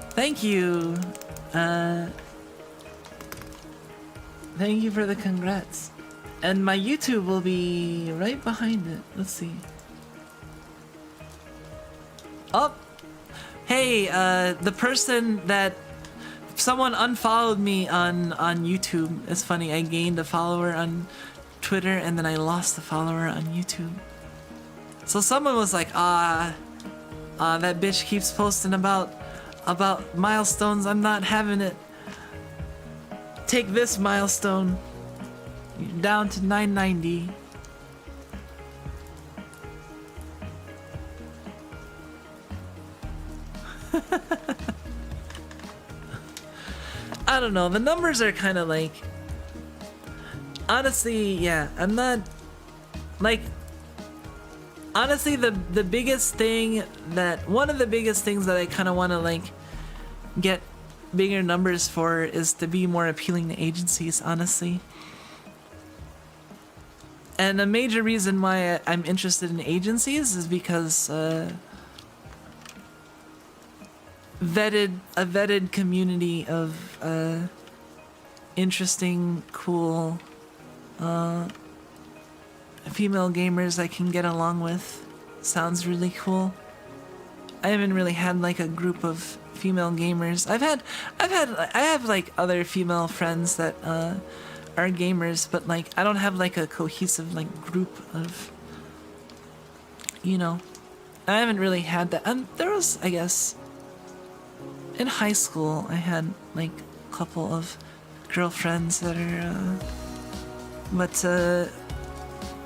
Thank you. Thank you for the congrats. And my YouTube will be right behind it. Let's see. Oh, hey, the person that someone unfollowed me on YouTube. It's funny, I gained a follower on Twitter and then I lost the follower on YouTube. So someone was like, that bitch keeps posting about milestones. I'm not having it. Take this milestone. You're down to 990. I don't know, the numbers are kind of like, honestly, yeah, I'm not, like, honestly, the biggest thing one of the biggest things that I kind of want to, like, get bigger numbers for is to be more appealing to agencies, honestly. And a major reason why I'm interested in agencies is because, a vetted community of interesting, cool female gamers I can get along with sounds really cool. I haven't really had like a group of female gamers. I have like other female friends that are gamers, but like I don't have like a cohesive like group of you know, I haven't really had that. There was, I guess, in high school, I had like a couple of girlfriends that are, but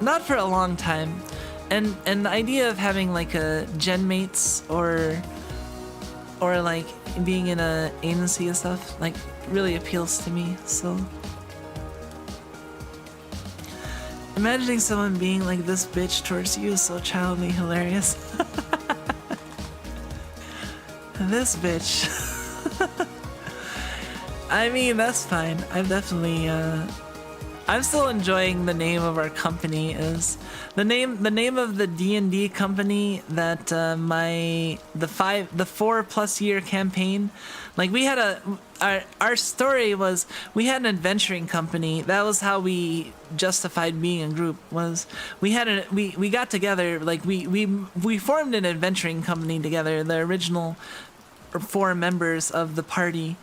not for a long time. And the idea of having like a gen mates or like being in a agency and stuff like really appeals to me. So imagining someone being like this bitch towards you is so childly hilarious. This bitch. I mean, that's fine. I'm still enjoying the name of our company. Is the name of the D&D company that the 4+ year campaign, like we had our story was we had an adventuring company. That was how we justified being a group. Was we got together, like we formed an adventuring company together, the original 4 members of the party.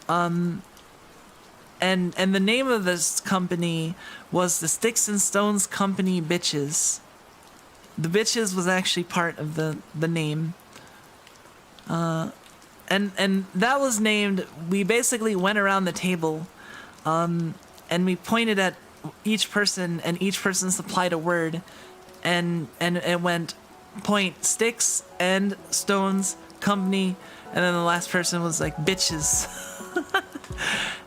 And the name of this company was the Sticks and Stones Company Bitches. The Bitches was actually part of the name. And that was named, we basically went around the table, and we pointed at each person, and each person supplied a word, and it went point Sticks and Stones Company, and then the last person was like bitches.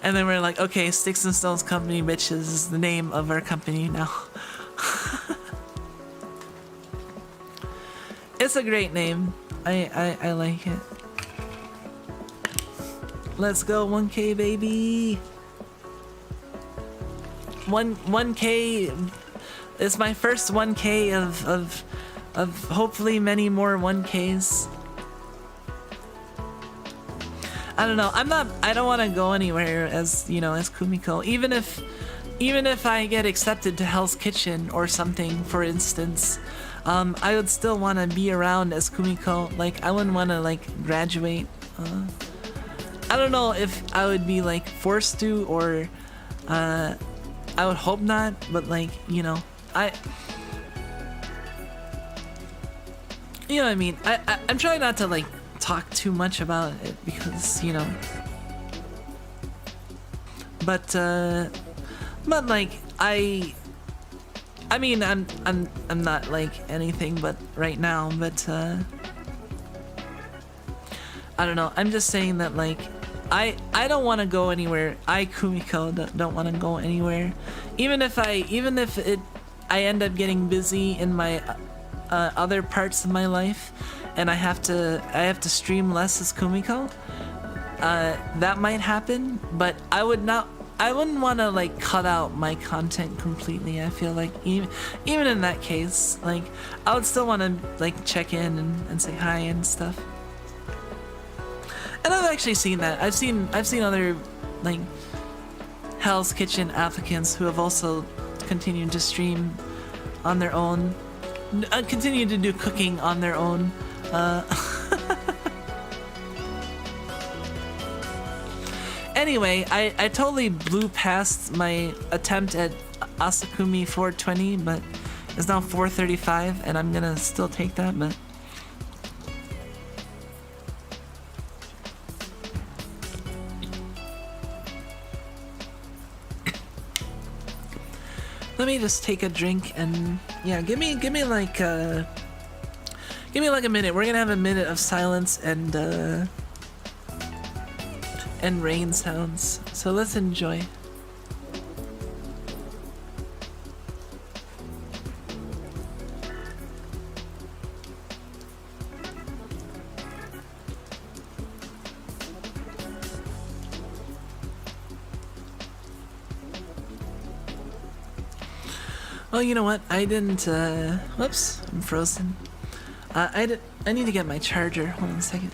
And then we're like, okay, Sticks and Stones Company Bitches is the name of our company now. It's a great name. I like it. Let's go 1K, baby. 1K is my first 1K of hopefully many more 1Ks. I don't know. I don't want to go anywhere as, you know, as Kumiko. Even if I get accepted to Hell's Kitchen or something, for instance, I would still want to be around as Kumiko. Like, I wouldn't want to like graduate. I don't know if I would be like forced to, or I would hope not. But like, you know, you know what I mean. I'm trying not to like talk too much about it because, you know, but like I mean I'm not like anything but right now, but I don't know, I'm just saying that like I don't want to go anywhere. I, Kumiko, don't want to go anywhere, even if I end up getting busy in my other parts of my life, and I have to stream less as Kumiko. That might happen, but I wouldn't want to like cut out my content completely. I feel like even in that case, like I would still want to like check in and say hi and stuff. And I've actually seen that. I've seen other like Hell's Kitchen applicants who have also continued to stream on their own, continue to do cooking on their own. Anyway, I totally blew past my attempt at Asakumi 420, but it's now 435, and I'm gonna still take that, but let me just take a drink and yeah, give me like a minute. We're gonna have a minute of silence and rain sounds. So let's enjoy. Oh, you know what? I didn't, whoops, I'm frozen. I need to get my charger. Hold on a second.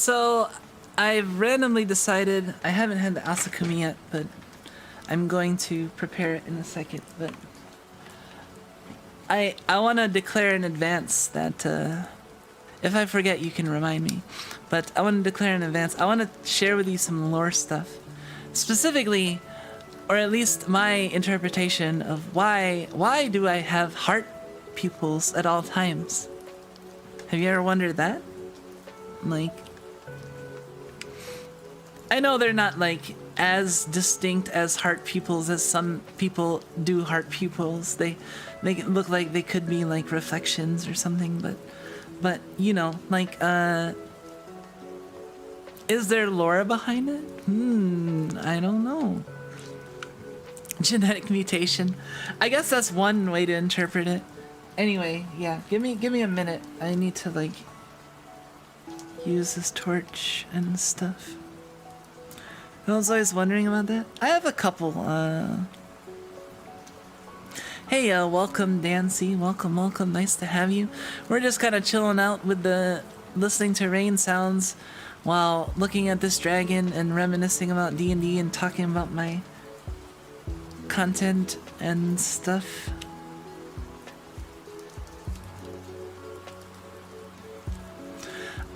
So I've randomly decided, I haven't had the asakumi yet, but I'm going to prepare it in a second. But I want to declare in advance that if I forget, you can remind me. But I want to declare in advance, I want to share with you some lore stuff. Specifically, or at least my interpretation of why do I have heart pupils at all times? Have you ever wondered that? Like, I know they're not like as distinct as heart pupils as some people do heart pupils. They look like they could be like reflections or something, but you know, like is there lore behind it? I don't know. Genetic mutation. I guess that's one way to interpret it. Anyway, yeah, give me a minute. I need to like use this torch and stuff. I was always wondering about that. I have a couple. Hey, welcome, Dancy. Welcome. Nice to have you. We're just kind of chilling out with listening to rain sounds while looking at this dragon and reminiscing about D&D and talking about my content and stuff.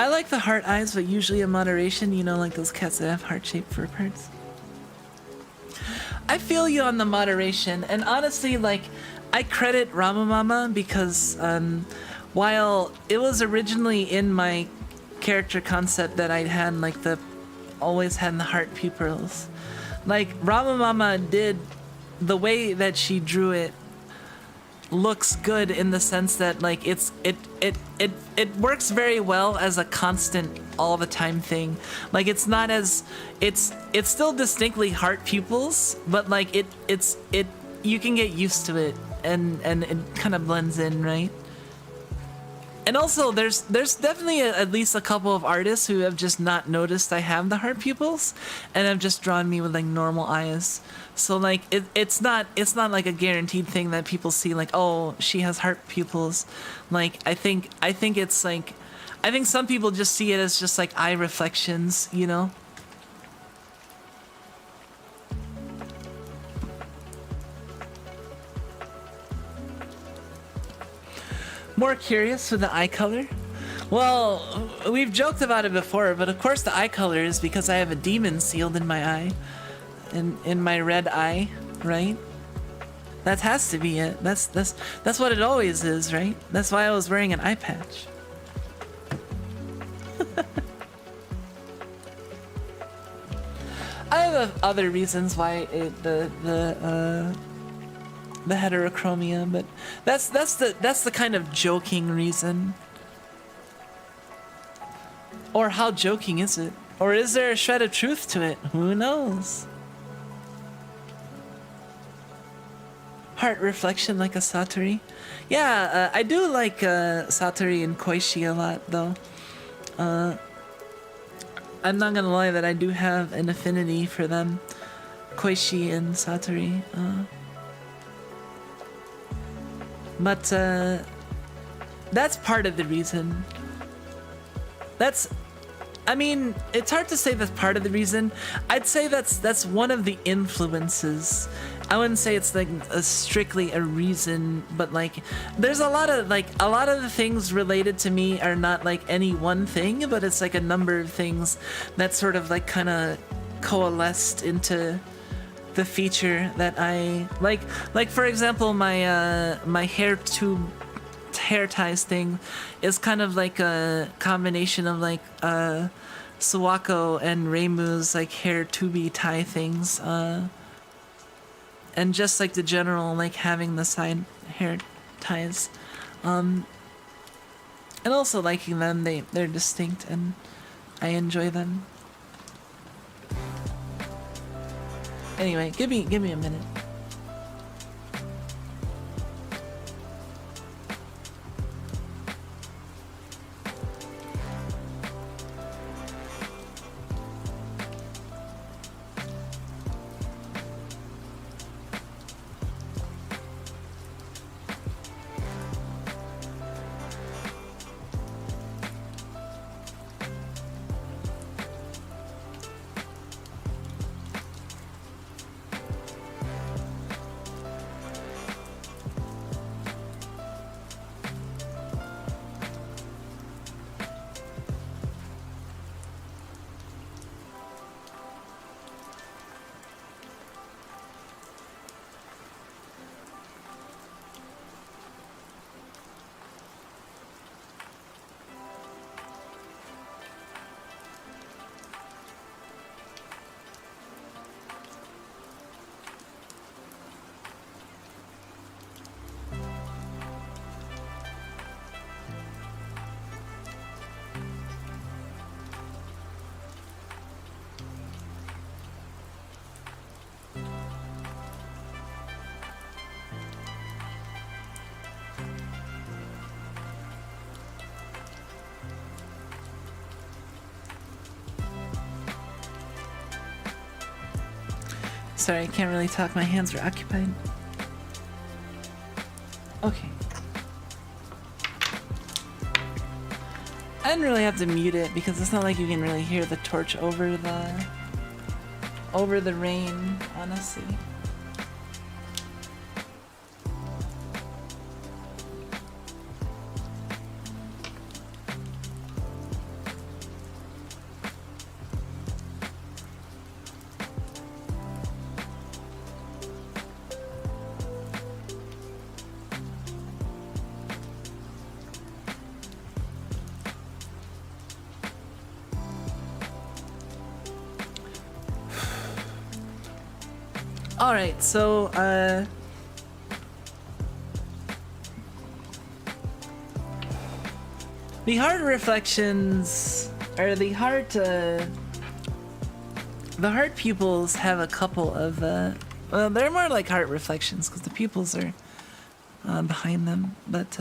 I like the heart eyes, but usually in moderation, you know, like those cats that have heart-shaped fur parts. I feel you on the moderation, and honestly, like, I credit Ramamama because while it was originally in my character concept that I had like always had the heart pupils, like Ramamama did, the way that she drew it looks good in the sense that like it works very well as a constant all the time thing. Like it's not as it's still distinctly heart pupils, but like it you can get used to it and it kind of blends in, right? And also there's definitely at least a couple of artists who have just not noticed I have the heart pupils and have just drawn me with like normal eyes. So like it's not like a guaranteed thing that people see like, oh, she has heart pupils. Like I think it's like, I think some people just see it as just like eye reflections, you know? More curious with the eye color? Well, we've joked about it before, but of course the eye color is because I have a demon sealed in my eye. In my red eye, right? That has to be it. That's what it always is, right? That's why I was wearing an eye patch. I have other reasons why the heterochromia, but that's the kind of joking reason. Or how joking is it? Or is there a shred of truth to it? Who knows? Heart reflection like a Satori. Yeah, I do like Satori and Koishi a lot, though. I'm not gonna lie that I do have an affinity for them. Koishi and Satori. But that's part of the reason. I mean, it's hard to say that's part of the reason. I'd say that's one of the influences. I wouldn't say it's like strictly a reason, but like there's a lot of the things related to me are not like any one thing, but it's like a number of things that sort of like kind of coalesced into the feature that I like for example, my hair ties thing is kind of like a combination of like Suwako and Reimu's like hair tubey tie things, and just like the general like having the side hair ties, and also liking them. They're distinct and I enjoy them. Anyway, give me a minute. Sorry, I can't really talk. My hands are occupied. Okay. I didn't really have to mute it because it's not like you can really hear the torch over the rain, honestly. Alright, so, the heart reflections, or the heart pupils have a couple of, well, they're more like heart reflections, because the pupils are behind them, but,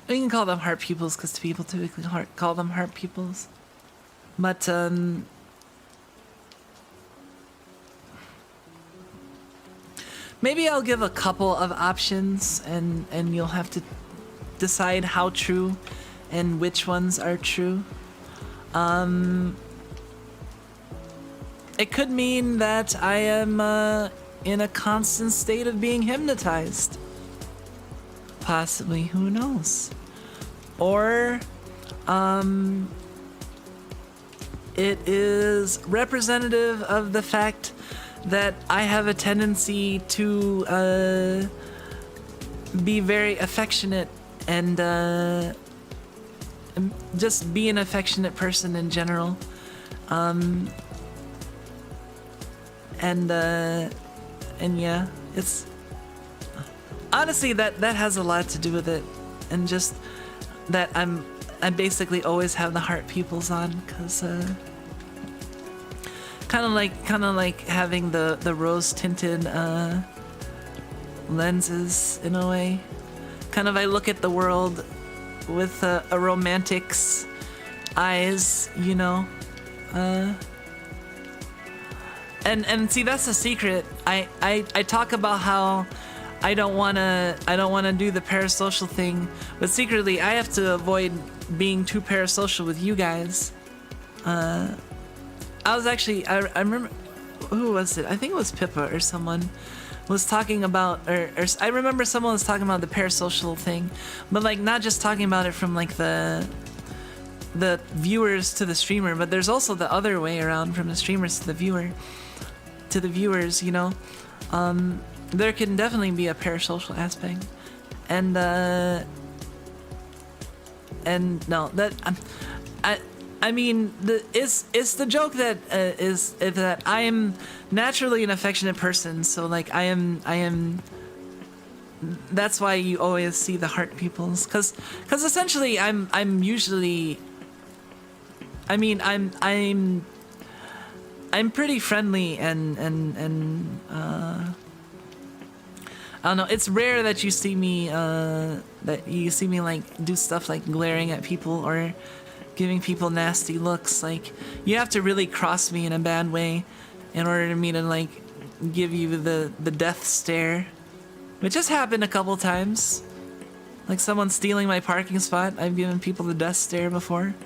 we can call them heart pupils, because the people typically call them heart pupils, but, maybe I'll give a couple of options and you'll have to decide how true and which ones are true. It could mean that I am in a constant state of being hypnotized. Possibly, who knows? Or it is representative of the fact that I have a tendency to be very affectionate and just be an affectionate person in general. And yeah, it's honestly that has a lot to do with it, and just that I basically always have the heart pupils on, because kind of like having the rose tinted lenses in a way. Kind of, I look at the world with a romantic's eyes, you know. And see, that's the secret. I talk about how I don't wanna do the parasocial thing, but secretly I have to avoid being too parasocial with you guys. I was actually, I remember, who was it? I think it was Pippa or someone was talking about, or I remember someone was talking about the parasocial thing, but like not just talking about it from like the viewers to the streamer, but there's also the other way around, from the streamers to the viewers, you know. There can definitely be a parasocial aspect, and no, that I mean, it's the joke that is that I am naturally an affectionate person, so like I am. That's why you always see the heart pupils, because essentially I'm usually. I mean, I'm pretty friendly and I don't know. It's rare that you see me like do stuff like glaring at people or giving people nasty looks. Like, you have to really cross me in a bad way in order for me to like give you the death stare, which has happened a couple times. Like someone stealing my parking spot, I've given people the death stare before.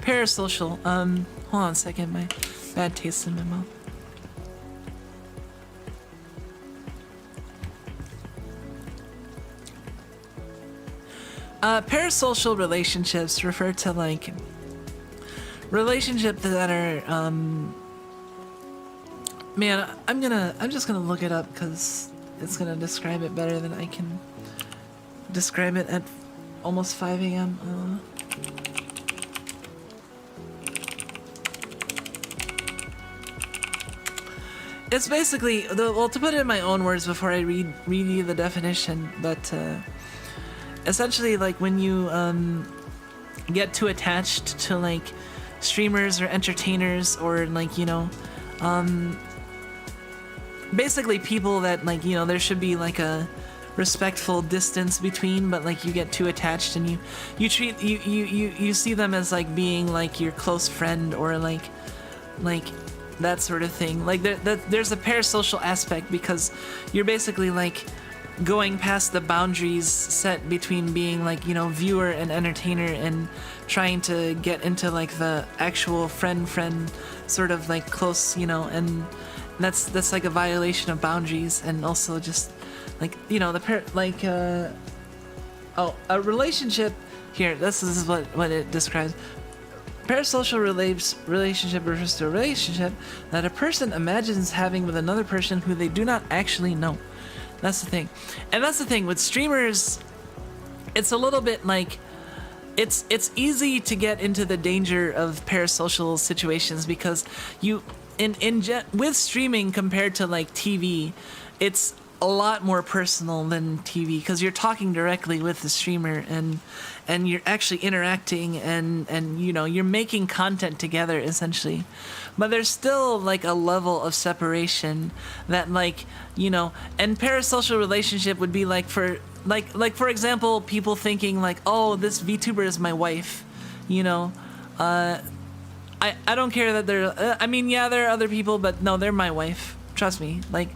Parasocial. Hold on a second. My bad taste in my mouth. Parasocial relationships refer to like relationships that are man, I'm just gonna look it up because it's gonna describe it better than I can describe it at almost 5 a.m. It's basically, well, to put it in my own words before I read you the definition, but essentially, like when you get too attached to like streamers or entertainers, or like, you know, basically people that like, you know, there should be like a respectful distance between, but like you get too attached and you treat you see them as like being like your close friend, or like like that sort of thing. Like there's a parasocial aspect because you're basically like going past the boundaries set between being like, you know, viewer and entertainer and trying to get into like the actual friend sort of like close, you know, and that's like a violation of boundaries. And also just like, you know, a relationship here, this is what it describes. Parasocial relationship refers to a relationship that a person imagines having with another person who they do not actually know. That's the thing. And that's the thing with streamers, it's a little bit like it's easy to get into the danger of parasocial situations because you with streaming compared to like TV, it's a lot more personal than TV because you're talking directly with the streamer and you're actually interacting and you know, you're making content together essentially. But there's still like a level of separation that, like, you know, and parasocial relationship would be like for example, people thinking like, oh, this VTuber is my wife, you know. I don't care that they're I mean, yeah, there are other people, but no, they're my wife. Trust me. Like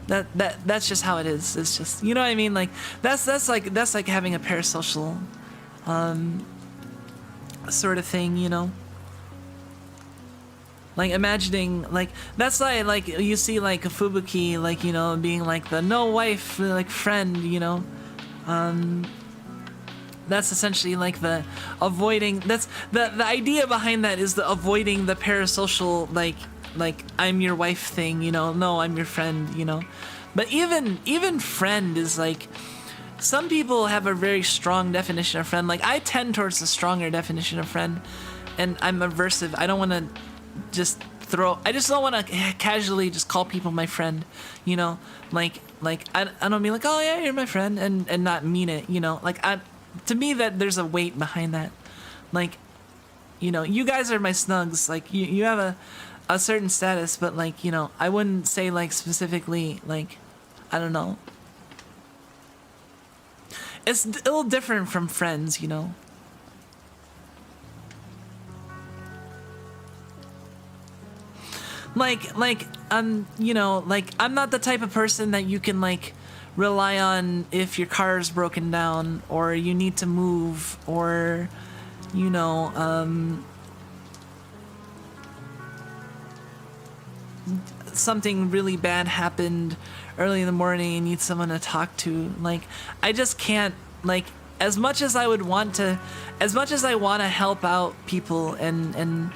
that's just how it is. It's just, you know what I mean? Like that's like having a parasocial sort of thing, you know. Like imagining, like that's like you see like a Fubuki, like, you know, being like the no wife like friend, you know. That's essentially like the avoiding. That's the idea behind that is the avoiding the parasocial like I'm your wife thing, you know. No, I'm your friend, you know. But even friend is like, some people have a very strong definition of friend. Like I tend towards the stronger definition of friend, and I'm aversive. I don't want to I just don't want to casually just call people my friend, you know. Like I don't mean like, oh yeah, you're my friend, and not mean it, you know. Like to me that there's a weight behind that. Like, you know, you guys are my snugs. Like you have a certain status, but like, you know, I wouldn't say like specifically like, I don't know. It's a little different from friends, you know. Like you know, like I'm not the type of person that you can like rely on if your car is broken down or you need to move, or, you know, something really bad happened early in the morning and you need someone to talk to. Like I just can't, like, as much as I want to help out people and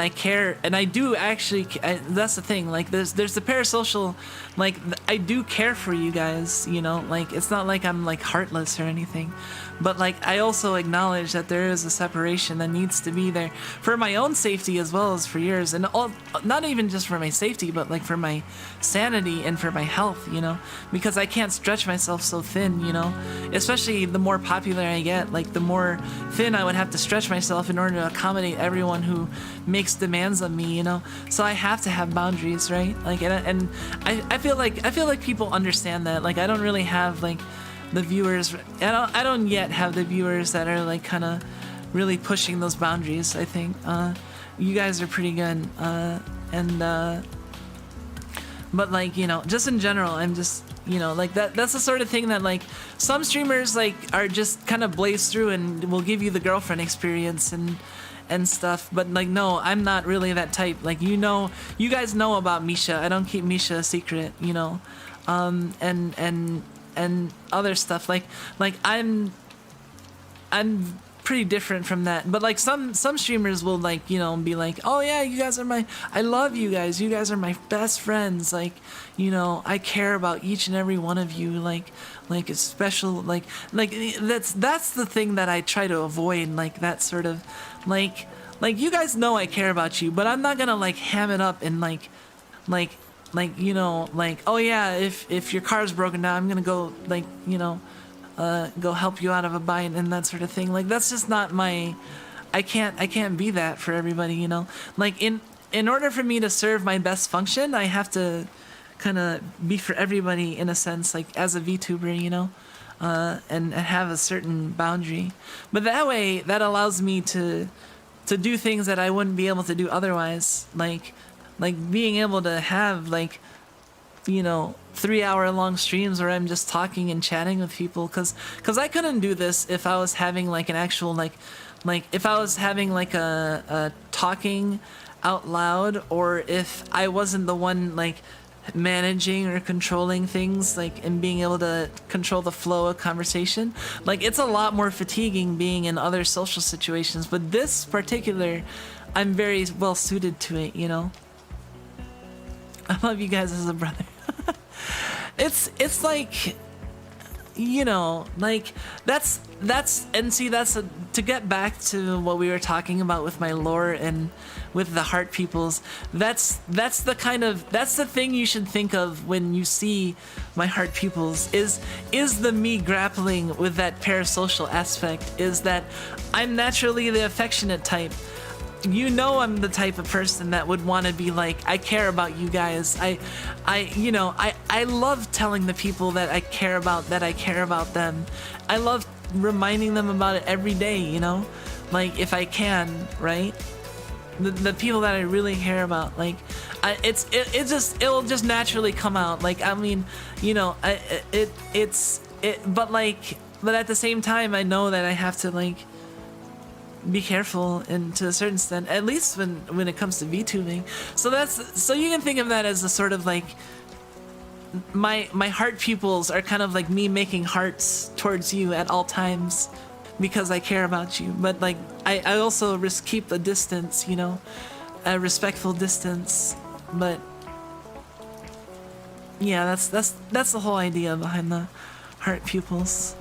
I care, and I do actually, that's the thing, like there's the parasocial, like I do care for you guys, you know. Like it's not like I'm like heartless or anything, but like I also acknowledge that there is a separation that needs to be there for my own safety as well as for yours, and not even just for my safety, but like for my sanity and for my health, you know, because I can't stretch myself so thin, you know. Especially the more popular I get, like the more thin I would have to stretch myself in order to accommodate everyone who makes demands of me, you know. So I have to have boundaries, right? Like, and I feel like people understand that. Like I don't really have like the viewers. I don't yet have the viewers that are like kind of really pushing those boundaries. I think you guys are pretty good, but like, you know, just in general, I'm just, you know, like that's the sort of thing that like some streamers like are just kind of blaze through and will give you the girlfriend experience and stuff. But like, no, I'm not really that type. Like, you know, you guys know about Misha. I don't keep Misha a secret, you know. And other stuff like I'm pretty different from that. But like some streamers will like, you know, be like, oh yeah, you guys are I love you guys are my best friends, like, you know, I care about each and every one of you, like it's special, like that's the thing that I try to avoid, like that sort of like you guys know I care about you, but I'm not gonna like ham it up and like you know, like, oh yeah, if your car's broken down, I'm gonna go, like, you know, go help you out of a bind and that sort of thing. Like that's just not my, I can't be that for everybody, you know. Like in order for me to serve my best function, I have to kind of be for everybody in a sense, like as a VTuber, you know, and have a certain boundary. But that way, that allows me to to do things that I wouldn't be able to do otherwise, like being able to have like, you know, 3-hour long streams where I'm just talking and chatting with people, because I couldn't do this if I was having like an actual like if I was having like a talking out loud, or if I wasn't the one like managing or controlling things, like, and being able to control the flow of conversation. Like, it's a lot more fatiguing being in other social situations, but this particular, I'm very well suited to it, you know. I love you guys as a brother. It's like, you know, like that's and see, to get back to what we were talking about with my lore and with the heart pupils, that's the thing you should think of when you see my heart pupils, is the me grappling with that parasocial aspect, is that I'm naturally the affectionate type. You know, I'm the type of person that would want to be like, I care about you guys. I love telling the people that I care about them. I love reminding them about it every day, you know, like if I can, right? The people that I really care about, like, it'll just naturally come out. Like, I mean, you know, but at the same time, I know that I have to like be careful, and to a certain extent, at least when it comes to VTubing. So you can think of that as a sort of like my heart pupils are kind of like me making hearts towards you at all times because I care about you. But like I also keep a distance, you know, a respectful distance. But yeah, that's the whole idea behind the heart pupils.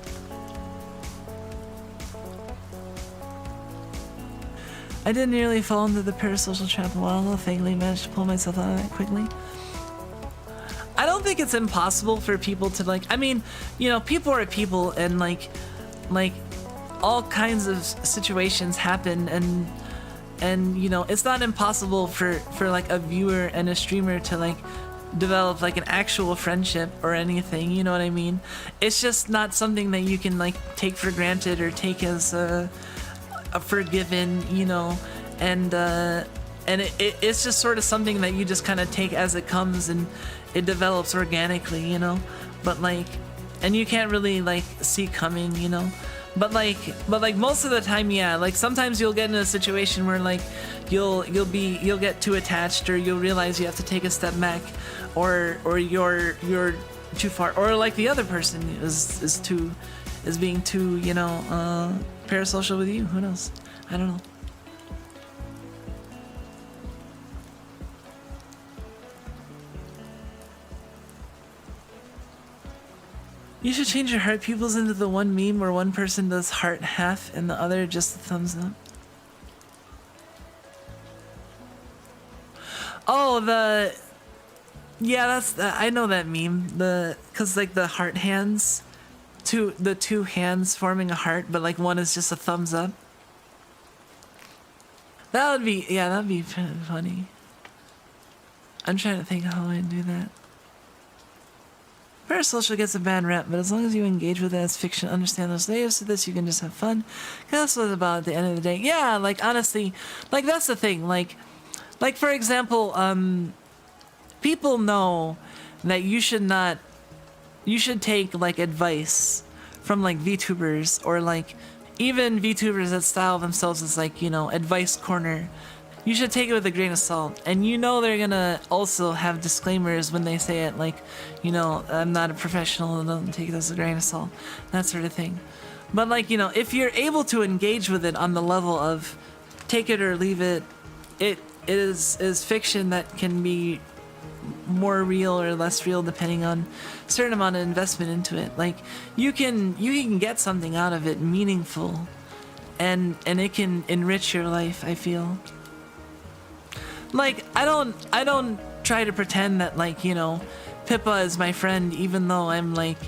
I did nearly fall into the parasocial trap a while ago. Thankfully managed to pull myself out of that quickly. I don't think it's impossible for people to like, I mean, you know, people are people, and like all kinds of situations happen, and you know, it's not impossible for like a viewer and a streamer to like develop like an actual friendship or anything, you know what I mean? It's just not something that you can like take for granted or take as a forgiven, you know, and it's just sort of something that you just kind of take as it comes, and it develops organically, you know. But like, and you can't really like see coming, you know. But like most of the time, yeah, like sometimes you'll get in a situation where like you'll get too attached, or you'll realize you have to take a step back, or you're too far, or like the other person is being too, you know, parasocial with you. Who knows? I don't know. You should change your heart pupils into the one meme where one person does heart half and the other just a thumbs up. Oh, yeah, I know that meme. Cause like the heart hands, the two hands forming a heart, but like one is just a thumbs up. That'd be funny. I'm trying to think how I'd do that. Parasocial gets a bad rap, but as long as you engage with it as fiction, understand those layers to this, you can just have fun. Cause that's what it's about at the end of the day. Yeah, like honestly, like that's the thing. Like for example, people know that you should take like advice from like VTubers, or like even VTubers that style themselves as like, you know, advice corner. You should take it with a grain of salt, and you know they're gonna also have disclaimers when they say it, like, you know, I'm not a professional, and don't take it as a grain of salt, that sort of thing. But like, you know, if you're able to engage with it on the level of take it or leave it, it is fiction that can be more real or less real depending on a certain amount of investment into it. Like you can get something out of it meaningful, and it can enrich your life, I feel. Like I don't try to pretend that, like, you know, Pippa is my friend, even though I'm like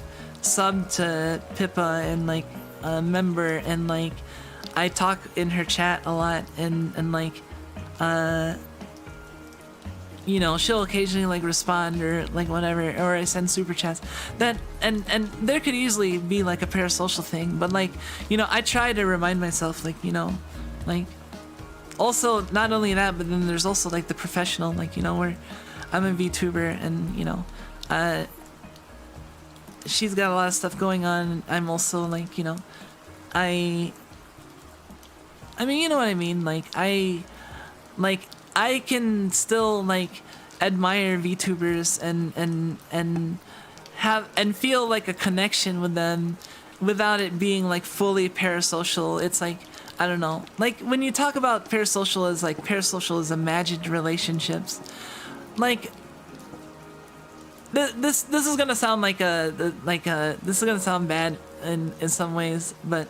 sub to Pippa and like a member, and like I talk in her chat a lot, and like you know, she'll occasionally like respond or like whatever, or I send super chats. That and there could easily be like a parasocial thing, but like, you know, I try to remind myself, like, you know, like also not only that, but then there's also like the professional, like, you know, where I'm a VTuber and, you know, she's got a lot of stuff going on. I'm also like, you know, I mean, you know what I mean? Like I can still like admire VTubers and have and feel like a connection with them without it being like fully parasocial. It's like, I don't know, like when you talk about parasocial as imagined relationships, like this is gonna sound like this is gonna sound bad in some ways, but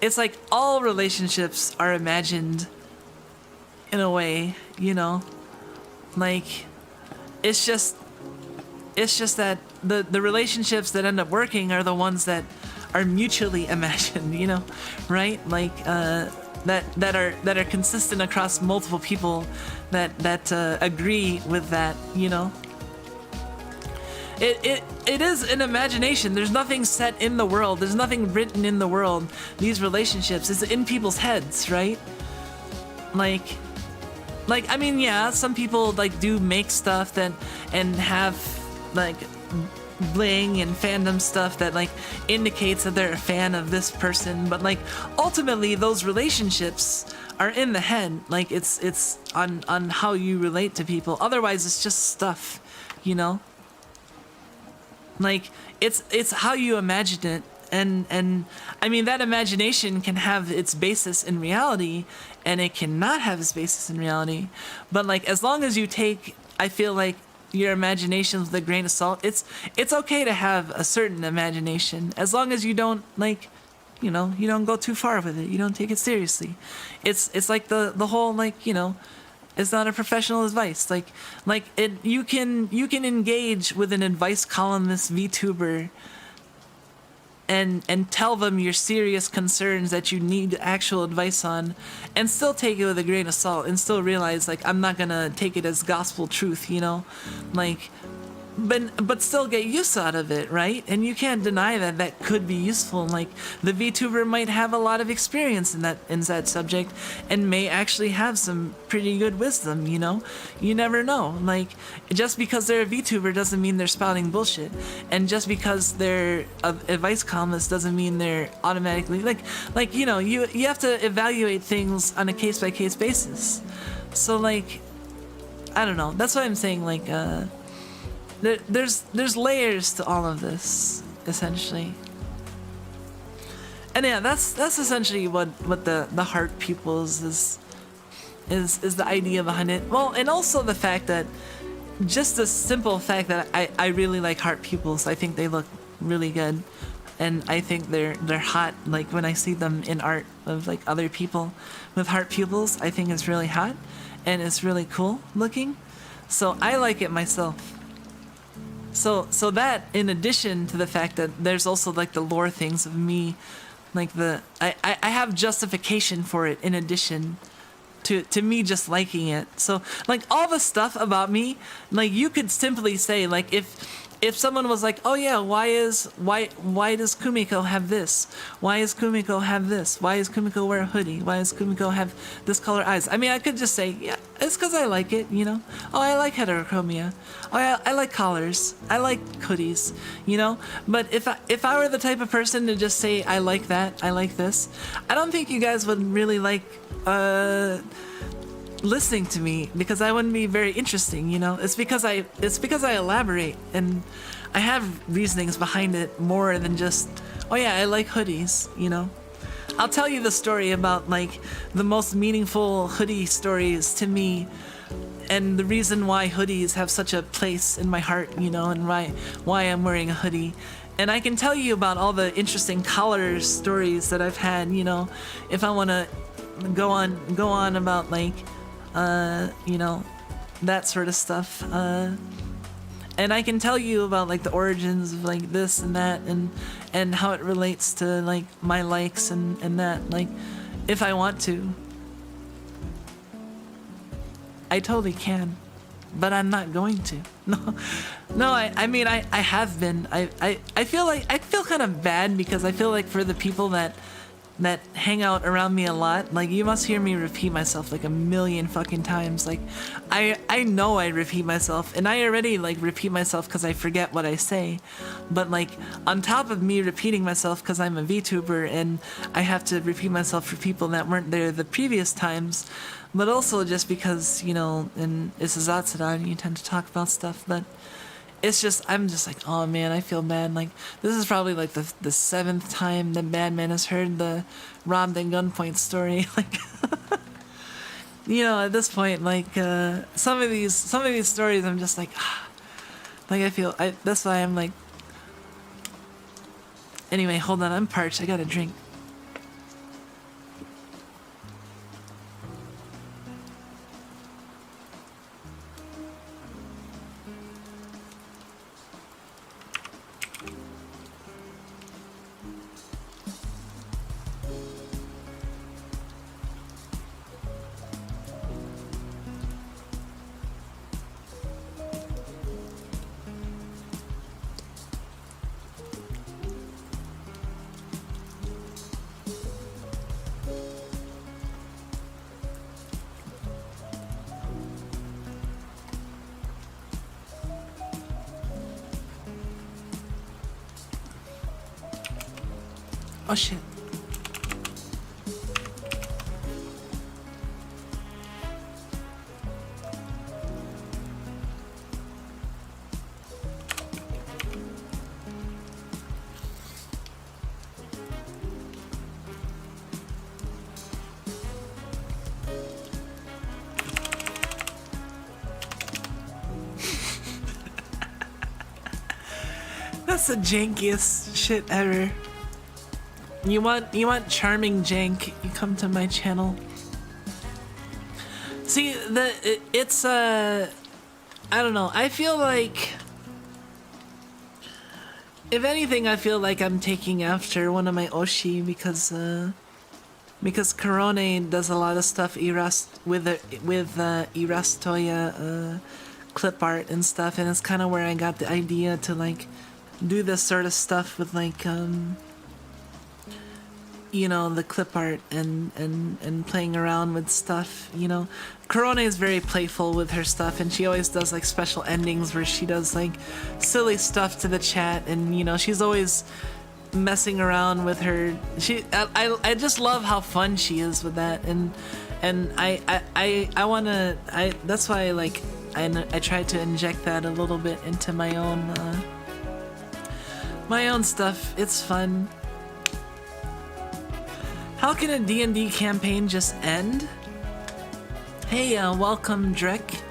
it's like all relationships are imagined in a way, you know, like it's just that the relationships that end up working are the ones that are mutually imagined, you know, right? Like that are consistent across multiple people that agree with that, you know. It is an imagination. There's nothing set in the world. There's nothing written in the world. These relationships, it's in people's heads, right? Like I mean, yeah, some people like do make stuff that and have like bling and fandom stuff that like indicates that they're a fan of this person, but like ultimately those relationships are in the head. Like it's on how you relate to people. Otherwise it's just stuff, you know? Like it's how you imagine it, and I mean that imagination can have its basis in reality and it cannot have its basis in reality, but like as long as you take, I feel like, your imagination with a grain of salt, it's okay to have a certain imagination as long as you don't, like, you know, you don't go too far with it, you don't take it seriously. It's like the whole, like, you know, it's not a professional advice, like it, you can engage with an advice columnist VTuber and tell them your serious concerns that you need actual advice on, and still take it with a grain of salt, and still realize, like, I'm not gonna take it as gospel truth, you know, like, but still get use out of it, right? And you can't deny that that could be useful. Like the VTuber might have a lot of experience in that subject and may actually have some pretty good wisdom, you know? You never know. Like just because they're a VTuber doesn't mean they're spouting bullshit. And just because they're a advice columnist doesn't mean they're automatically like you know, you have to evaluate things on a case by case basis. So like I don't know. That's why I'm saying like there's layers to all of this, essentially. And yeah, that's essentially what the heart pupils is the idea behind it. Well, and also the fact that just the simple fact that I really like heart pupils. I think they look really good, and I think they're hot. Like when I see them in art of like other people with heart pupils, I think it's really hot and it's really cool looking. So I like it myself. So that, in addition to the fact that there's also like the lore things of me, like I have justification for it in addition to me just liking it. So like all the stuff about me, like you could simply say, like if someone was like, oh yeah, why does Kumiko have this? Why does Kumiko have this? Why does Kumiko wear a hoodie? Why does Kumiko have this color eyes? I mean, I could just say, yeah, it's because I like it, you know? Oh, I like heterochromia. Oh, I like collars. I like hoodies, you know? But if I were the type of person to just say, I like that, I like this, I don't think you guys would really like listening to me, because I wouldn't be very interesting, you know? It's because I elaborate and I have reasonings behind it more than just, oh yeah, I like hoodies, you know? I'll tell you the story about like the most meaningful hoodie stories to me, and the reason why hoodies have such a place in my heart, you know, and why I'm wearing a hoodie. And I can tell you about all the interesting collar stories that I've had, you know, if I want to go on about like you know, that sort of stuff. And I can tell you about like the origins of like this and that and how it relates to like my likes and that, like if I want to. I totally can, but I'm not going to. No, I mean I have been. I feel kind of bad because I feel like for the people that that hang out around me a lot, like you must hear me repeat myself like a million fucking times. Like I know I repeat myself, and I already like repeat myself because I forget what I say. But like on top of me repeating myself because I'm a VTuber and I have to repeat myself for people that weren't there the previous times, but also just because, you know, and it's a Zatsudan, you tend to talk about stuff, but it's just, I'm just like, oh man, I feel bad. Like, this is probably like the 7th time that Badman has heard the Ramdear gunpoint story. Like, you know, at this point, like, some of these stories, I'm just like, like that's why I'm like, anyway, hold on, I'm parched, I gotta drink. Oh shit. That's the jankiest shit ever. You want charming jank, you come to my channel. See, it's I don't know, I feel like, if anything, I feel like I'm taking after one of my Oshi because Korone does a lot of stuff with Irastoya clip art and stuff, and it's kind of where I got the idea to like do this sort of stuff with like you know, the clip art and playing around with stuff, you know. Korone is very playful with her stuff, and she always does like special endings where she does like silly stuff to the chat, and you know, she's always messing around with her. I just love how fun she is with that, and I wanna, that's why like I try to inject that a little bit into my own stuff. It's fun. How can a D&D campaign just end? Hey, welcome Drek,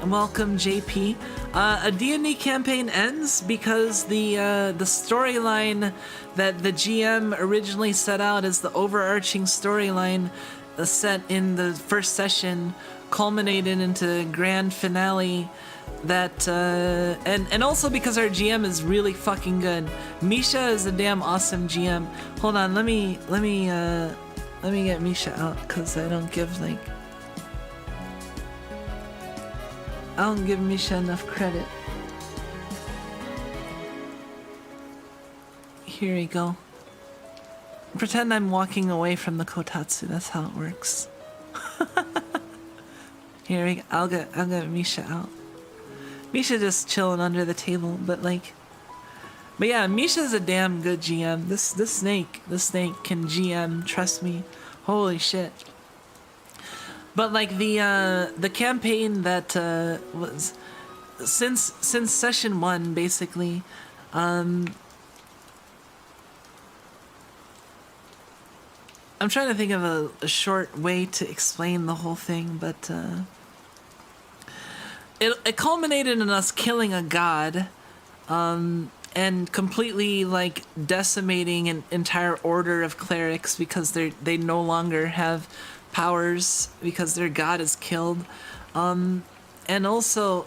and welcome JP. A D&D campaign ends because the storyline that the GM originally set out as the overarching storyline set in the first session culminated into grand finale that and also because our GM is really fucking good. Misha is a damn awesome GM. Hold on, let me get Misha out because I don't give Misha enough credit. Here we go. Pretend I'm walking away from the kotatsu. That's how it works. Here we go. I'll get Misha out. Misha just chilling under the table, but yeah, Misha's a damn good GM. This snake can GM, trust me. Holy shit. But like the campaign that was since session 1 basically, I'm trying to think of a short way to explain the whole thing, but it culminated in us killing a god, and completely like decimating an entire order of clerics because they no longer have powers because their god is killed, and also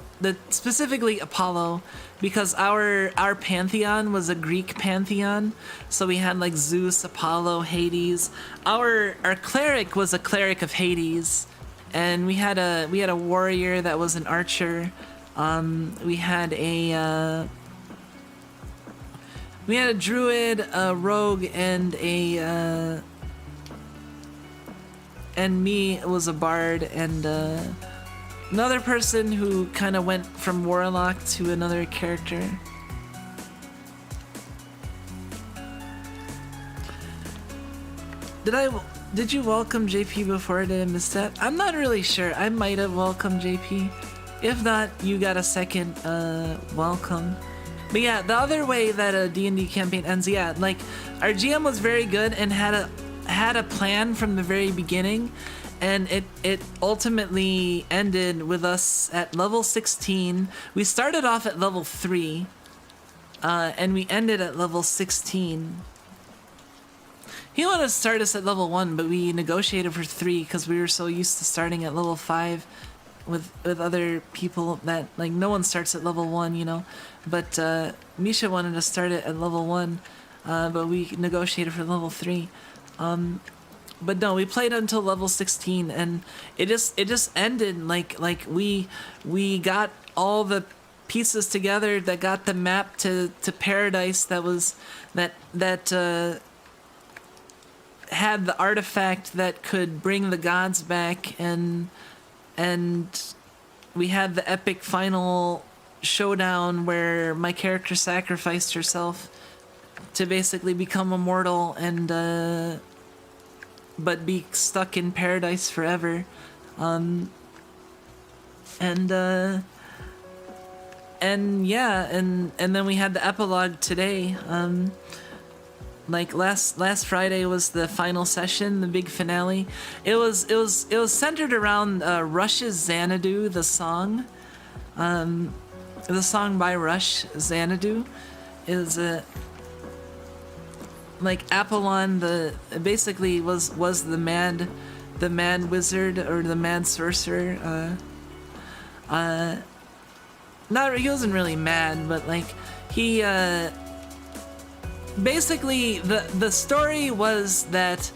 specifically Apollo, because our pantheon was a Greek pantheon, so we had like Zeus, Apollo, Hades. Our cleric was a cleric of Hades, and we had a warrior that was an archer. We had a druid, a rogue, and a and me was a bard, and another person who kind of went from warlock to another character. Did you welcome JP before? Did I miss that? I'm not really sure. I might have welcomed JP. If not, you got a second welcome. But yeah, the other way that a D&D campaign ends, yeah, like our GM was very good and had a plan from the very beginning, and it ultimately ended with us at level 16. We started off at level 3, and we ended at level 16. He wanted to start us at level 1, but we negotiated for 3 because we were so used to starting at level 5 with other people that, like, no one starts at level 1, you know. But Misha wanted to start it at level 1, but we negotiated for level 3. But no, we played until level 16, and it just ended like we got all the pieces together that got the map to paradise that had the artifact that could bring the gods back, and we had the epic final showdown where my character sacrificed herself to basically become immortal and but be stuck in paradise forever. And yeah, and then we had the epilogue today. Like last Friday was the final session, the big finale. It was centered around Rush's Xanadu, the song. The song by Rush, Xanadu, is like Apollon. Basically was the mad wizard or the mad sorcerer. He wasn't really mad, but like he. Basically, the story was that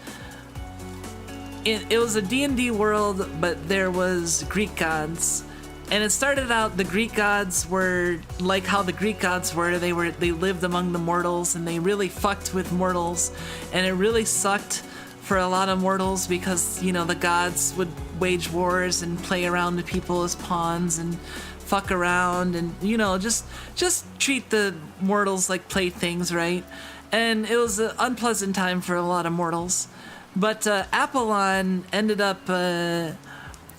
it was a D&D world, but there was Greek gods, and it started out the Greek gods were like how the Greek gods were. They lived among the mortals, and they really fucked with mortals, and it really sucked for a lot of mortals because, you know, the gods would wage wars and play around with people as pawns and fuck around and, you know, just treat the mortals like playthings, right? And it was an unpleasant time for a lot of mortals. But Apollon ended up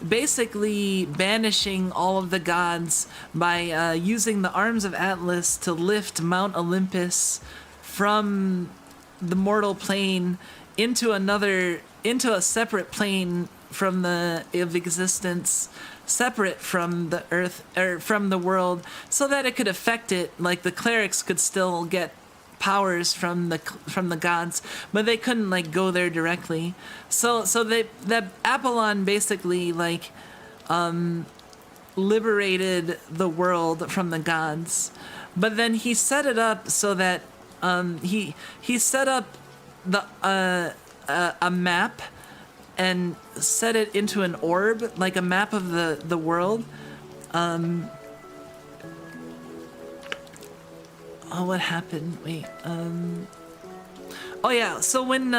basically banishing all of the gods by using the arms of Atlas to lift Mount Olympus from the mortal plane into a separate plane of existence, separate from the earth or from the world, so that it could affect it. Like the clerics could still get powers from the gods, but they couldn't like go there directly. So that Apollon basically like liberated the world from the gods, but then he set it up so that he set up a map and set it into an orb, like a map of the world. Oh, what happened? Wait. Oh yeah. So when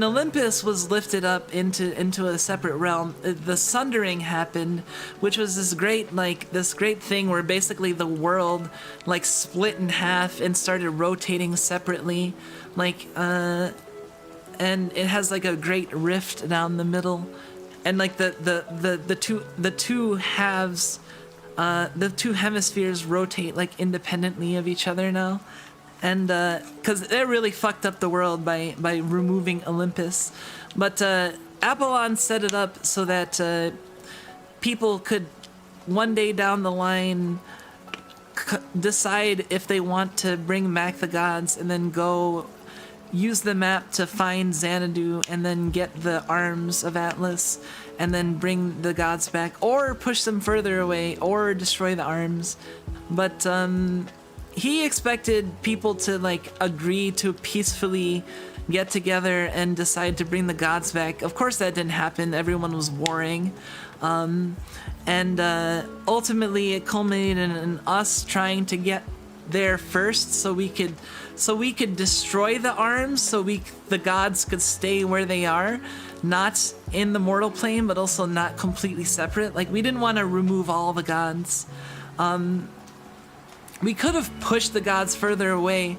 Olympus was lifted up into a separate realm, the Sundering happened, which was this great thing where basically the world like split in half and started rotating separately, like and it has like a great rift down the middle, and like the two halves. The two hemispheres rotate like independently of each other now, and because they really fucked up the world by removing Olympus, but Apollon set it up so that people could one day down the line decide if they want to bring back the gods and then go use the map to find Xanadu and then get the arms of Atlas and then bring the gods back, or push them further away, or destroy the arms. But he expected people to like agree to peacefully get together and decide to bring the gods back. Of course that didn't happen. Everyone was warring. And ultimately it culminated in us trying to get there first so we could destroy the arms, so the gods could stay where they are, not in the mortal plane, but also not completely separate. Like, we didn't want to remove all the gods. We could have pushed the gods further away,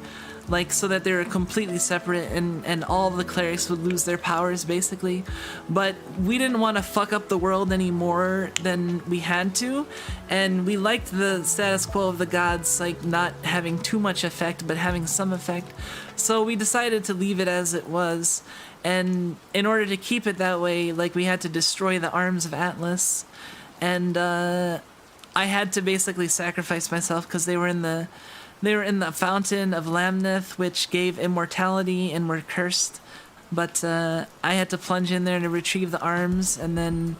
like, so that they were completely separate and all the clerics would lose their powers, basically. But we didn't want to fuck up the world any more than we had to, and we liked the status quo of the gods, like, not having too much effect, but having some effect. So we decided to leave it as it was, and in order to keep it that way, like, we had to destroy the arms of Atlas, and I had to basically sacrifice myself because they were in the fountain of Lamneth, which gave immortality and were cursed. But I had to plunge in there to retrieve the arms, and then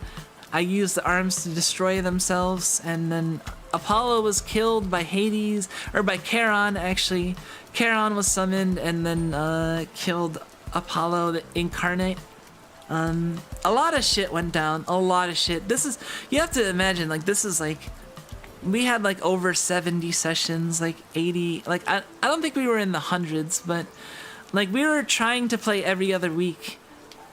I used the arms to destroy themselves. And then Apollo was killed by Hades, or by Charon, actually. Charon was summoned and then killed Apollo, the incarnate. A lot of shit went down. A lot of shit. You have to imagine, like, this is like, we had like over 70 sessions, like 80, like I don't think we were in the hundreds, but like we were trying to play every other week.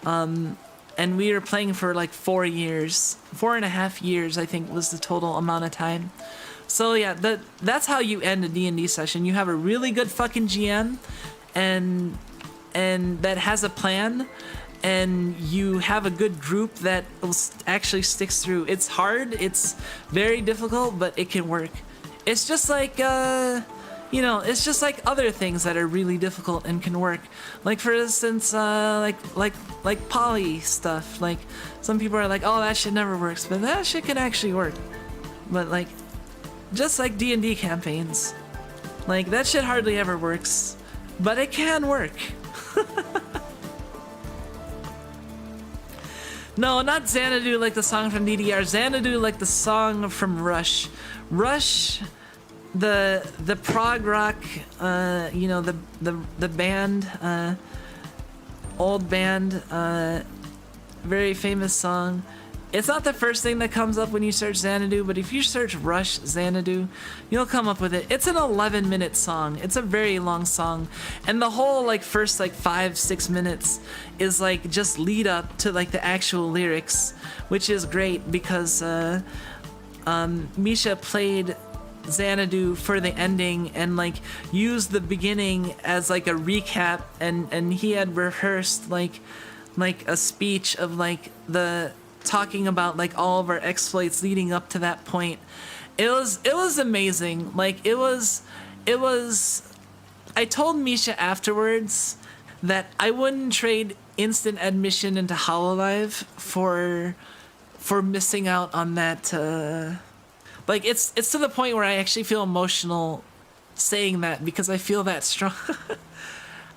And we were playing for like 4 years, 4.5 years, I think was the total amount of time. So yeah, that's how you end a D&D session. You have a really good fucking GM and that has a plan, and you have a good group that actually sticks through. It's hard, it's very difficult, but it can work. It's just like, it's just like other things that are really difficult and can work. Like, for instance, like poly stuff. Like, some people are like, oh, that shit never works, but that shit can actually work. But like, just like D&D campaigns, like that shit hardly ever works, but it can work. No, not Xanadu like the song from DDR. Xanadu like the song from Rush. Rush, the prog rock, the band, old band, very famous song. It's not the first thing that comes up when you search Xanadu, but if you search Rush Xanadu, you'll come up with it. It's an 11-minute song. It's a very long song, and the whole like first like 5-6 minutes is like just lead up to like the actual lyrics, which is great because Misha played Xanadu for the ending and like used the beginning as like a recap, and he had rehearsed like a speech of like the talking about like all of our exploits leading up to that point. It was amazing. Like it was I told Misha afterwards that I wouldn't trade instant admission into Hololive for missing out on that. Like it's to the point where I actually feel emotional saying that, because I feel that strong.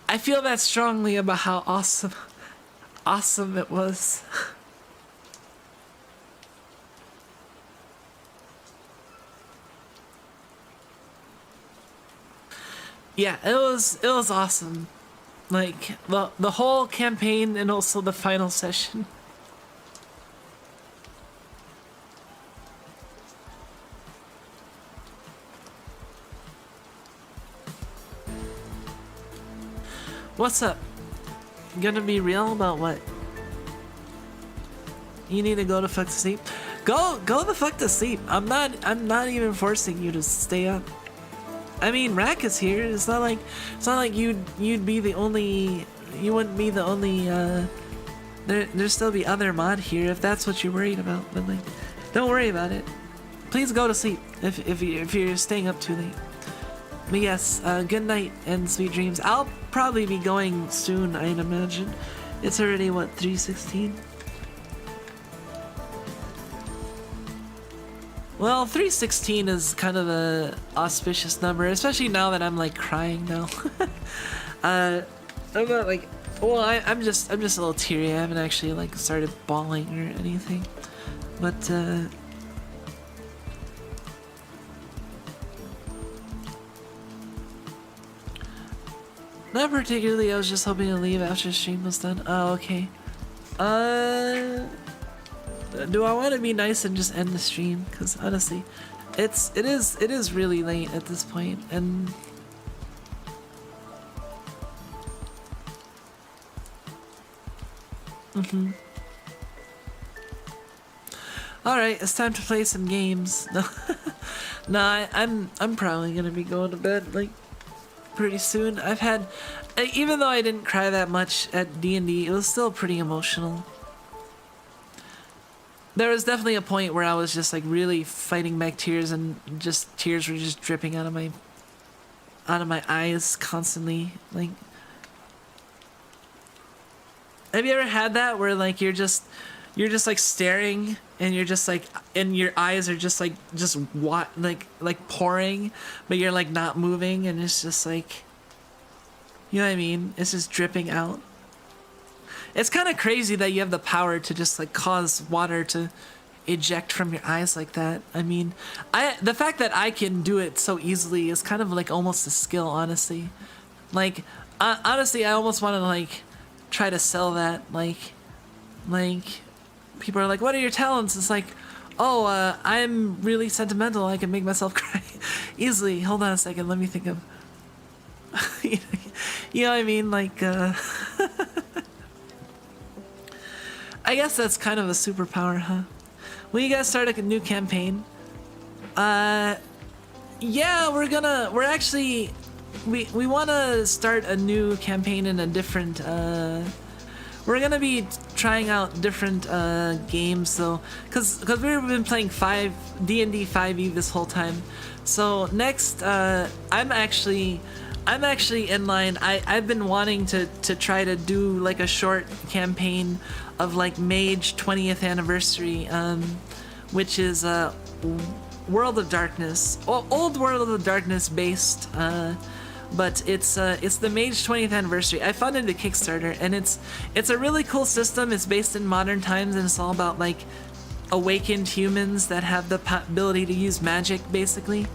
I feel that strongly about how awesome it was. Yeah, it was awesome. Like the whole campaign and also the final session. What's up? You gonna be real about what? You need to go the fuck to sleep. Go the fuck to sleep. I'm not even forcing you to stay up. I mean, Rack is here. It's not like you'd be the only. You wouldn't be the only. There'd still be other mod here if that's what you're worried about. But like, don't worry about it. Please go to sleep if you're staying up too late. But yes, good night and sweet dreams. I'll probably be going soon, I'd imagine. It's already what, 3:16. Well, 3:16 is kind of a auspicious number, especially now that I'm like crying now. I'm not like, well, I'm just a little teary. I haven't actually like started bawling or anything, but not particularly. I was just hoping to leave after the stream was done. Oh, okay. Do I want to be nice and just end the stream? Because honestly, it is really late at this point, and all right, it's time to play some games. No, no, I'm probably gonna be going to bed like pretty soon. I've had, even though I didn't cry that much at D&D, it was still pretty emotional. There was definitely a point where I was just like really fighting back tears, and just tears were just dripping out of my eyes constantly. Like, have you ever had that where like you're just like staring, and you're just like, and your eyes are just like like pouring, but you're like not moving, and it's just like, you know what I mean? It's just dripping out. It's kind of crazy that you have the power to just like cause water to eject from your eyes like that. I mean, the fact that I can do it so easily is kind of like almost a skill, honestly. Like, honestly, I almost want to like try to sell that. Like people are like, "What are your talents?" It's like, "Oh, I'm really sentimental. I can make myself cry easily." Hold on a second. Let me think of. You know what I mean? Like. I guess that's kind of a superpower, huh? Will you guys start a new campaign? Yeah, we're actually, we want to start a new campaign in a different, we're gonna be trying out different games, though, cause we've been playing D&D 5e this whole time. So next, I'm actually in line. I've been wanting to try to do like a short campaign of like Mage 20th anniversary, which is World of Darkness, old World of Darkness based, but it's the Mage 20th anniversary. I funded the Kickstarter, and it's a really cool system. It's based in modern times, and it's all about like awakened humans that have the ability to use magic, basically.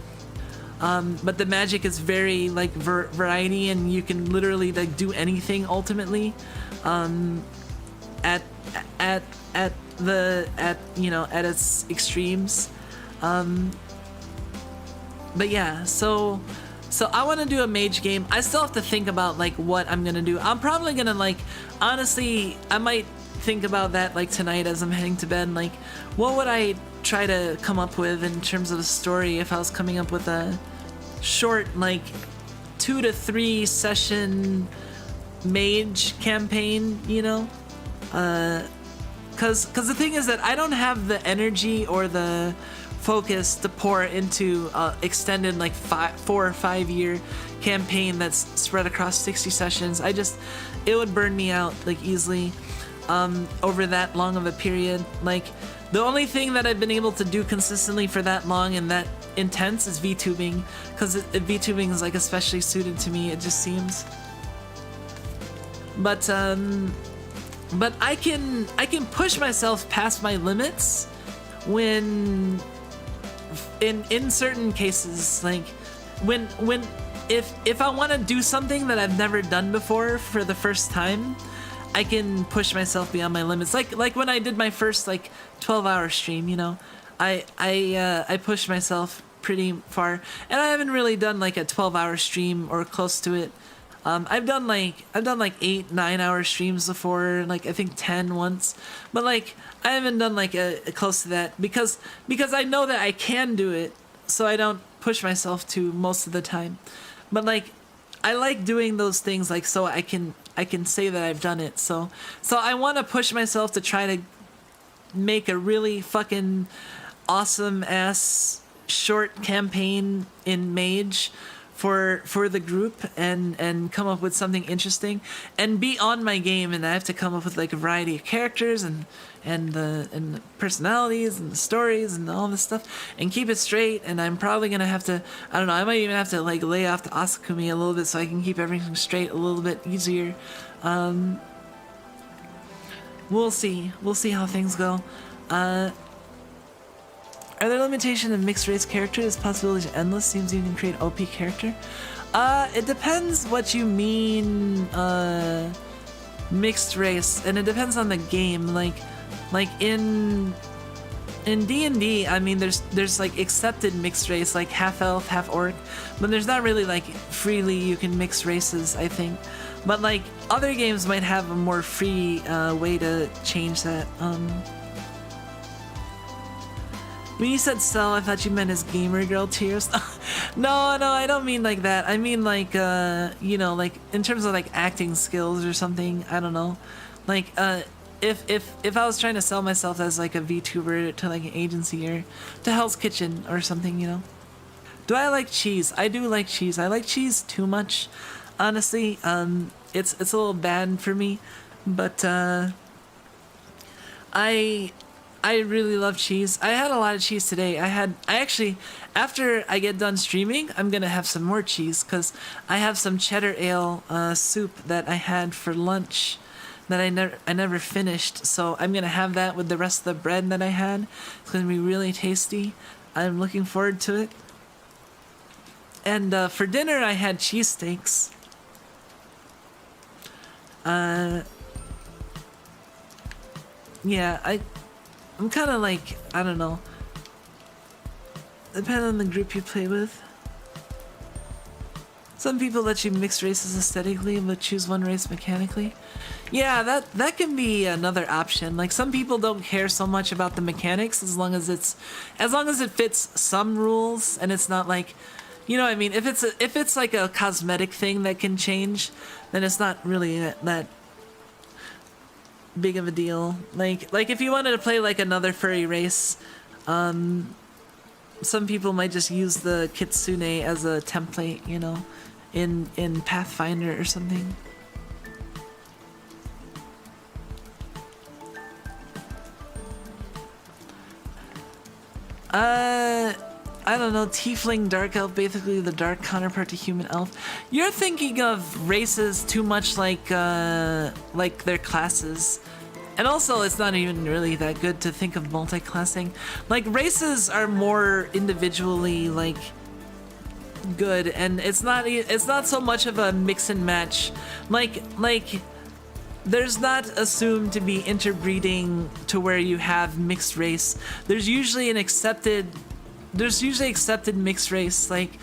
But the magic is very like variety, and you can literally like do anything ultimately. At its extremes. But yeah, so I want to do a mage game. I still have to think about like what I'm gonna do. I'm probably gonna like, honestly, I might think about that like tonight as I'm heading to bed. Like, what would I try to come up with in terms of a story if I was coming up with a short like 2 to 3 session mage campaign, you know? Cause the thing is that I don't have the energy or the focus to pour into extended like 4 or 5 year campaign that's spread across 60 sessions. It would burn me out like easily over that long of a period. Like, the only thing that I've been able to do consistently for that long and that intense is VTubing, because VTubing is like especially suited to me, it just seems. But I can push myself past my limits when in certain cases, like when if I want to do something that I've never done before for the first time, I can push myself beyond my limits. Like when I did my first like 12-hour stream, you know, I pushed myself pretty far, and I haven't really done like a 12-hour stream or close to it. I've done like 8-9 hour streams before, like I think 10 once, but like I haven't done like a close to that because I know that I can do it, so I don't push myself to most of the time. But like I like doing those things, like, so I can say that I've done it. So I want to push myself to try to make a really fucking awesome ass short campaign in Mage for the group and come up with something interesting and be on my game, and I have to come up with like a variety of characters and the personalities and the stories and all this stuff and keep it straight. And I'm probably gonna have to, I don't know, I might even have to like lay off the Asakumi a little bit so I can keep everything straight a little bit easier. We'll see how things go. Are there limitations of mixed race characters? Possibilities are endless. Seems you can create OP character. It depends what you mean, mixed race, and it depends on the game. Like in in D&D, I mean, there's like accepted mixed race, like half elf, half orc, but there's not really like freely you can mix races, I think. But like other games might have a more free way to change that. When you said cell, I thought you meant as gamer girl tears. No, I don't mean like that. I mean like, you know, like in terms of like acting skills or something. I don't know. Like, if I was trying to sell myself as like a VTuber to like an agency or to Hell's Kitchen or something, you know. Do I like cheese? I do like cheese. I like cheese too much, honestly. It's a little bad for me, but I really love cheese. I had a lot of cheese today. I actually, after I get done streaming, I'm gonna have some more cheese because I have some cheddar ale soup that I had for lunch that I never finished. So I'm gonna have that with the rest of the bread that I had. It's gonna be really tasty. I'm looking forward to it. And for dinner, I had cheesesteaks. Yeah, I'm kind of like, I don't know. Depending on the group you play with. Some people let you mix races aesthetically but choose one race mechanically. Yeah, that can be another option. Like some people don't care so much about the mechanics as long as it fits some rules and it's not like, you know what I mean? If it's like a cosmetic thing that can change, then it's not really that big of a deal. Like if you wanted to play like another furry race, some people might just use the kitsune as a template, you know, in Pathfinder or something. I don't know, tiefling dark elf, basically the dark counterpart to human elf. You're thinking of races too much like their classes. And also, it's not even really that good to think of multi-classing. Like, races are more individually, like, good, and it's not so much of a mix and match. Like, there's not assumed to be interbreeding to where you have mixed race. There's usually accepted mixed race. Like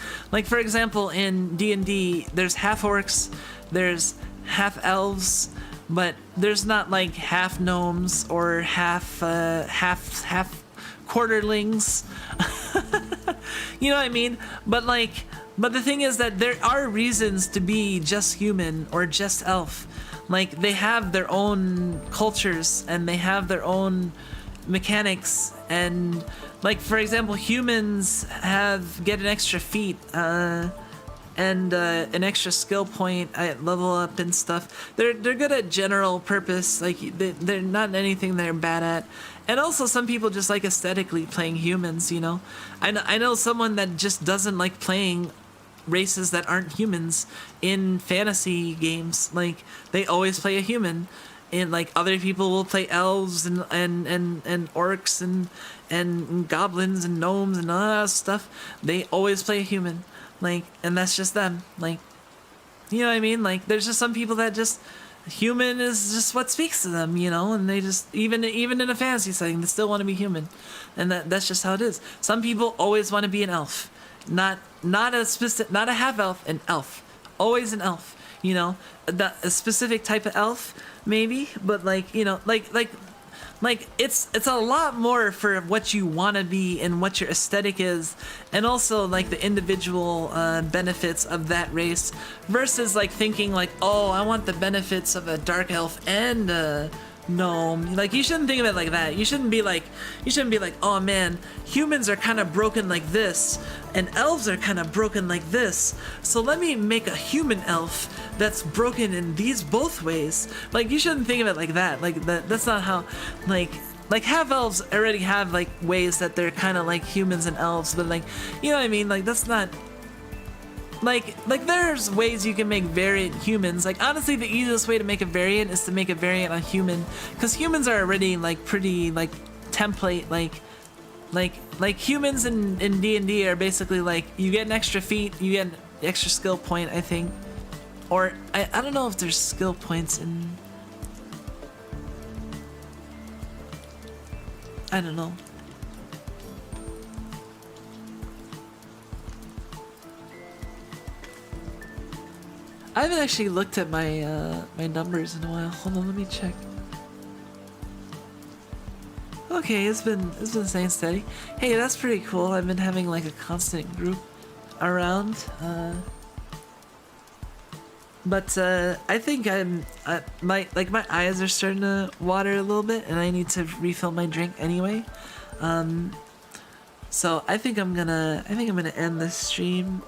for example, in D&D, there's half orcs, there's half elves, but there's not like half gnomes or half quarterlings. You know what I mean? But the thing is that there are reasons to be just human or just elf. Like they have their own cultures and they have their own mechanics, and like for example, humans get an extra feat and an extra skill point at level up and stuff. They're good at general purpose. Like they're not anything they're bad at. And also some people just like aesthetically playing humans, you know. I know someone that just doesn't like playing races that aren't humans in fantasy games. Like they always play a human. And like other people will play elves and orcs and goblins and gnomes and all that stuff. They always play a human. Like, and that's just them. Like, you know what I mean? Like there's just some people that just human is just what speaks to them, you know, and they just even in a fantasy setting they still want to be human. And that's just how it is. Some people always want to be an elf. Not a half elf, an elf. Always an elf, you know. A specific type of elf, maybe, but like, you know, like it's a lot more for what you want to be and what your aesthetic is, and also like the individual benefits of that race versus like thinking like, oh, I want the benefits of a dark elf and a gnome. Like you shouldn't think of it like that. You shouldn't be like, oh man, humans are kind of broken like this and elves are kind of broken like this, so let me make a human elf that's broken in these both ways. Like you shouldn't think of it like that. Like that's not how, like half elves already have like ways that they're kind of like humans and elves, but like, you know what I mean? Like that's not like there's ways you can make variant humans. Like honestly, the easiest way to make a variant is to make a variant on human, because humans are already like pretty like template like humans in D&D are basically like you get an extra feat, you get an extra skill point, I think. Or I don't know if there's skill points in, I don't know. I haven't actually looked at my my numbers in a while. Hold on, let me check. Okay, it's been staying steady. Hey, that's pretty cool. I've been having like a constant group around. But I think my eyes are starting to water a little bit, and I need to refill my drink anyway. So I think I'm gonna end this stream.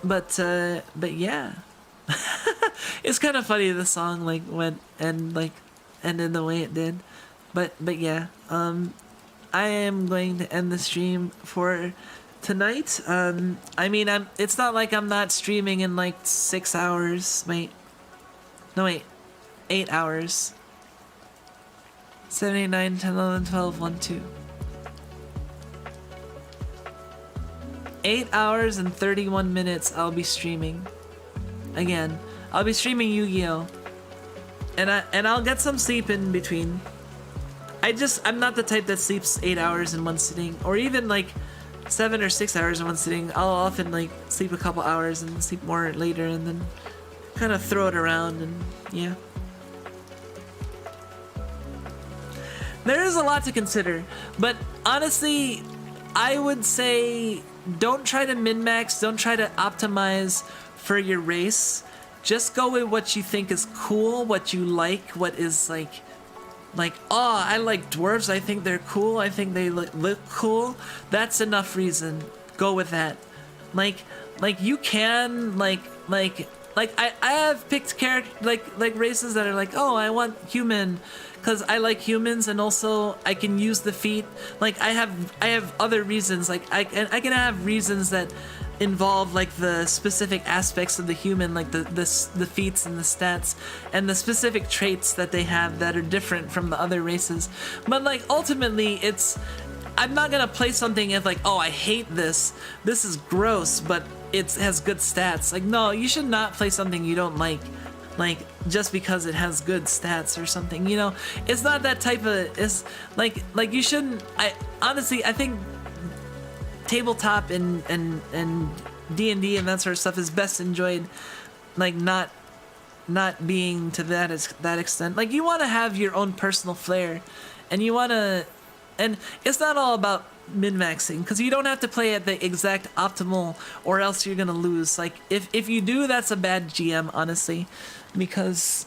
But yeah, it's kind of funny the song like went and ended the way it did. But yeah, I am going to end the stream for tonight. I mean, it's not like I'm not streaming in like 6 hours. Wait. 8 hours. 7, 8, 9, 10, 11, 12, 1, 2. 8 hours and 31 minutes I'll be streaming. Again, I'll be streaming Yu-Gi-Oh! And I'll get some sleep in between. I'm not the type that sleeps 8 hours in one sitting, or even like 7 or 6 hours in one sitting. I'll often like sleep a couple hours and sleep more later, and then kind of throw it around, and yeah. There is a lot to consider, but honestly, I would say don't try to min-max, don't try to optimize for your race. Just go with what you think is cool, what you like, what is like, oh, I like dwarves, I think they're cool, I think they look cool. That's enough reason. Go with that. Like you can, I have picked like races that are like, oh, I want human, because I like humans, and also I can use the feat. Like I have other reasons. Like I can have reasons that involve like the specific aspects of the human, like the feats and the stats and the specific traits that they have that are different from the other races. But like ultimately, I'm not gonna play something as like, oh, I hate this is gross, but it has good stats. Like, no, you should not play something you don't like just because it has good stats or something, you know. It's not that type of, it's like you shouldn't. I think tabletop and D&D and that sort of stuff is best enjoyed like not being to that extent. Like you want to have your own personal flair, and you want to, and it's not all about min-maxing, because you don't have to play at the exact optimal, or else you're gonna lose. Like if you do, that's a bad GM, honestly, because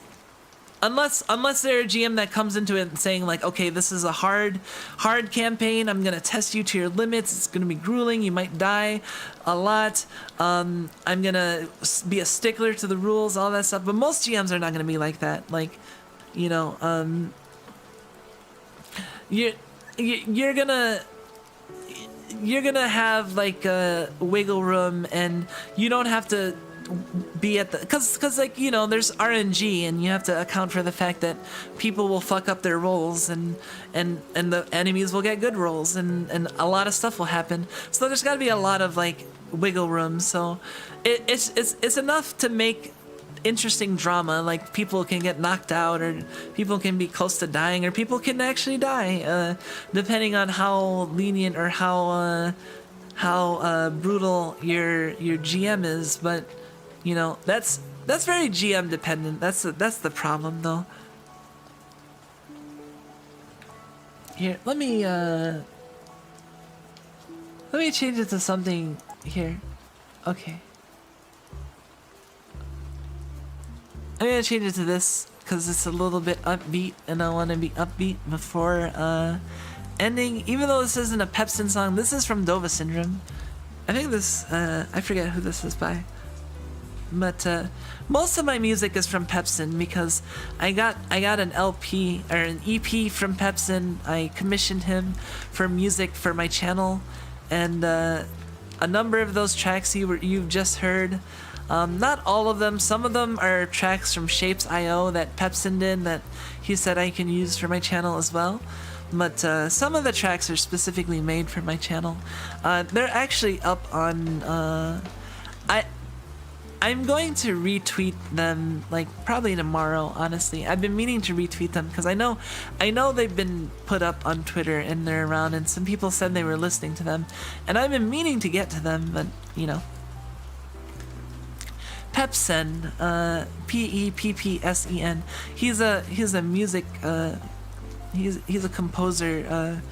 unless they're a GM that comes into it saying like, okay, this is a hard campaign, I'm gonna test you to your limits, it's gonna be grueling, you might die a lot, I'm gonna be a stickler to the rules, all that stuff. But most GMs are not gonna be like that. Like, you know, you're gonna have like a wiggle room, and you don't have to be at the, because like, you know, there's RNG, and you have to account for the fact that people will fuck up their rolls, and the enemies will get good rolls, and a lot of stuff will happen. So there's got to be a lot of like wiggle room. So it's enough to make interesting drama. Like people can get knocked out, or people can be close to dying, or people can actually die, depending on how lenient or how brutal your GM is. But you know, that's very GM dependent. That's the problem, though. Here, let me change it to something here. Okay. I'm gonna change it to this because it's a little bit upbeat, and I want to be upbeat before ending. Even though this isn't a Peppsen song, this is from Dova Syndrome. I think this, I forget who this is by. But most of my music is from Peppsen, because I got an LP or an EP from Peppsen. I commissioned him for music for my channel, and a number of those tracks you've just heard. Not all of them. Some of them are tracks from Shapes.io that Peppsen did that he said I can use for my channel as well. But some of the tracks are specifically made for my channel. They're actually up on I'm going to retweet them like probably tomorrow, honestly. I've been meaning to retweet them because I know they've been put up on Twitter and they're around, and some people said they were listening to them, and I've been meaning to get to them, but you know. Peppsen, Peppsen. He's a music he's a composer,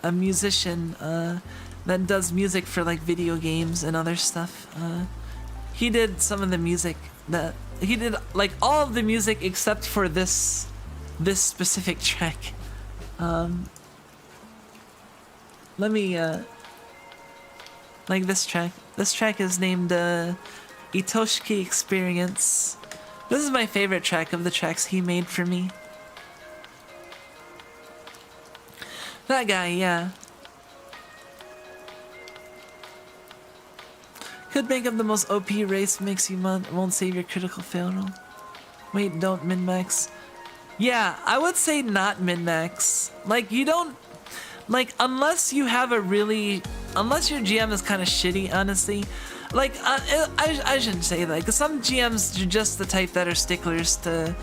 a musician that does music for like video games and other stuff. He did some of the music that he did, like all of the music except for this specific track. Let me like this track. This track is named Itoshiki Experience. This is my favorite track of the tracks he made for me. That guy, yeah. Could make up the most OP race, makes you won't save your critical fail roll. Wait, don't min-max. Yeah, I would say not min-max. Like, you don't... Like, unless you have a really... Unless your GM is kind of shitty, honestly. Like, I shouldn't say that, because some GMs are just the type that are sticklers to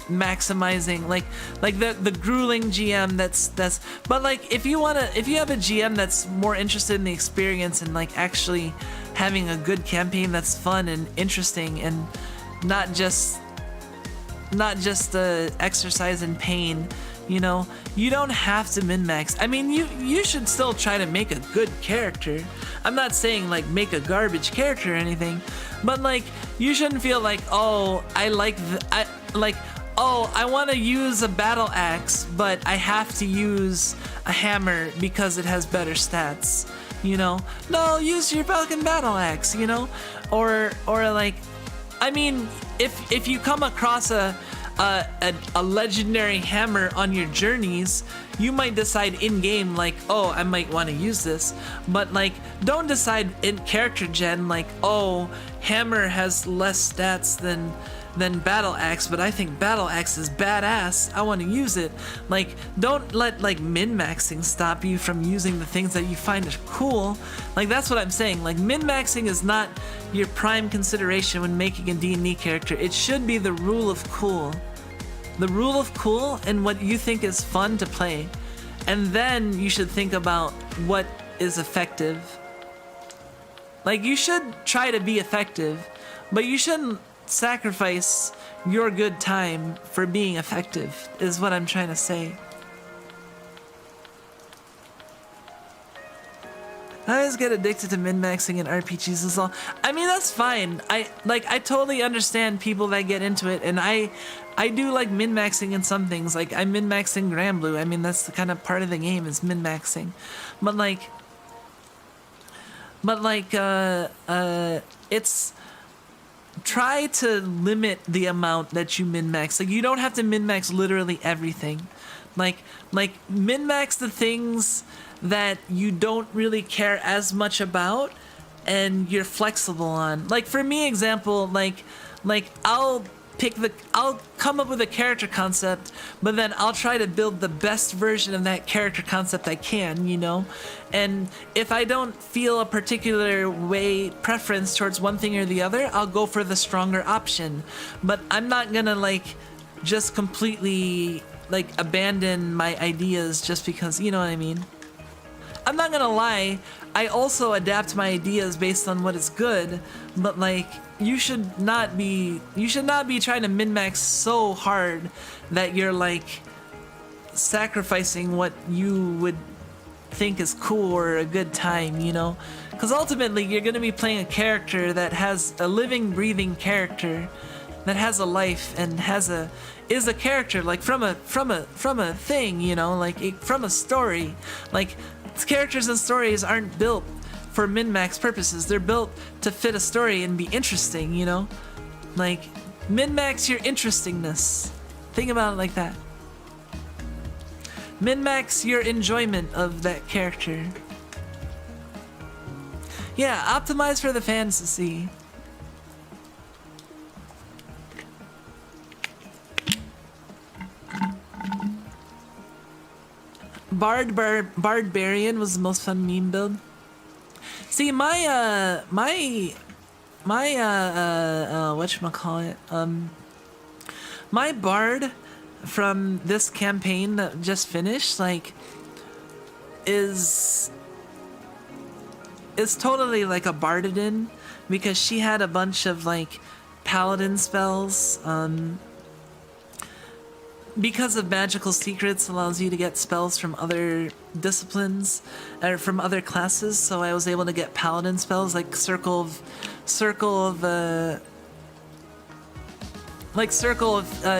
maximizing, like the grueling GM that's but like if you have a GM that's more interested in the experience and like actually having a good campaign that's fun and interesting and not just exercise in pain, you know, you don't have to min-max. I mean, you should still try to make a good character. I'm not saying like make a garbage character or anything, but like you shouldn't feel like, oh, I want to use a battle axe, but I have to use a hammer because it has better stats, you know? No, use your fucking battle axe, you know? Or like, I mean, if you come across a legendary hammer on your journeys, you might decide in game like, oh, I might want to use this, but like don't decide in character gen like, oh, hammer has less stats than battle axe, but I think battle axe is badass, I want to use it. Like, don't let like min-maxing stop you from using the things that you find are cool. Like, that's what I'm saying. Like, min-maxing is not your prime consideration when making a D&D character. It should be the rule of cool. The rule of cool and what you think is fun to play. And then you should think about what is effective. Like, you should try to be effective, but you shouldn't sacrifice your good time for being effective, is what I'm trying to say. I always get addicted to min-maxing in RPGs as well. I mean, that's fine. I totally understand people that get into it, and I do like min-maxing in some things. Like, I min-maxing Granblue. I mean, that's the kind of part of the game is min-maxing. It's... Try to limit the amount that you min-max. Like, you don't have to min-max literally everything. Like min-max the things that you don't really care as much about and you're flexible on. Like, for me, example, like I'll come up with a character concept, but then I'll try to build the best version of that character concept I can, you know? And if I don't feel a particular preference towards one thing or the other, I'll go for the stronger option. But I'm not gonna like just completely like abandon my ideas just because, you know what I mean? I'm not gonna lie, I also adapt my ideas based on what is good, but like, you should not be trying to min-max so hard that you're like sacrificing what you would think is cool or a good time, you know? Because ultimately you're gonna be playing a character that has a living, breathing character that has a life and is a character like from a thing, you know, like from a story. Like, characters and stories aren't built for min-max purposes. They're built to fit a story and be interesting, you know? Like, min-max your interestingness. Think about it like that. Min-max your enjoyment of that character. Yeah, optimize for the fantasy. Barbarian was the most fun meme build. See, my whatchamacallit, my bard from this campaign that just finished, like, is totally like a bardadin, because she had a bunch of like paladin spells, because of magical secrets allows you to get spells from other disciplines or from other classes. So I was able to get paladin spells like circle of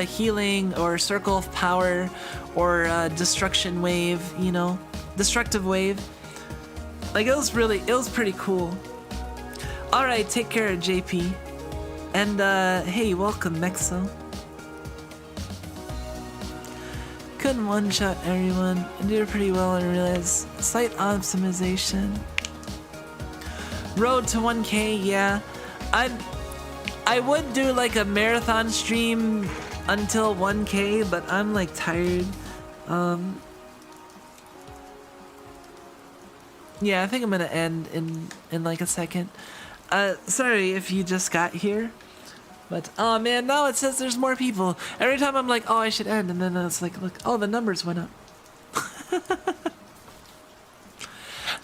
healing, or circle of power, or destruction wave, you know, destructive wave. Like it was pretty cool. All right, take care, JP, and hey, welcome, Mexo. Couldn't one-shot everyone. I did pretty well and realized site optimization. Road to 1K, yeah. I would do like a marathon stream until 1K, but I'm like tired. Yeah, I think I'm gonna end in like a second. Sorry if you just got here. But, oh man, now it says there's more people. Every time I'm like, oh, I should end, and then it's like, look, oh, the numbers went up.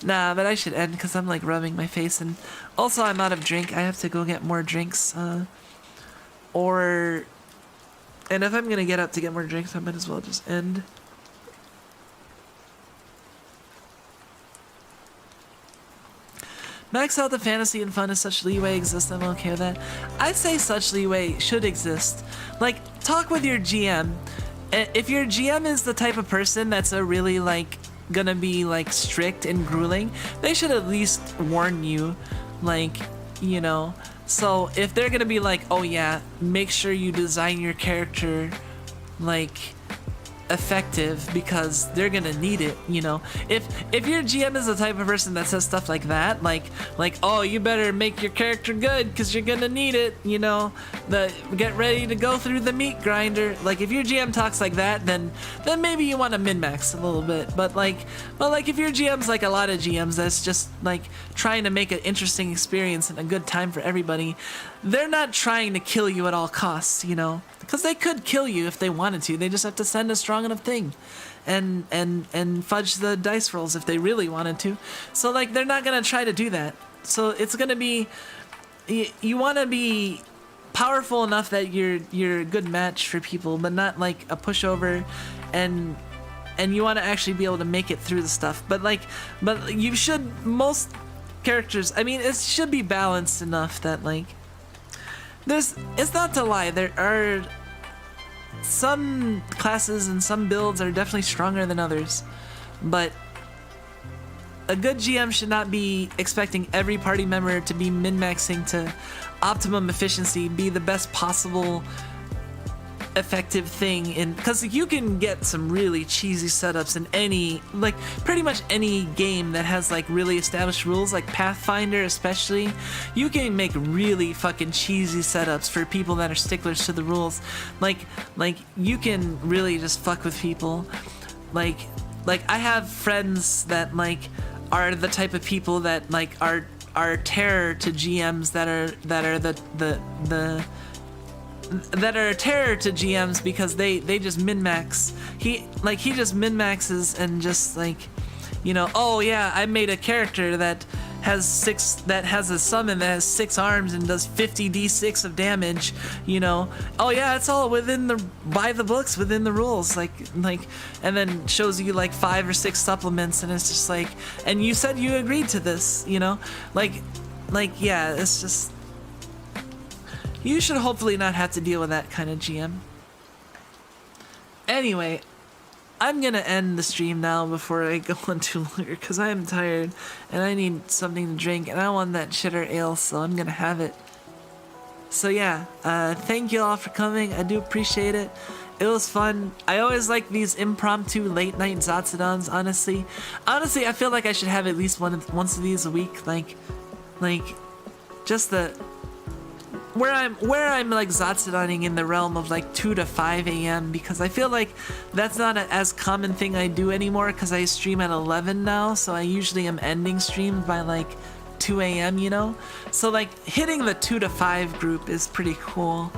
Nah, but I should end because I'm like rubbing my face, and also I'm out of drink. I have to go get more drinks. And if I'm gonna get up to get more drinks, I might as well just end. Max out the fantasy and fun if such leeway exists, I'm okay with that. I'd say such leeway should exist. Like, talk with your GM. If your GM is the type of person that's a really, like, gonna be, like, strict and grueling, they should at least warn you, like, you know. So, if they're gonna be like, oh yeah, make sure you design your character, like, effective, because they're gonna need it, you know. If your GM is the type of person that says stuff like that, like oh, you better make your character good because you're gonna need it, you know, get ready to go through the meat grinder. Like if your GM talks like that, then maybe you want to min-max a little bit. But like if your GM's like a lot of GMs that's just like trying to make an interesting experience and a good time for everybody, they're not trying to kill you at all costs, you know, because they could kill you if they wanted to. They just have to send a strong enough thing and fudge the dice rolls if they really wanted to. So like they're not gonna try to do that. So it's gonna be, you want to be powerful enough that you're a good match for people, but not like a pushover, and you want to actually be able to make it through the stuff. But you should, most characters, I mean, it should be balanced enough that like it's not to lie, there are some classes and some builds are definitely stronger than others, but a good GM should not be expecting every party member to be min-maxing to optimum efficiency, be the best possible effective thing in, because you can get some really cheesy setups in any, like pretty much any game that has like really established rules, like Pathfinder especially. You can make really fucking cheesy setups for people that are sticklers to the rules. Like you can really just fuck with people. Like I have friends that like are the type of people that like are terror to GMs that are a terror to GMs because they just min-max. He just min-maxes and just like, you know, oh yeah, I made a character that has a summon that has 6 arms and does 50 d6 of damage, you know. Oh yeah, it's all by the books, within the rules, like and then shows you like 5 or 6 supplements, and it's just like, and you said you agreed to this, you know, like yeah, it's just, you should hopefully not have to deal with that kind of GM. Anyway, I'm gonna end the stream now before I go on too longer, because I am tired and I need something to drink, and I want that shitter ale, so I'm gonna have it. So yeah, thank you all for coming. I do appreciate it. It was fun. I always like these impromptu late night Zatsudans, honestly. Honestly, I feel like I should have at least once of these a week, like just the where I'm like Zatsudaning in the realm of like 2 to 5 a.m. because I feel like that's not as common thing I do anymore, because I stream at 11 now, so I usually am ending streams by like 2 a.m., you know? So like hitting the 2 to 5 group is pretty cool.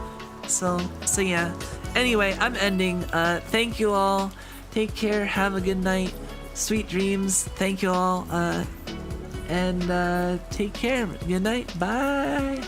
So yeah. Anyway, I'm ending. Thank you all. Take care. Have a good night. Sweet dreams. Thank you all. And take care. Good night. Bye.